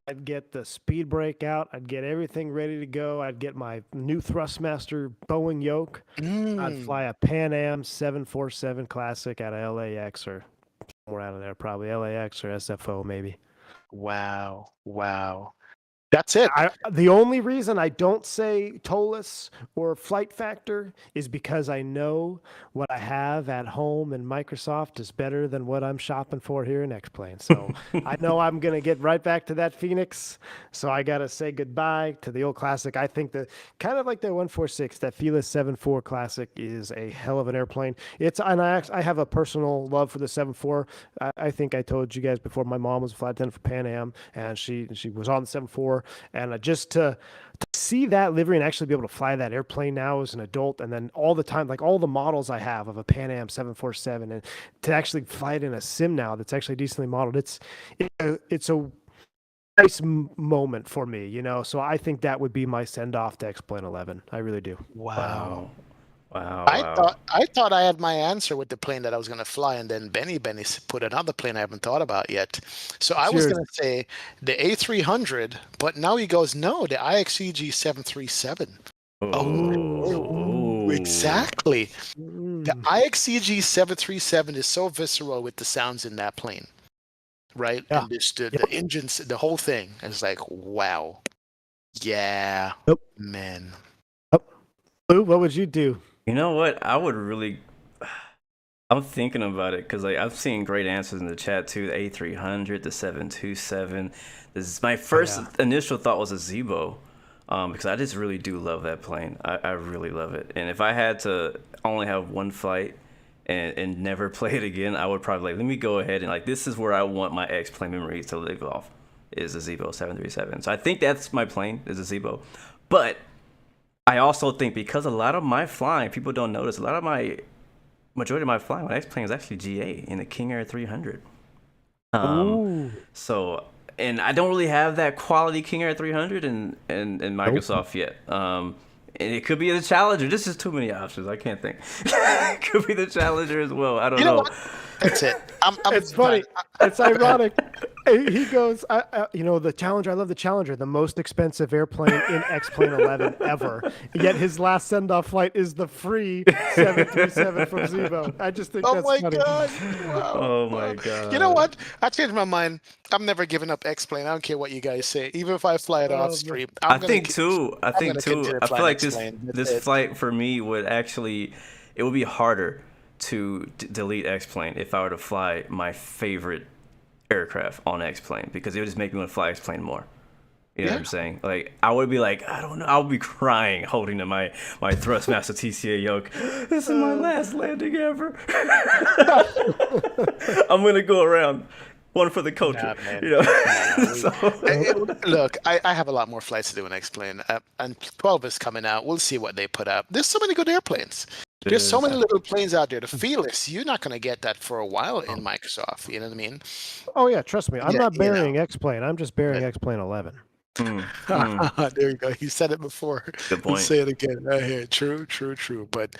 I'd get the speed brake out. I'd get everything ready to go. I'd get my new Thrustmaster Boeing yoke. I'd fly a Pan Am 747 Classic out of LAX or somewhere out of there, probably LAX or SFO maybe. Wow. Wow. That's it. The only reason I don't say Tolis or Flight Factor is because I know what I have at home in Microsoft is better than what I'm shopping for here in X-Plane. So I know I'm going to get right back to that Phoenix. So I got to say goodbye to the old classic. I think that kind of like the 146, that Fearless 7.4 Classic is a hell of an airplane. And I have a personal love for the 7.4. I think I told you guys before, my mom was a flight attendant for Pan Am, and she was on the 7.4. And just to see that livery and actually be able to fly that airplane now as an adult, and then all the time, like all the models I have of a Pan Am 747, and to actually fly it in a sim now that's actually decently modeled, it's a nice moment for me, you know. So I think that would be my send off to X-Plane 11. I really do. Wow. I thought I had my answer with the plane that I was going to fly, and then Benny put another plane I haven't thought about yet. So I was going to say the A300, but now he goes, no, the IXCG 737. Oh, exactly. The IXCG 737 is so visceral with the sounds in that plane, right? Yeah. And the engines, the whole thing. It's like, wow. Yeah, man. Lou, what would you do? You know what? I would really. I'm thinking about it because I've seen great answers in the chat too. The A300, the 727. This is my first initial thought was a Zebo, because I just really do love that plane. I really love it. And if I had to only have one flight and never play it again, I would probably let me go ahead and this is where I want my X-Plane memories to live off, is a Zebo 737. So I think that's my plane, is a Zebo, but I also think because a lot of my flying, people don't notice, majority of my flying on X-Plane is actually GA in the King Air 300. So, and I don't really have that quality King Air 300 in Microsoft yet. And it could be the Challenger. This is too many options. I can't think. It could be the Challenger as well. I don't know. What? That's it. It's funny. It's ironic. He goes, the Challenger. I love the Challenger, the most expensive airplane in X-Plane 11 ever. Yet his last send-off flight is the free 737 from Zebo. I just think that's funny. God. Wow. Oh my god. You know what? I changed my mind. I'm never giving up X-Plane. I don't care what you guys say. Even if I fly it off stream. I think too. I feel like this flight for me would actually, it would be harder to delete X-Plane if I were to fly my favorite aircraft on X-Plane, because it would just make me want to fly X-Plane more. You know what I'm saying? Like, I would be like, I don't know, I would be crying holding to my Thrustmaster TCA yoke. This is my last landing ever. I'm gonna go around one for the culture. Nah, man. You know. Nah, So look, I have a lot more flights to do and explain. And 12 is coming out. We'll see what they put out. There's so many good airplanes. it There's so is. many little planes out there. The Felix, you're not going to get that for a while in Microsoft. You know what I mean? Oh yeah, trust me. I'm Yeah, not you know. burying X-Plane. I'm just burying X-Plane 11. There you go. You said it before. Good We'll point. say it again right here. True, true, true. But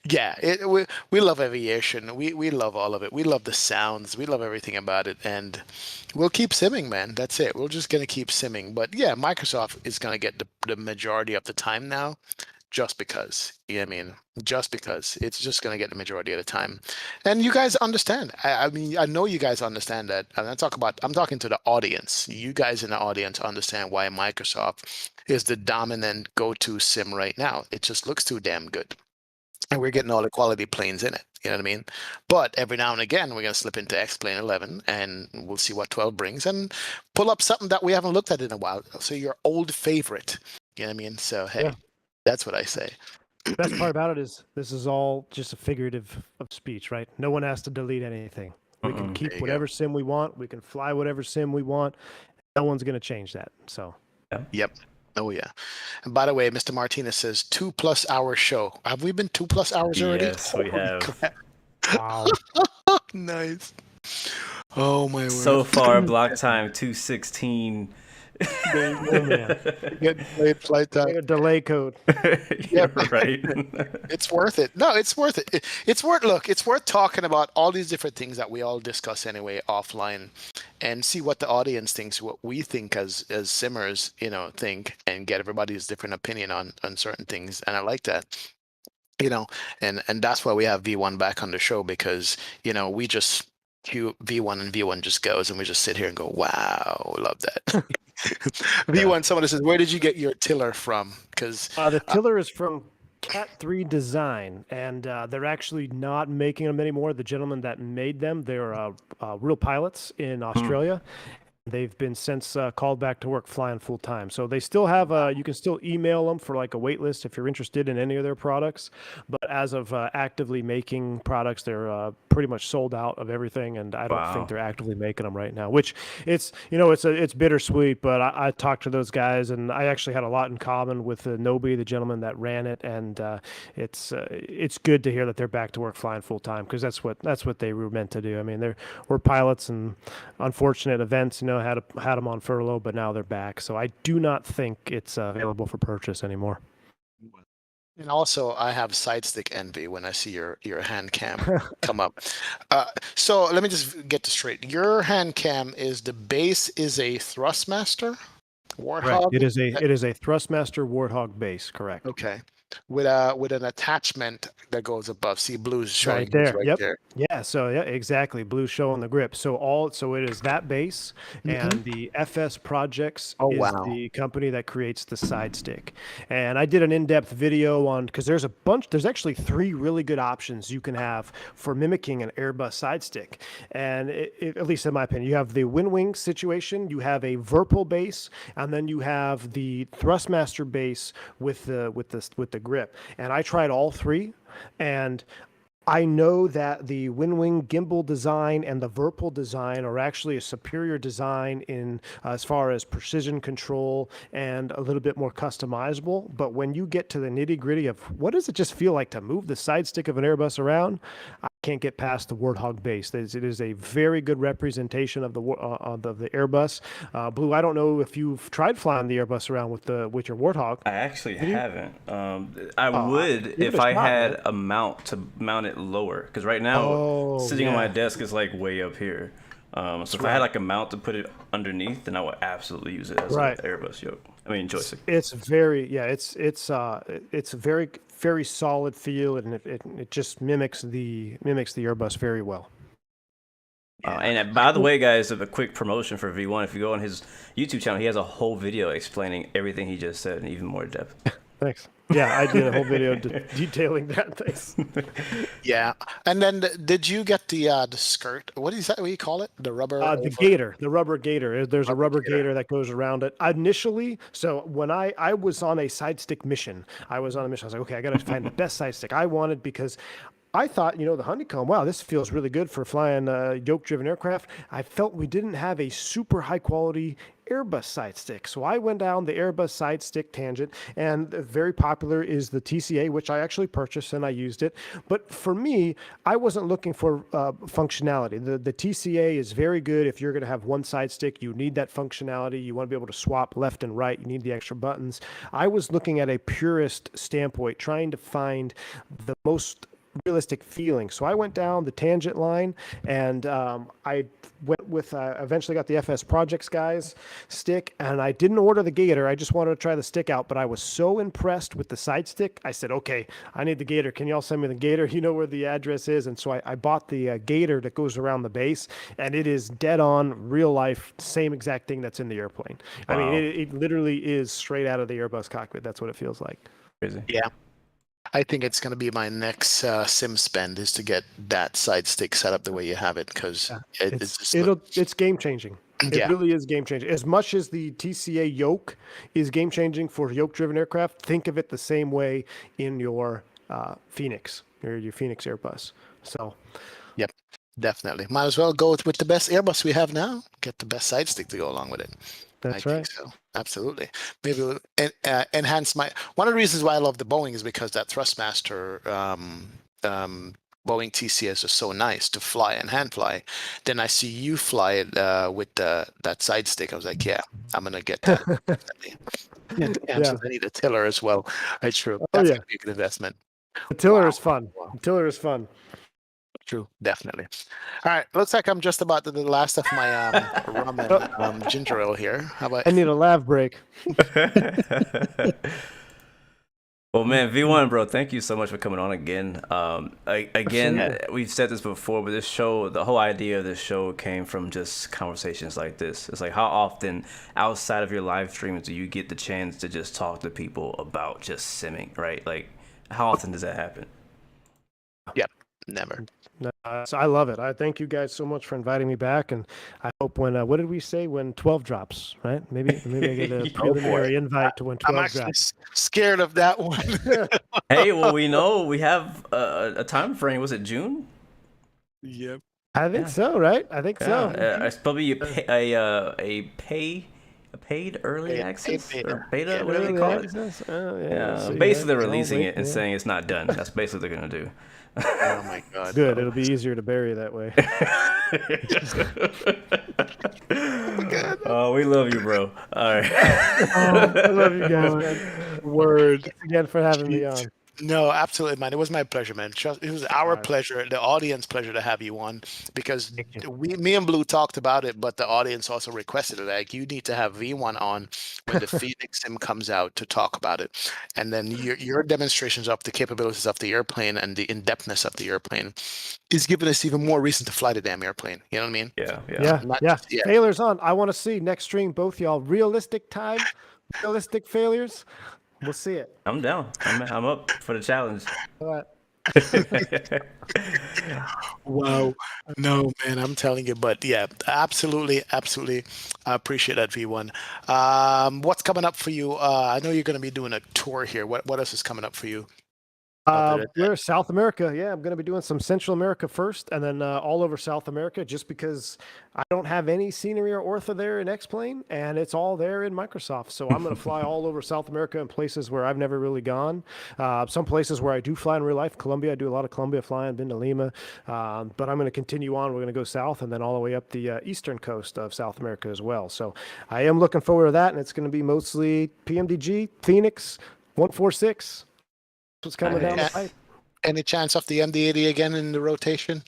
yeah, we love aviation. We love all of it. We love the sounds. We love everything about it. And we'll keep simming, man. That's it. We're just going to keep simming. But yeah, Microsoft is going to get the majority of the time now. Just because, I mean, just because it's just going to get the majority of the time, and you guys understand. I mean, I know you guys understand that. And I'm talking to the audience. You guys in the audience understand why Microsoft is the dominant go-to sim right now. It just looks too damn good, and we're getting all the quality planes in it. You know what I mean? But every now and again, we're going to slip into X-Plane 11, and we'll see what 12 brings, and pull up something that we haven't looked at in a while. So your old favorite. You know what I mean? So hey. Yeah. That's what I say. Best part about it is this is all just a figurative of speech, right? No one has to delete anything. We can There keep you whatever sim we want. We can fly whatever sim we want. No one's going to change that. So, Yep. Oh yeah. And by the way, Mr. Martinez says 2+ hour show. Have we been 2+ hours already? Yes, we Holy have. crap. wow. Nice. Oh my word. So far, block time 2:16. Oh, man. Getting late flight time. A delay code. Yeah, right. It's worth it. No, it's worth it. It's worth talking about all these different things that we all discuss anyway offline, and see what the audience thinks, what we think as simmers, think, and get everybody's different opinion on certain things. And I like that. And that's why we have V1 back on the show, because we just V1 and V1 just goes, and we just sit here and go, wow, love that. V1, someone says, where did you get your tiller from? Because the tiller is from Cat 3 Design, and they're actually not making them anymore. The gentleman that made them, they're real pilots in Australia. They've been since called back to work flying full time. So they still have, you can still email them for like a wait list if you're interested in any of their products. But as of actively making products, they're pretty much sold out of everything. And I don't think they're actively making them right now, which it's bittersweet. But I talked to those guys, and I actually had a lot in common with Nobi, the gentleman that ran it. And it's good to hear that they're back to work flying full time, because that's what they were meant to do. I mean, we're pilots, and unfortunate events, had them on furlough, but now they're back. So I do not think it's available for purchase anymore. And also, I have side stick envy when I see your hand cam come up. So let me just get this straight. Your hand cam the base is a Thrustmaster Warthog? Right. It is a Thrustmaster Warthog base, correct. Okay. With an attachment that goes above. See, blue's showing right there. right there. Yeah. So yeah, exactly. Blue showing the grip. So it is that base, and the FS Projects is the company that creates the side stick. And I did an in-depth video on, because there's actually 3 really good options you can have for mimicking an Airbus side stick. And at least in my opinion, you have the WinWing situation, you have a Verpal base, and then you have the Thrustmaster base with the grip. And I tried all 3, and I know that the WinWing gimbal design and the Verpal design are actually a superior design in as far as precision control and a little bit more customizable. But when you get to the nitty gritty of what does it just feel like to move the side stick of an Airbus around, I can't get past the Warthog base. It is a very good representation of the Airbus. Blue, I don't know if you've tried flying the Airbus around with your Warthog. I actually haven't. I would if I had a mount to mount it lower, because right now sitting on my desk is like way up here. So if I had like a mount to put it underneath, then I would absolutely use it as an Airbus yoke. I mean, joystick. It's very it's a very, very solid feel, and it just mimics the Airbus very well. And by the way, guys, a quick promotion for V1. If you go on his YouTube channel, he has a whole video explaining everything he just said in even more depth. Thanks. Yeah, I did a whole video detailing that. Thanks. Yeah, and then did you get the skirt? What is that? What do you call it? The rubber? The gator, the rubber gator. There's a rubber gator that goes around it. Initially, so when I was on a side stick mission, I was like, okay, I got to find the best side stick I wanted, because I thought, the honeycomb, wow, this feels really good for flying yoke-driven aircraft. I felt we didn't have a super high-quality Airbus side stick. So I went down the Airbus side stick tangent, and very popular is the TCA, which I actually purchased and I used it. But for me, I wasn't looking for functionality. The TCA is very good if you're going to have one side stick. You need that functionality. You want to be able to swap left and right. You need the extra buttons. I was looking at a purist standpoint, trying to find the most realistic feeling. So I went down the tangent line, and I went with eventually got the FS Projects guys stick, and I didn't order the Gator. I just wanted to try the stick out, but I was so impressed with the side stick. I said, okay, I need the Gator. Can y'all send me the Gator? You know where the address is. And so I bought the Gator that goes around the base, and it is dead on real life, same exact thing that's in the airplane. Wow. I mean, it literally is straight out of the Airbus cockpit. That's what it feels like. Crazy. Yeah. I think it's going to be my next sim spend is to get that side stick set up the way you have it, because it's game changing. It really is game changing. As much as the TCA yoke is game changing for yoke driven aircraft, think of it the same way in your Fenix or your Fenix Airbus. So, yep, definitely. Might as well go with the best Airbus we have now. Get the best side stick to go along with it. That's I right. think so. Absolutely. Maybe we'll enhance my. One of the reasons why I love the Boeing is because that Thrustmaster Boeing TCS is so nice to fly and hand fly. Then I see you fly it with that side stick. I was like, yeah, I'm gonna get that. So I need a tiller as well. That's true. That's gonna be a good investment. The tiller is fun. The tiller is fun. True, definitely. All right, looks like I'm just about to the last of my rum and ginger ale here. How about? I need a laugh break. Well, man, V1, bro, thank you so much for coming on again. We've said this before, but this show, the whole idea of this show came from just conversations like this. It's like, how often outside of your live streams do you get the chance to just talk to people about just simming, right? Like, how often does that happen? Yep, never. So I love it. I thank you guys so much for inviting me back, and I hope when what did we say when 12 drops, right? Maybe I get a preliminary invite to when 12 drops. I'm actually scared of that one. Hey, well, we know we have a time frame. Was it June? Yep. I think so, right? I think so. It's probably a paid early access or beta, whatever they call it. So basically, they're releasing it and saying it's not done. That's basically what they're gonna do. Oh my god. Good. It'll be easier to bury that way. Oh, we love you, bro. All right. I love you guys, man. Word. Thanks again for having me on. No, absolutely, man. It was my pleasure, man. It was our pleasure, the audience pleasure to have you on, because me and Blue talked about it, but the audience also requested it. Like, you need to have V1 on when the Fenix Sim comes out to talk about it, and then your demonstrations of the capabilities of the airplane and the in-depthness of the airplane is giving us even more reason to fly the damn airplane. You know what I mean? Yeah. Failures on. I want to see next stream both y'all realistic time, realistic failures. We'll see it. I'm down. I'm up for the challenge. All right. Wow. No, man, I'm telling you. But yeah, absolutely. I appreciate that, V1. What's coming up for you? I know you're going to be doing a tour here. What else is coming up for you? We're South America. Yeah, I'm going to be doing some Central America first, and then all over South America, just because I don't have any scenery or ortho there in X-Plane, and it's all there in Microsoft. So I'm going to fly all over South America in places where I've never really gone. Some places where I do fly in real life. Colombia, I do a lot of Colombia flying, been to Lima. But I'm going to continue on. We're going to go south and then all the way up the eastern coast of South America as well. So I am looking forward to that, and it's going to be mostly PMDG, Fenix, 146. What's coming down the pipe. Any chance of the MD-80 again in the rotation?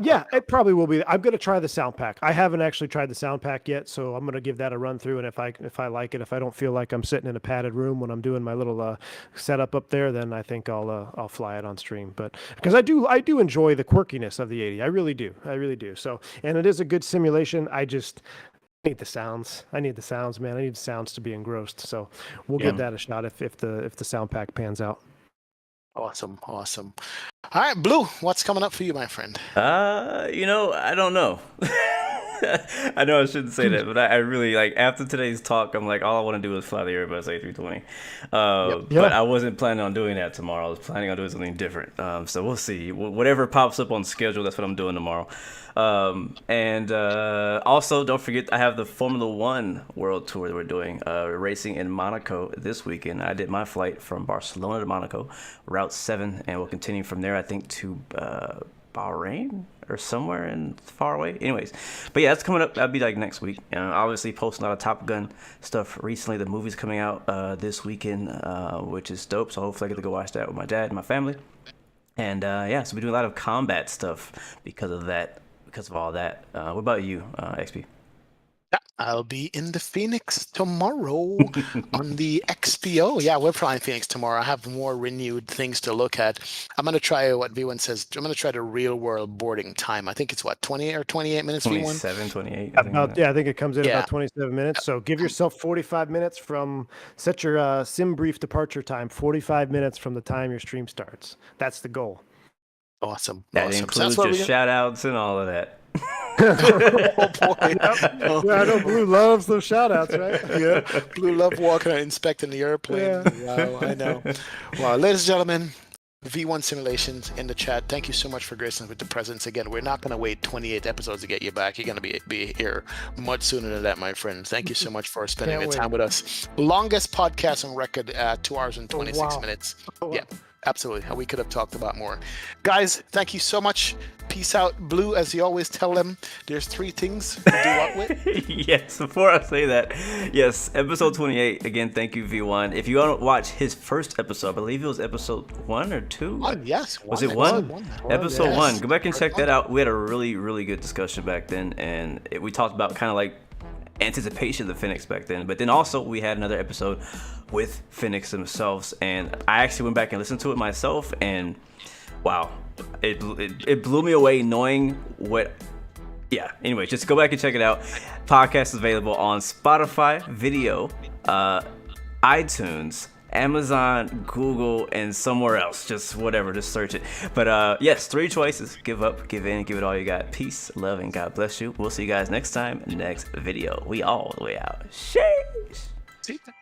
Yeah, it probably will be. I'm going to try the sound pack. I haven't actually tried the sound pack yet, so I'm going to give that a run through. And if I like it, if I don't feel like I'm sitting in a padded room when I'm doing my little setup up there, then I think I'll fly it on stream. But because I do enjoy the quirkiness of the 80, I really do. So, and it is a good simulation. I need the sounds. I need the sounds, man. I need the sounds to be engrossed. So we'll give that a shot if the sound pack pans out. Awesome. All right, Blue, what's coming up for you, my friend? I don't know. I know I shouldn't say that, but I really like after today's talk. I'm like, all I want to do is fly the Airbus A320. But I wasn't planning on doing that tomorrow. I was planning on doing something different. So we'll see. Whatever pops up on schedule, that's what I'm doing tomorrow. And also, don't forget, I have the Formula One World Tour that we're doing, racing in Monaco this weekend. I did my flight from Barcelona to Monaco, Route 7, and we'll continue from there, I think, to Bahrain or somewhere in far away. Anyways, but yeah, that's coming up. That'll be like next week. Obviously, posting a lot of Top Gun stuff recently. The movie's coming out this weekend, which is dope. So hopefully I get to go watch that with my dad and my family. And yeah, so we're doing a lot of combat stuff because of that. Because of all that. What about you, XP? Yeah, I'll be in the Phoenix tomorrow on the XPO. Yeah, we're flying Phoenix tomorrow. I have more renewed things to look at. I'm going to try what V1 says. I'm going to try the real world boarding time. I think it's what, 20 or 28 minutes, 27, 28. I think it comes in about 27 minutes. So give yourself 45 minutes from, set your sim brief departure time, 45 minutes from the time your stream starts. That's the goal. Awesome. That includes your shout outs and all of that. Oh boy. Yeah, I know Blue loves those shout outs, right? Yeah. Blue love walking out inspecting the airplane. Yeah. Wow, I know. Well, ladies and gentlemen, V1-Simulations in the chat. Thank you so much for gracing us with the presence again. We're not going to wait 28 episodes to get you back. You're going to be here much sooner than that, my friend. Thank you so much for spending the time with us. Longest podcast on record, 2 hours and 26 minutes. Yeah. Absolutely. We could have talked about more. Guys, thank you so much. Peace out. Blue, as you always tell them, there's 3 things to do what with. Yes, before I say that, yes, episode 28. Again, thank you, V1. If you want to watch his first episode, I believe it was episode 1 or 2. Yes. Was it 1? Episode 1. Go back and check that out. We had a really, really good discussion back then, and we talked about kind of like anticipation of the Fenix back then, but then also we had another episode with Fenix themselves, and I actually went back and listened to it myself, and wow, it blew me away knowing what. Yeah, anyway, just go back and check it out. Podcast is available on Spotify, video, iTunes, Amazon, Google, and somewhere else. Just whatever, just search it. But yes, 3 choices. Give up, give in, give it all you got. Peace, love, and God bless you. We'll see you guys next time, next video. We all the way out. Sheesh. See you.